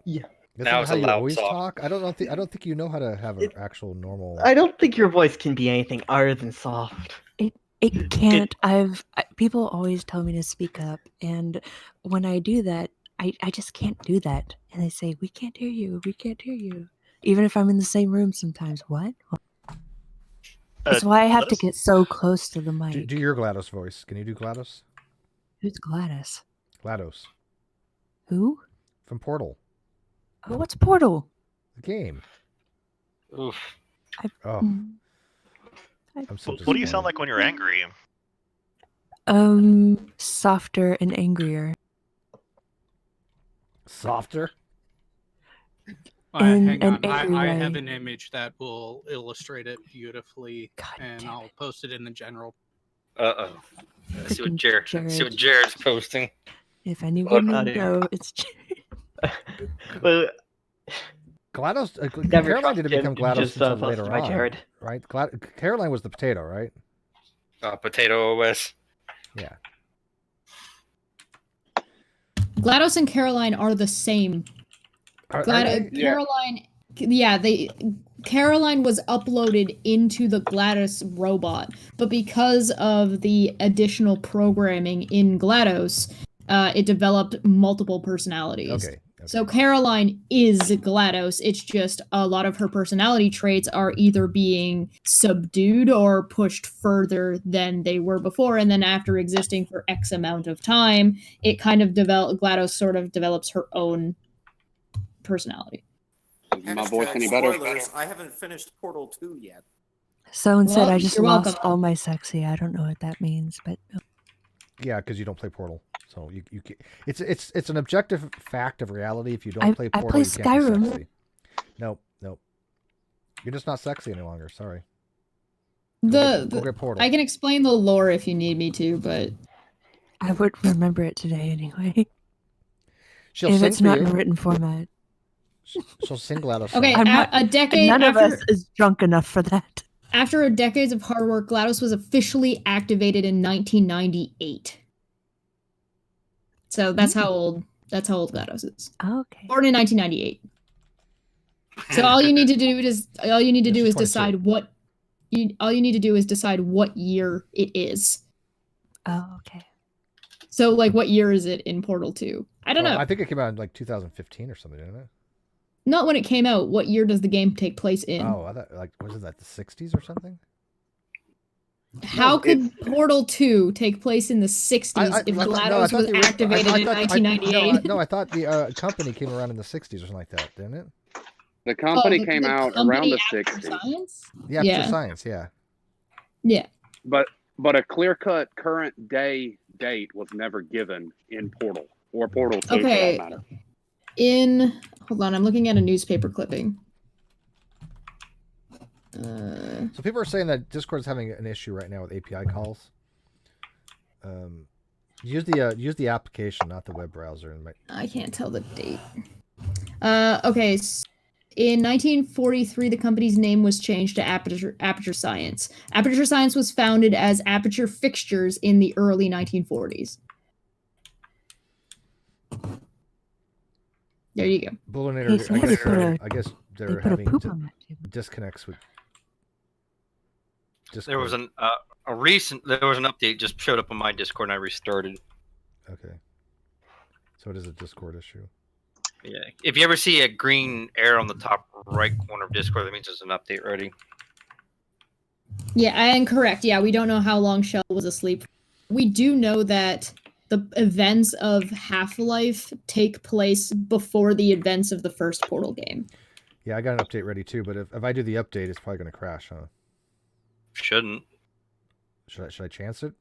Yeah. Isn't that how you always talk? I don't think you know how to have an actual normal. I don't think your voice can be anything other than soft. It can't. People always tell me to speak up, and when I do that, I just can't do that. And they say, "We can't hear you. We can't hear you." Even if I'm in the same room, sometimes. What? That's why I have to get so close to the mic. Do your GLaDOS voice. Can you do GLaDOS? Who's GLaDOS? GLaDOS. Who? From Portal. Oh, what's Portal? The game. Oof. I'm so What do you sound like when you're angry? Softer and angrier. Softer? In Hang an on. angry I way. have an image that will illustrate it beautifully, and I'll post it in the general. Uh-oh. Let's see what Freaking see what Jared's posting. If anyone not would it. know, it's Well, GLaDOS. Never Caroline didn't trust become him, GLaDOS just, until posted later by on, Jared. right? Caroline was the potato, right? Potato OS. Yeah. GLaDOS and Caroline are the same. Caroline, Caroline was uploaded into the GLaDOS robot, but because of the additional programming in GLaDOS, it developed multiple personalities. Okay. So Caroline is GLaDOS. It's just a lot of her personality traits are either being subdued or pushed further than they were before. And then after existing for X amount of time, it kind of GLaDOS sort of develops her own personality. Is my voice any better? Spoilers, I haven't finished Portal 2 yet. Someone said Well, I just you're lost welcome. all my sexy. I don't know what that means, but Yeah, because you don't play Portal, so you it's an objective fact of reality. If you don't play I Portal, play you can't be Skyrim. sexy. Nope. You're just not sexy any longer. Sorry. The Go get Portal. I can explain the lore if you need me to, but I would remember it today anyway. She'll if sing it's for not you. in written format. She'll sing GLaDOS. Okay, songs. a decade None of after us is drunk enough for that. after decades of hard work, GLaDOS was officially activated in 1998. So that's how old GLaDOS is. Okay. Born in 1998. So all you need to do is she's 22. decide what year it is. Oh, okay. So like what year is it in Portal 2? I don't know. I think it came out in like 2015 or something, didn't it? Not when it came out. What year does the game take place in? Oh, I thought, like, was it like the 60s or something? How could Portal 2 take place in the 60s if GLaDOS was activated in 1998? I thought the company came around in the 60s or something like that, didn't it? The company the came out company around the After 60s. Science? Yeah, Yeah. Science, yeah. Yeah. But a clear-cut current day date was never given in Portal or Portal 2 Okay. for that matter. Hold on, I'm looking at a newspaper clipping. Uh, So people are saying that Discord is having an issue right now with API calls. Use the application, not the web browser. And I can't tell the date. Okay. In 1943, the company's name was changed to Aperture Science. Aperture Science was founded as Aperture Fixtures in the early 1940s. There you go. Bullinator, I guess they're put a having poop on that table. disconnects with Discord. There was an update just showed up on my Discord and I restarted. Okay. So it is a Discord issue. Yeah. If you ever see a green arrow on the top right corner of Discord, that means there's an update ready. Yeah, I am correct. Yeah, we don't know how long Shell was asleep. We do know that the events of Half-Life take place before the events of the first Portal game. Yeah, I got an update ready too, but if I do the update, it's probably going to crash, huh? Shouldn't. Should I chance it?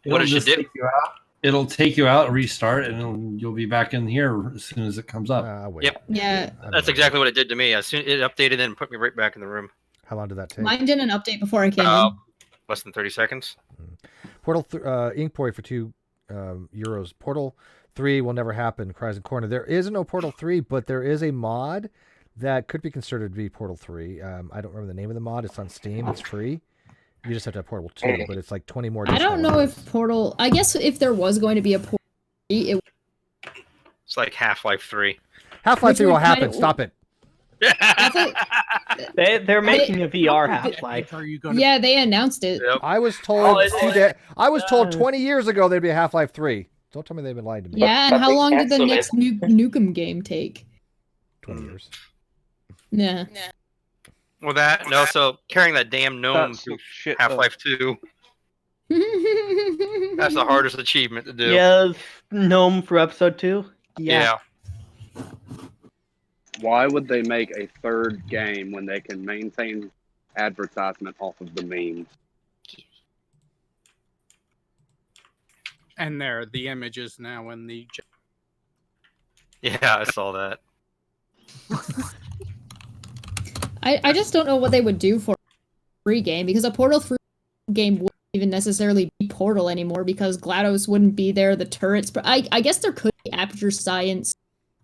What It'll does she just do? take you out. It'll take you out, restart, and you'll be back in here as soon as it comes up. Yep. Yeah. That's exactly what it did to me. As soon it updated and put me right back in the room. How long did that take? Mine didn't update before I came in. Less than 30 seconds. Portal Inkboy for €2. Portal 3 will never happen, cries in corner. There is no Portal 3, but there is a mod that could be considered to be Portal 3. I don't remember the name of the mod. It's on Steam. It's free. You just have to have Portal 2, but it's like 20 more. I don't know if Portal... I guess if there was going to be a Portal 3, It's like Half-Life 3. Half-Life 3 will would kinda- happen. Stop it. They're making a VR Half-Life. Yeah, they announced it. I was told I was told Uh, 20 years ago there'd be a Half-Life 3. Don't tell me they've been lying to me. Yeah, and how long did the next Nukem game take? 20 years. Yeah. Well, that and also carrying that damn gnome That's through shit, Half-Life 2. That's the hardest achievement to do. Yeah, Gnome for episode 2. Yeah. Why would they make a third game when they can maintain advertisement off of the memes? And there, the image is now in the. Yeah, I saw that. I just don't know what they would do for a free game, because a Portal 3 game wouldn't even necessarily be Portal anymore, because GLaDOS wouldn't be there, the turrets. But I guess there could be Aperture Science.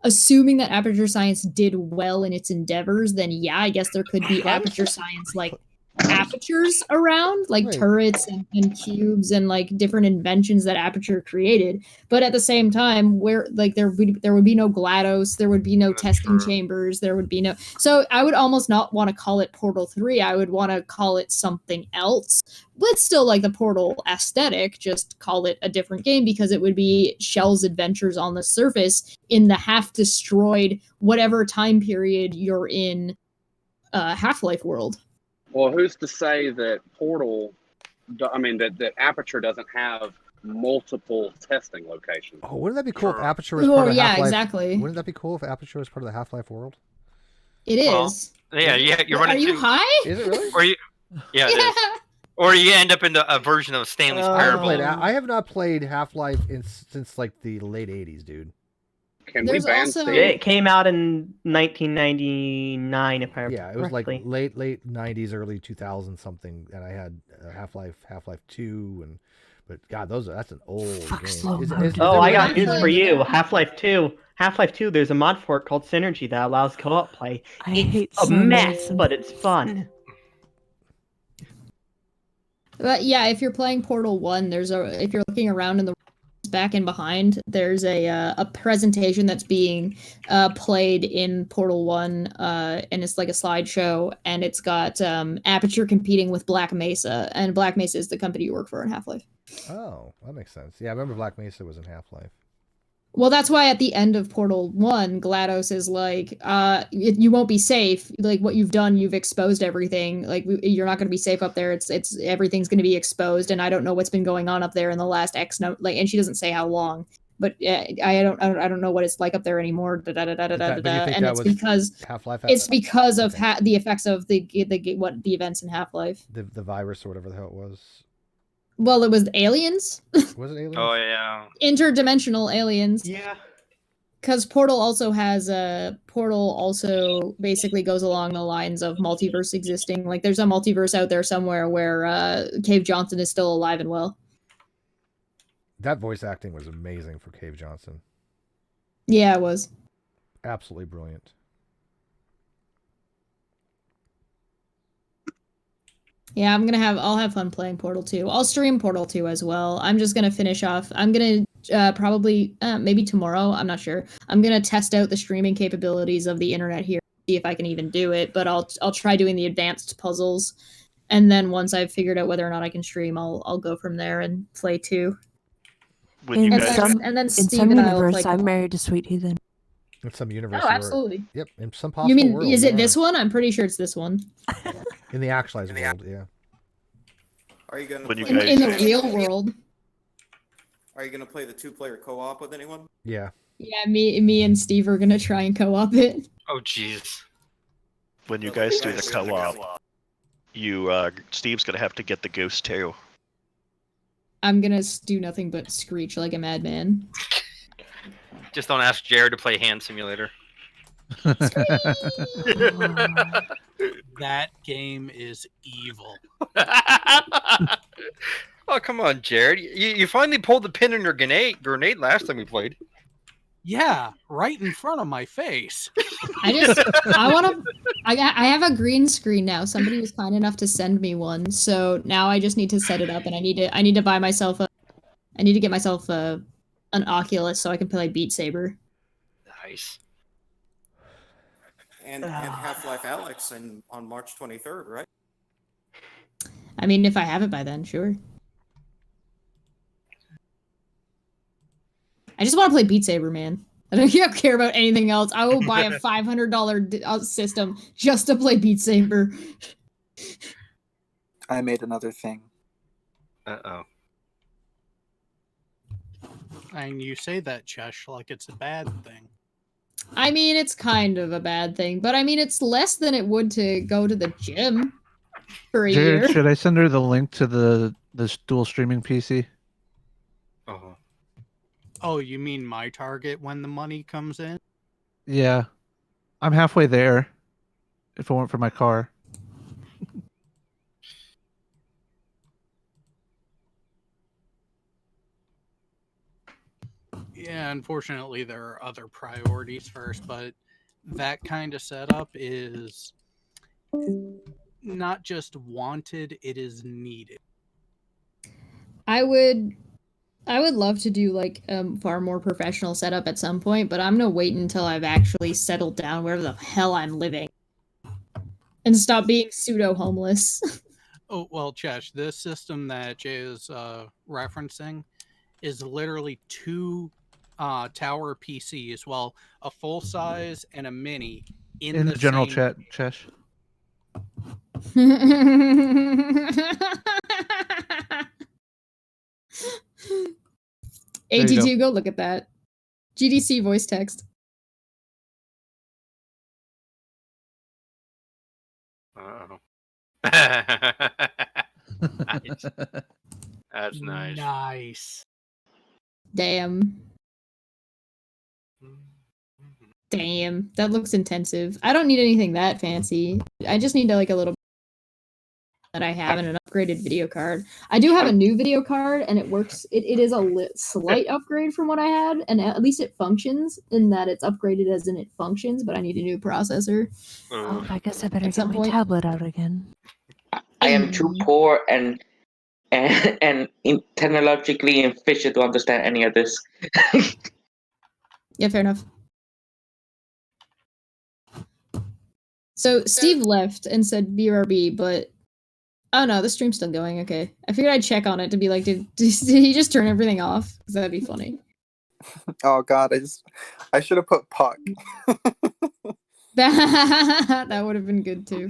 Assuming that Aperture Science did well in its endeavors, then yeah, I guess there could be Aperture Science like apertures around, like turrets and cubes and like different inventions that Aperture created. But at the same time, where like there would be no GLaDOS, there would be no testing chambers, there would be no. So I would almost not want to call it Portal 3. I would want to call it something else. But still like the Portal aesthetic, just call it a different game because it would be Shell's adventures on the surface in the half-destroyed whatever time period you're in Half-Life world. Well, who's to say that Portal, that Aperture doesn't have multiple testing locations? Oh, wouldn't that be cool if Aperture was part of yeah, Half-Life? exactly. Wouldn't that be cool if Aperture was part of the Half-Life world? It is. Yeah, you're running. Are you high? Is it really? Or you, yeah, it is. Or you end up in a version of Stanley's Parable. I have not played Half-Life since like the late 80s, dude. It came out in 1999, if I remember. Yeah, it was like late 90s, early 2000s something, and I had Half-Life 2, but God, that's an old game. I got news for you. Half-Life 2. Half-Life 2, there's a mod for it called Synergy that allows co-op play. It's a mess, but it's fun. But yeah, if you're playing Portal 1, if you're looking around in the back and behind, there's a presentation that's being played in Portal 1, and it's like a slideshow, and it's got Aperture competing with Black Mesa, and Black Mesa is the company you work for in Half-Life. Oh, that makes sense. Yeah, I remember Black Mesa was in Half-Life. Well, that's why at the end of Portal 1, GLaDOS is like, you won't be safe. Like, what you've done, you've exposed everything. Like, you're not going to be safe up there. It's everything's going to be exposed, and I don't know what's been going on up there in the last X note. Like, and she doesn't say how long, but I don't know what it's like up there anymore. And it's because Half-Life. It's because of the effects of the events in Half-Life. The virus or whatever the hell it was. Well, it was aliens. Was it aliens? Oh yeah. Interdimensional aliens. Yeah. Because Portal also basically goes along the lines of multiverse existing. Like there's a multiverse out there somewhere where Cave Johnson is still alive and well. That voice acting was amazing for Cave Johnson. Yeah, it was. Absolutely brilliant. Yeah, I'll have fun playing Portal 2. I'll stream Portal 2 as well. I'm just gonna finish off. I'm gonna probably maybe tomorrow. I'm not sure. I'm gonna test out the streaming capabilities of the internet here, see if I can even do it. But I'll try doing the advanced puzzles, and then once I've figured out whether or not I can stream, I'll go from there and play 2. In some I'll universe, I'm married to Sweet Heathen. In some universe. Oh, absolutely. Yep, in some possible You mean world, is it this one? I'm pretty sure it's this one. In the actualized world, yeah. Are you gonna in the real world? Are you gonna play the 2-player co-op with anyone? Yeah. Yeah, me and Steve are gonna try and co-op it. Oh jeez. When you guys do the co-op, Steve's gonna have to get the goose too. I'm gonna do nothing but screech like a madman. Just don't ask Jared to play Hand Simulator. That game is evil. Oh come on, Jared! You finally pulled the pin in your grenade last time we played. Yeah, right in front of my face. I have a green screen now. Somebody was kind enough to send me one, so now I just need to set it up, and I need to buy myself get myself an Oculus so I can play Beat Saber. Nice. And Half-Life Alyx on March 23rd, right? I mean, if I have it by then, sure. I just want to play Beat Saber, man. I don't care about anything else. I will buy a $500 system just to play Beat Saber. I made another thing. Uh-oh. And you say that, Chesh, like it's a bad thing. I mean, it's kind of a bad thing, but I mean, it's less than it would to go to the gym for a Jared, year. should I send her the link to the dual streaming PC? Oh, you mean my target when the money comes in? Yeah. I'm halfway there. If it weren't for my car. Yeah, unfortunately, there are other priorities first, but that kind of setup is not just wanted, it is needed. I would love to do like far more professional setup at some point, but I'm gonna wait until I've actually settled down wherever the hell I'm living and stop being pseudo homeless. Oh well, Chesh, this system that Jay is referencing is literally 2 tower PCs, well, a full size and a mini In the general chat, Chesh. AT2, go look at that. GDC voice text. Uh-oh. Nice. That's nice. Nice. Damn. Damn, that looks intensive. I don't need anything that fancy. I just need like a little that I have and an upgraded video card. I do have a new video card and it works. It is a slight upgrade from what I had, and at least it functions in that it's upgraded as in it functions, but I need a new processor. Oh, I guess I better At get some my point. tablet out again. I am too poor and technologically efficient to understand any of this. Yeah, fair enough. So Steve left and said BRB, but oh no, the stream's still going. Okay, I figured I'd check on it to be like, did he just turn everything off? Because that'd be funny. Oh god, I should have put Puck. That would have been good too.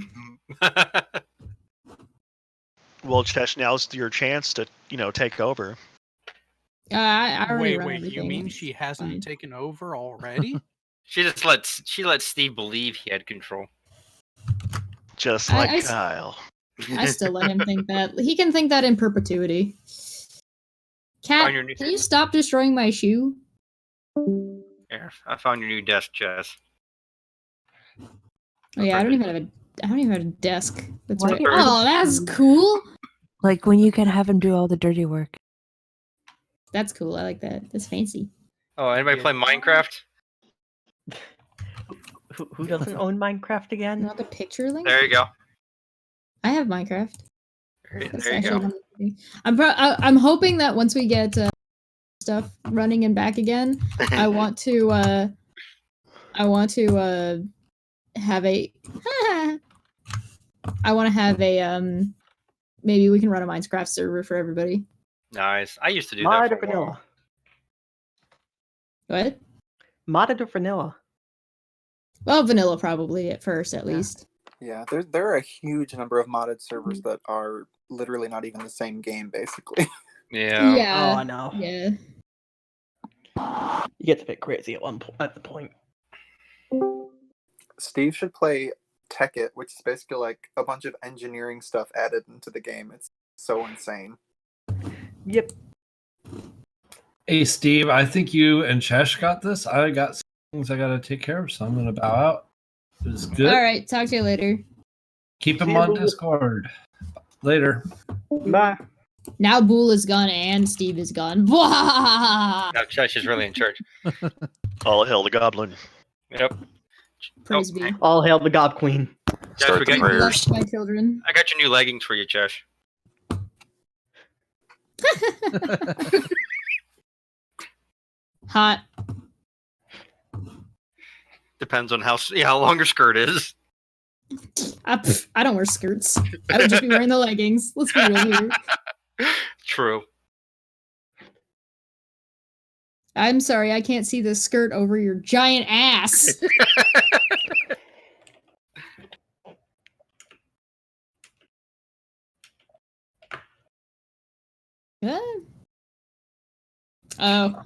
Well, Chesh, now's your chance to, take over. I already Wait, run you everything. mean she hasn't taken over already? She let Steve believe he had control. Just I- like I- Kyle. I still let him think that. He can think that in perpetuity. Cat, Find your new- can you stop destroying my shoe? Here, I found your new desk, Jess. Oh yeah, I don't even have a desk. That's Why right. do you- Oh, that's cool. Like when you can have him do all the dirty work. That's cool. I like that. That's fancy. Oh, anybody play Minecraft? Who doesn't own Minecraft again? Not the picture link. There you go. I have Minecraft. That's There you actually go. not- I'm hoping that once we get stuff running and back again, I want to have a I want to have a maybe we can run a Minecraft server for everybody. Nice. I used to do Modded that or for a while. vanilla? What? Modded or vanilla? Well, vanilla probably at first, at least. Yeah, there are a huge number of modded servers that are literally not even the same game, basically. Yeah. Yeah. Oh, I know. Yeah. You get a bit crazy at the point. Steve should play Tekkit, which is basically like a bunch of engineering stuff added into the game. It's so insane. Yep. Hey, Steve, I think you and Chesh got this. I got some things I got to take care of, so I'm going to bow out. It was good. All right. Talk to you later. Keep him See you, on boo. Discord. Later. Bye. Now Bool is gone and Steve is gone. Blah! Now Chesh is really in charge. All hail the goblin. Yep. Praise be. All hail the Gob Queen. Chesh, we got Bless my children. I got your new leggings for you, Chesh. Hot. Depends on how long your skirt is. I don't wear skirts. I would just be wearing the leggings. Let's be real here. True. I'm sorry, I can't see the skirt over your giant ass. Oh.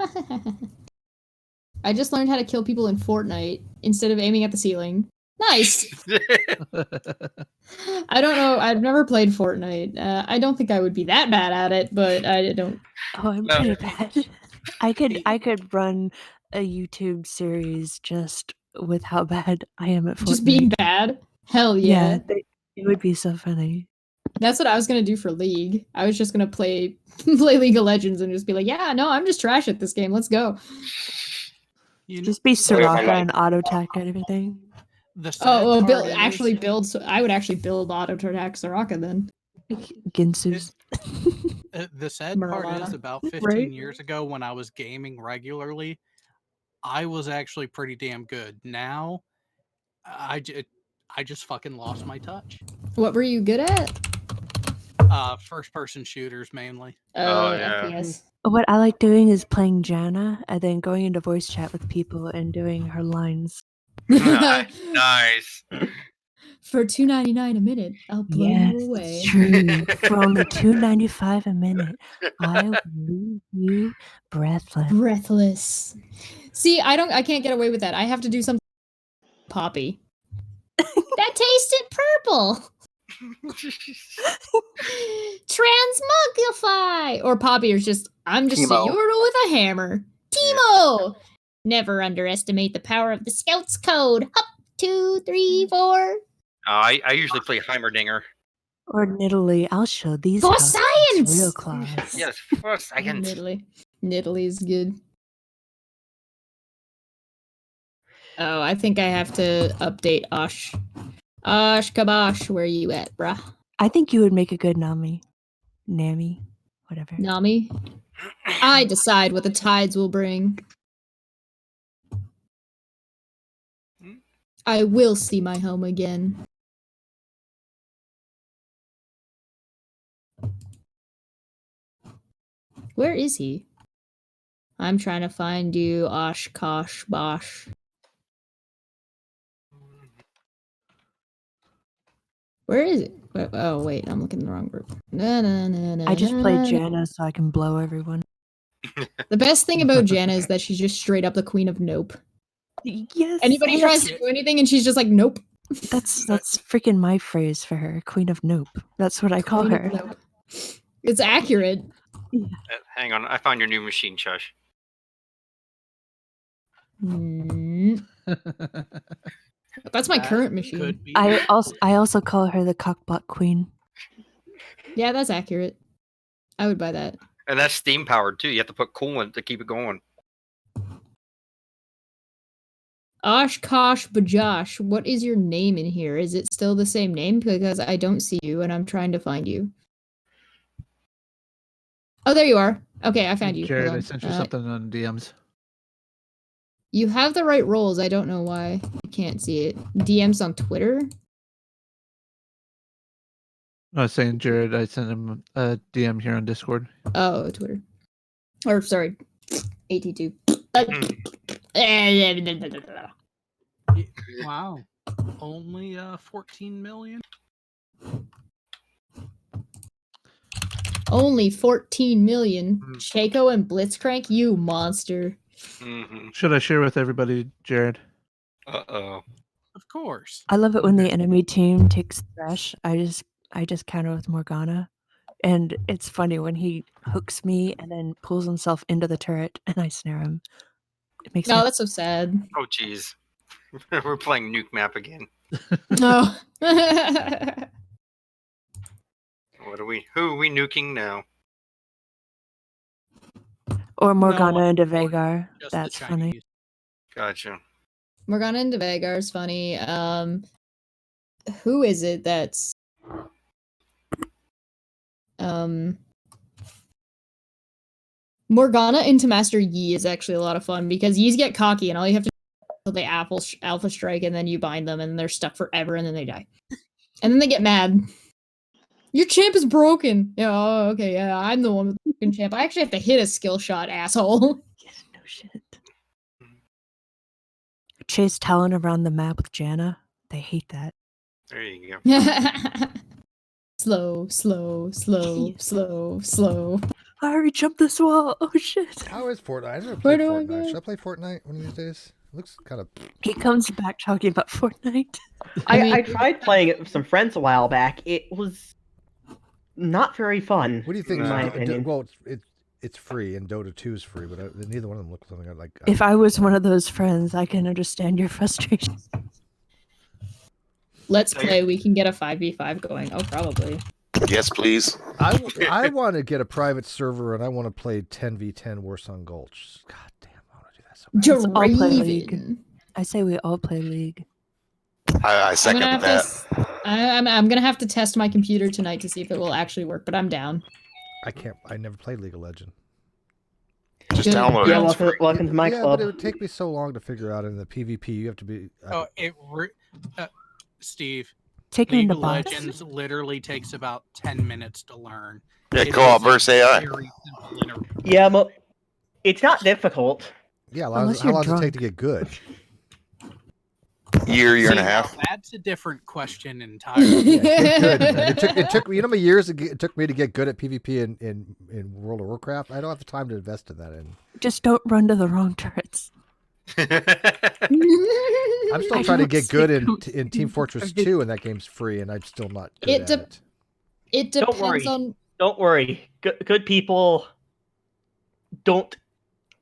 I just learned how to kill people in Fortnite instead of aiming at the ceiling. Nice. I don't know. I've never played Fortnite. I don't think I would be that bad at it, but I don't. Oh, I'm pretty bad. I could run a YouTube series just with how bad I am at Fortnite. Just being bad. Hell yeah. It would be so funny. That's what I was gonna do for League. I was just gonna play League of Legends and just be like, yeah, no, I'm just trash at this game. Let's go. Just be Soraka and auto attack and everything. The sad Oh, well, part is- actually build. So I would actually build auto attack Soraka then. Ginsu's. The sad part is Marijuana. about 15 Right? years ago when I was gaming regularly, I was actually pretty damn good. Now, I just fucking lost my touch. What were you good at? First person shooters mainly. FPS. What I like doing is playing Janna and then going into voice chat with people and doing her lines. Nice. For $2.99 a minute, I'll blow Yes, you away. it's true. For only $2.95 a minute, I will leave you breathless. Breathless. See, I can't get away with that. I have to do something. Poppy. That tasted purple. Transmogrify. Or Poppy is just, I'm just a Teemo. Yordle with a hammer. Teemo. Never underestimate the power of the Scouts code. Up, 2, 3, 4. I usually play Heimerdinger. Or Nidalee, I'll show these For houses science! real claws. Yes, for a second. Nidalee is good. Oh, I think I have to update Osh. Osh Kabosh, where you at, bruh? I think you would make a good Nami. Whatever. Nami? I decide what the tides will bring. I will see my home again. Where is he? I'm trying to find you, Oshkosh Bosh. Where is it? Oh, wait, I'm looking in the wrong group. I just played Janna so I can blow everyone. The best thing about Janna is that she's just straight up the queen of nope. Yes. Anybody tries to do anything and she's just like, nope. That's freaking my phrase for her. Queen of Nope. That's what I call Queen of her. Nope. It's accurate. Hang on, I found your new machine, Chush. Mm. That's my current machine. I also call her the cockbot queen. Yeah, that's accurate. I would buy that. And that's steam powered too. You have to put coolant to keep it going. Oshkosh Bajosh, what is your name in here? Is it still the same name? Because I don't see you and I'm trying to find you. Oh, there you are. Okay, I found you. Jared, Hold I on. sent you something on DMs. You have the right roles. I don't know why I can't see it. DMs on Twitter? I was saying, Jared, I sent him a DM here on Discord. Oh, Twitter. Or, sorry, AT2. Wow. Only 14 million? Only 14 million. Shaco and Blitzcrank, you monster. Should I share with everybody, Jared? Uh-oh. Of course. I love it when the enemy team takes Thresh. I just counter with Morgana. And it's funny when he hooks me and then pulls himself into the turret and I snare him. It makes No, me that's so sad. Oh, jeez. We're playing Nuke Map again. No. Who are we nuking now? Or Morgana No, into Vagar. just the That's funny. Gotcha. Morgana and Vagar is funny. Who is it that's Morgana into Master Yi is actually a lot of fun because Yis get cocky and all you have to do is they alpha strike and then you bind them and they're stuck forever and then they die. And then they get mad. Your champ is broken. Yeah, oh, okay, yeah, I'm the one with the broken champ. I actually have to hit a skill shot, asshole. No shit. Chase Talon around the map with Janna. They hate that. There you go. Slow. I already jumped this wall. Oh shit. How is Fortnite? I never Where played do I Fortnite. go? Should I play Fortnite one of these days? It looks kind of. He comes back talking about Fortnite. I tried playing it with some friends a while back. It was not very fun. What do you think? In my No. opinion. Well, it's free and Dota 2 is free, but neither one of them look something like. If I was one of those friends, I can understand your frustration. Let's play. We can get a 5v5 going. Oh, probably. Yes, please. I want to get a private server and I want to play 10v10 Warsong Gulch. God damn, I want to do that so Let's all play Draven. League. I say we all play League. I I'm second gonna have that. I'm gonna have to test my computer tonight to see if it will actually work, but I'm down. I never played League of Legends. Just download Yeah, it. welcome to my yeah, club. but it would take me so long to figure out in the PvP. You have to be. Oh, Steve. Taking League the of bots. Legends literally takes about 10 minutes to learn. Yeah, It co-op is a versus AI. very simple interface. Yeah, well, it's not difficult. Yeah, Unless how you're long does it take drunk. to get good? Year and a See, half. now that's a different question entirely. Yeah, get good. It took you know how many years it took me to get good at PvP in World of Warcraft. I don't have the time to invest in that. Just don't run to the wrong turrets. I'm still I trying to don't get see good who- in Team Fortress Every- 2, and that game's free, and I'm still not good It at de- it. It Don't depends worry. on. Don't worry. Good people don't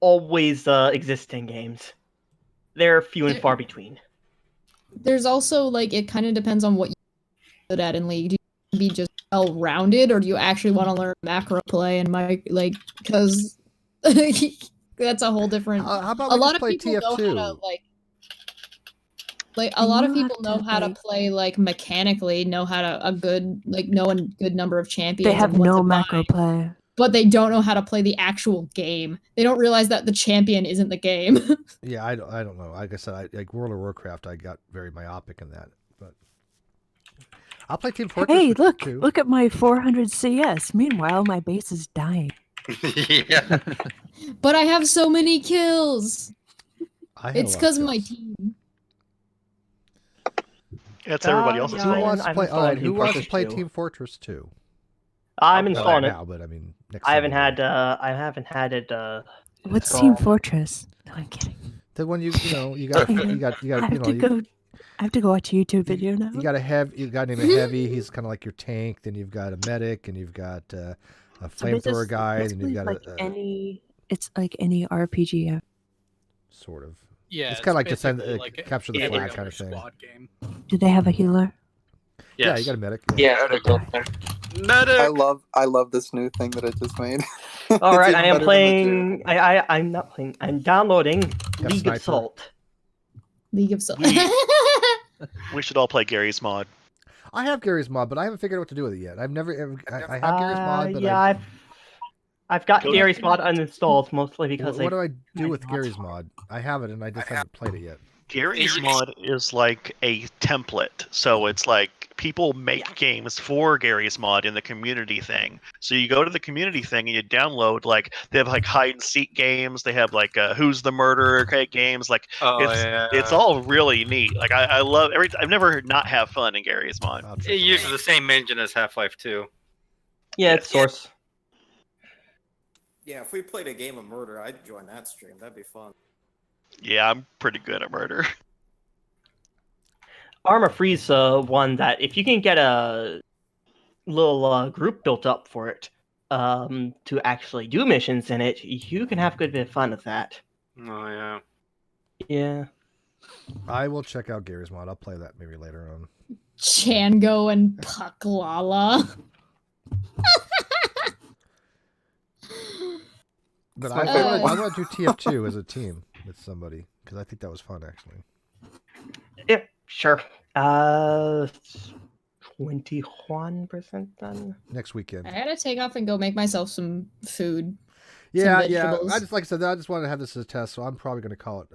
always exist in games. They're few and far between. There's also like it kind of depends on what you're good at in League. Do you be just well rounded, or do you actually want to learn macro play and because that's a whole different. How about a we lot just of play people know how TF2? to like a And lot of you people have know to, how to like- play like mechanically, know how to know a good number of champions. They have and what no to buy, macro play. but they don't know how to play the actual game. They don't realize that the champion isn't the game. Yeah, I don't know. Like I said, like World of Warcraft, I got very myopic in that. But I'll play Team Fortress. Hey, with look! you. Look at my 400 CS. Meanwhile, my base is dying. Yeah. But I have so many kills. I had It's a lot because of of my kills. team. It's everybody else's yeah, Who fault. wants to I'm play? All right, installing who Team wants to Fortress play 2. Team Fortress 2? I'm Not installing it. now, but I mean, next. I haven't Sunday. had it. What's installed. Team Fortress? No, I'm kidding. The one you know you got Hang on. you I know have to go. I have to go watch a YouTube video now. you got a guy named Heavy. He's kind of like your tank. Then you've got a medic, and you've got a I mean, flamethrower it's guy, and basically you've got like a any. It's like any RPG. sort of. Yeah, it's kind of like defend, basically like capture the every flag other kind of thing. squad game. Do they have a healer? Yeah, you got a medic. Yeah, Medic. I love this new thing that I just made. All right, It's I even am better than the playing. I'm not playing. I'm downloading Got League Sniper. of Salt. League of Salt. We should all play Gary's mod. I have Gary's mod, but I haven't figured out what to do with it yet. I've never. I have Gary's mod, but Yeah, I've got Go- Gary's mod uninstalled mostly because what do I I do with Gary's mod? I have it, and I just haven't played it yet. Gary's mod is like a template. So it's like people make games for Gary's mod in the community thing. So you go to the community thing and you download like they have like hide and seek games. They have like who's the murderer games. Like it's all really neat. Like I love I've never not have fun in Gary's mod. It uses the same engine as Half-Life 2. Yeah, it's Source. Yeah, if we played a game of murder, I'd join that stream. That'd be fun. Yeah, I'm pretty good at murder. Armor Free's one that if you can get a little group built up for it to actually do missions in it, you can have a good bit of fun with that. Oh yeah. Yeah. I will check out Gary's mod. I'll play that maybe later on. Chango and Pucklala. But It's I like- want to do TF2 as a team with somebody because I think that was fun actually. Yeah, sure. 21% done. Next weekend. I gotta take off and go make myself some food. Yeah, some yeah. vegetables. I just like I said, I just wanted to have this as a test, so I'm probably going to call it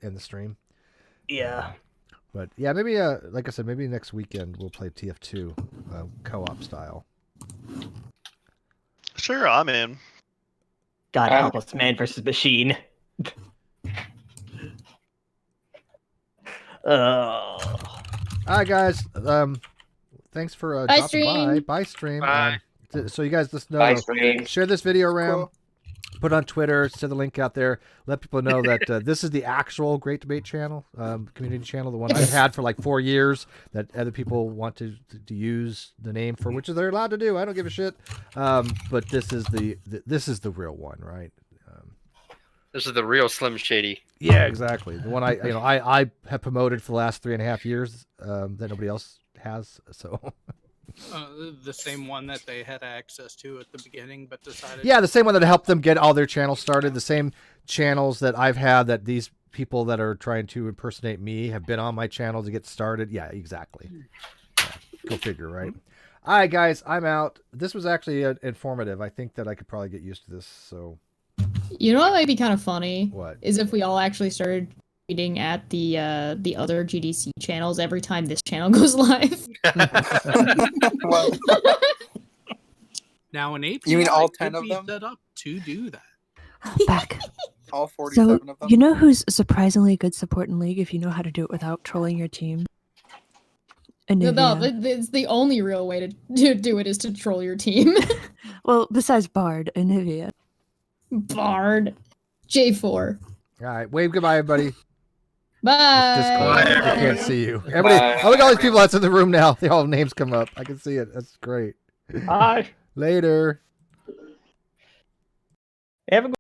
in the stream. Yeah. But yeah, maybe like I said, maybe next weekend we'll play TF2 co-op style. Sure, I'm in. God help us, man versus machine. All right, guys. Thanks for Bye, dropping stream. by. Bye, stream. Bye. So you guys just know, Bye, stream. share this video around, put it on Twitter, send the link out there, let people know that this is the actual Great Debate channel, community channel, the one I've had for like 4 years that other people want to use the name for, which they're allowed to do. I don't give a shit. But this is this is the real one, right? This is the real Slim Shady. Yeah, exactly. The one I have promoted for the last 3.5 years that nobody else has. So. The same one that they had access to at the beginning, but decided. Yeah, the same one that helped them get all their channels started. The same channels that I've had that these people that are trying to impersonate me have been on my channel to get started. Yeah, exactly. Yeah, go figure, right? All right, guys, I'm out. This was actually informative. I think that I could probably get used to this. So, You know what might be kind of funny? What? Is if we all actually started tweeting at the other GDC channels every time this channel goes live. Now an API You mean all could 10 of be them? set up to do that. Back. All 47 So, of them? you know who's surprisingly good support in League if you know how to do it without trolling your team? No, Anivia. it's the only real way to do it is to troll your team. Well, besides Bard, Anivia. Bard. J4. all right, wave goodbye, everybody. Bye. Discord. I can't see you. Everybody, oh, look at all these people that's in the room now. They all have names come up. I can see it. That's great. Bye. Later. Have a good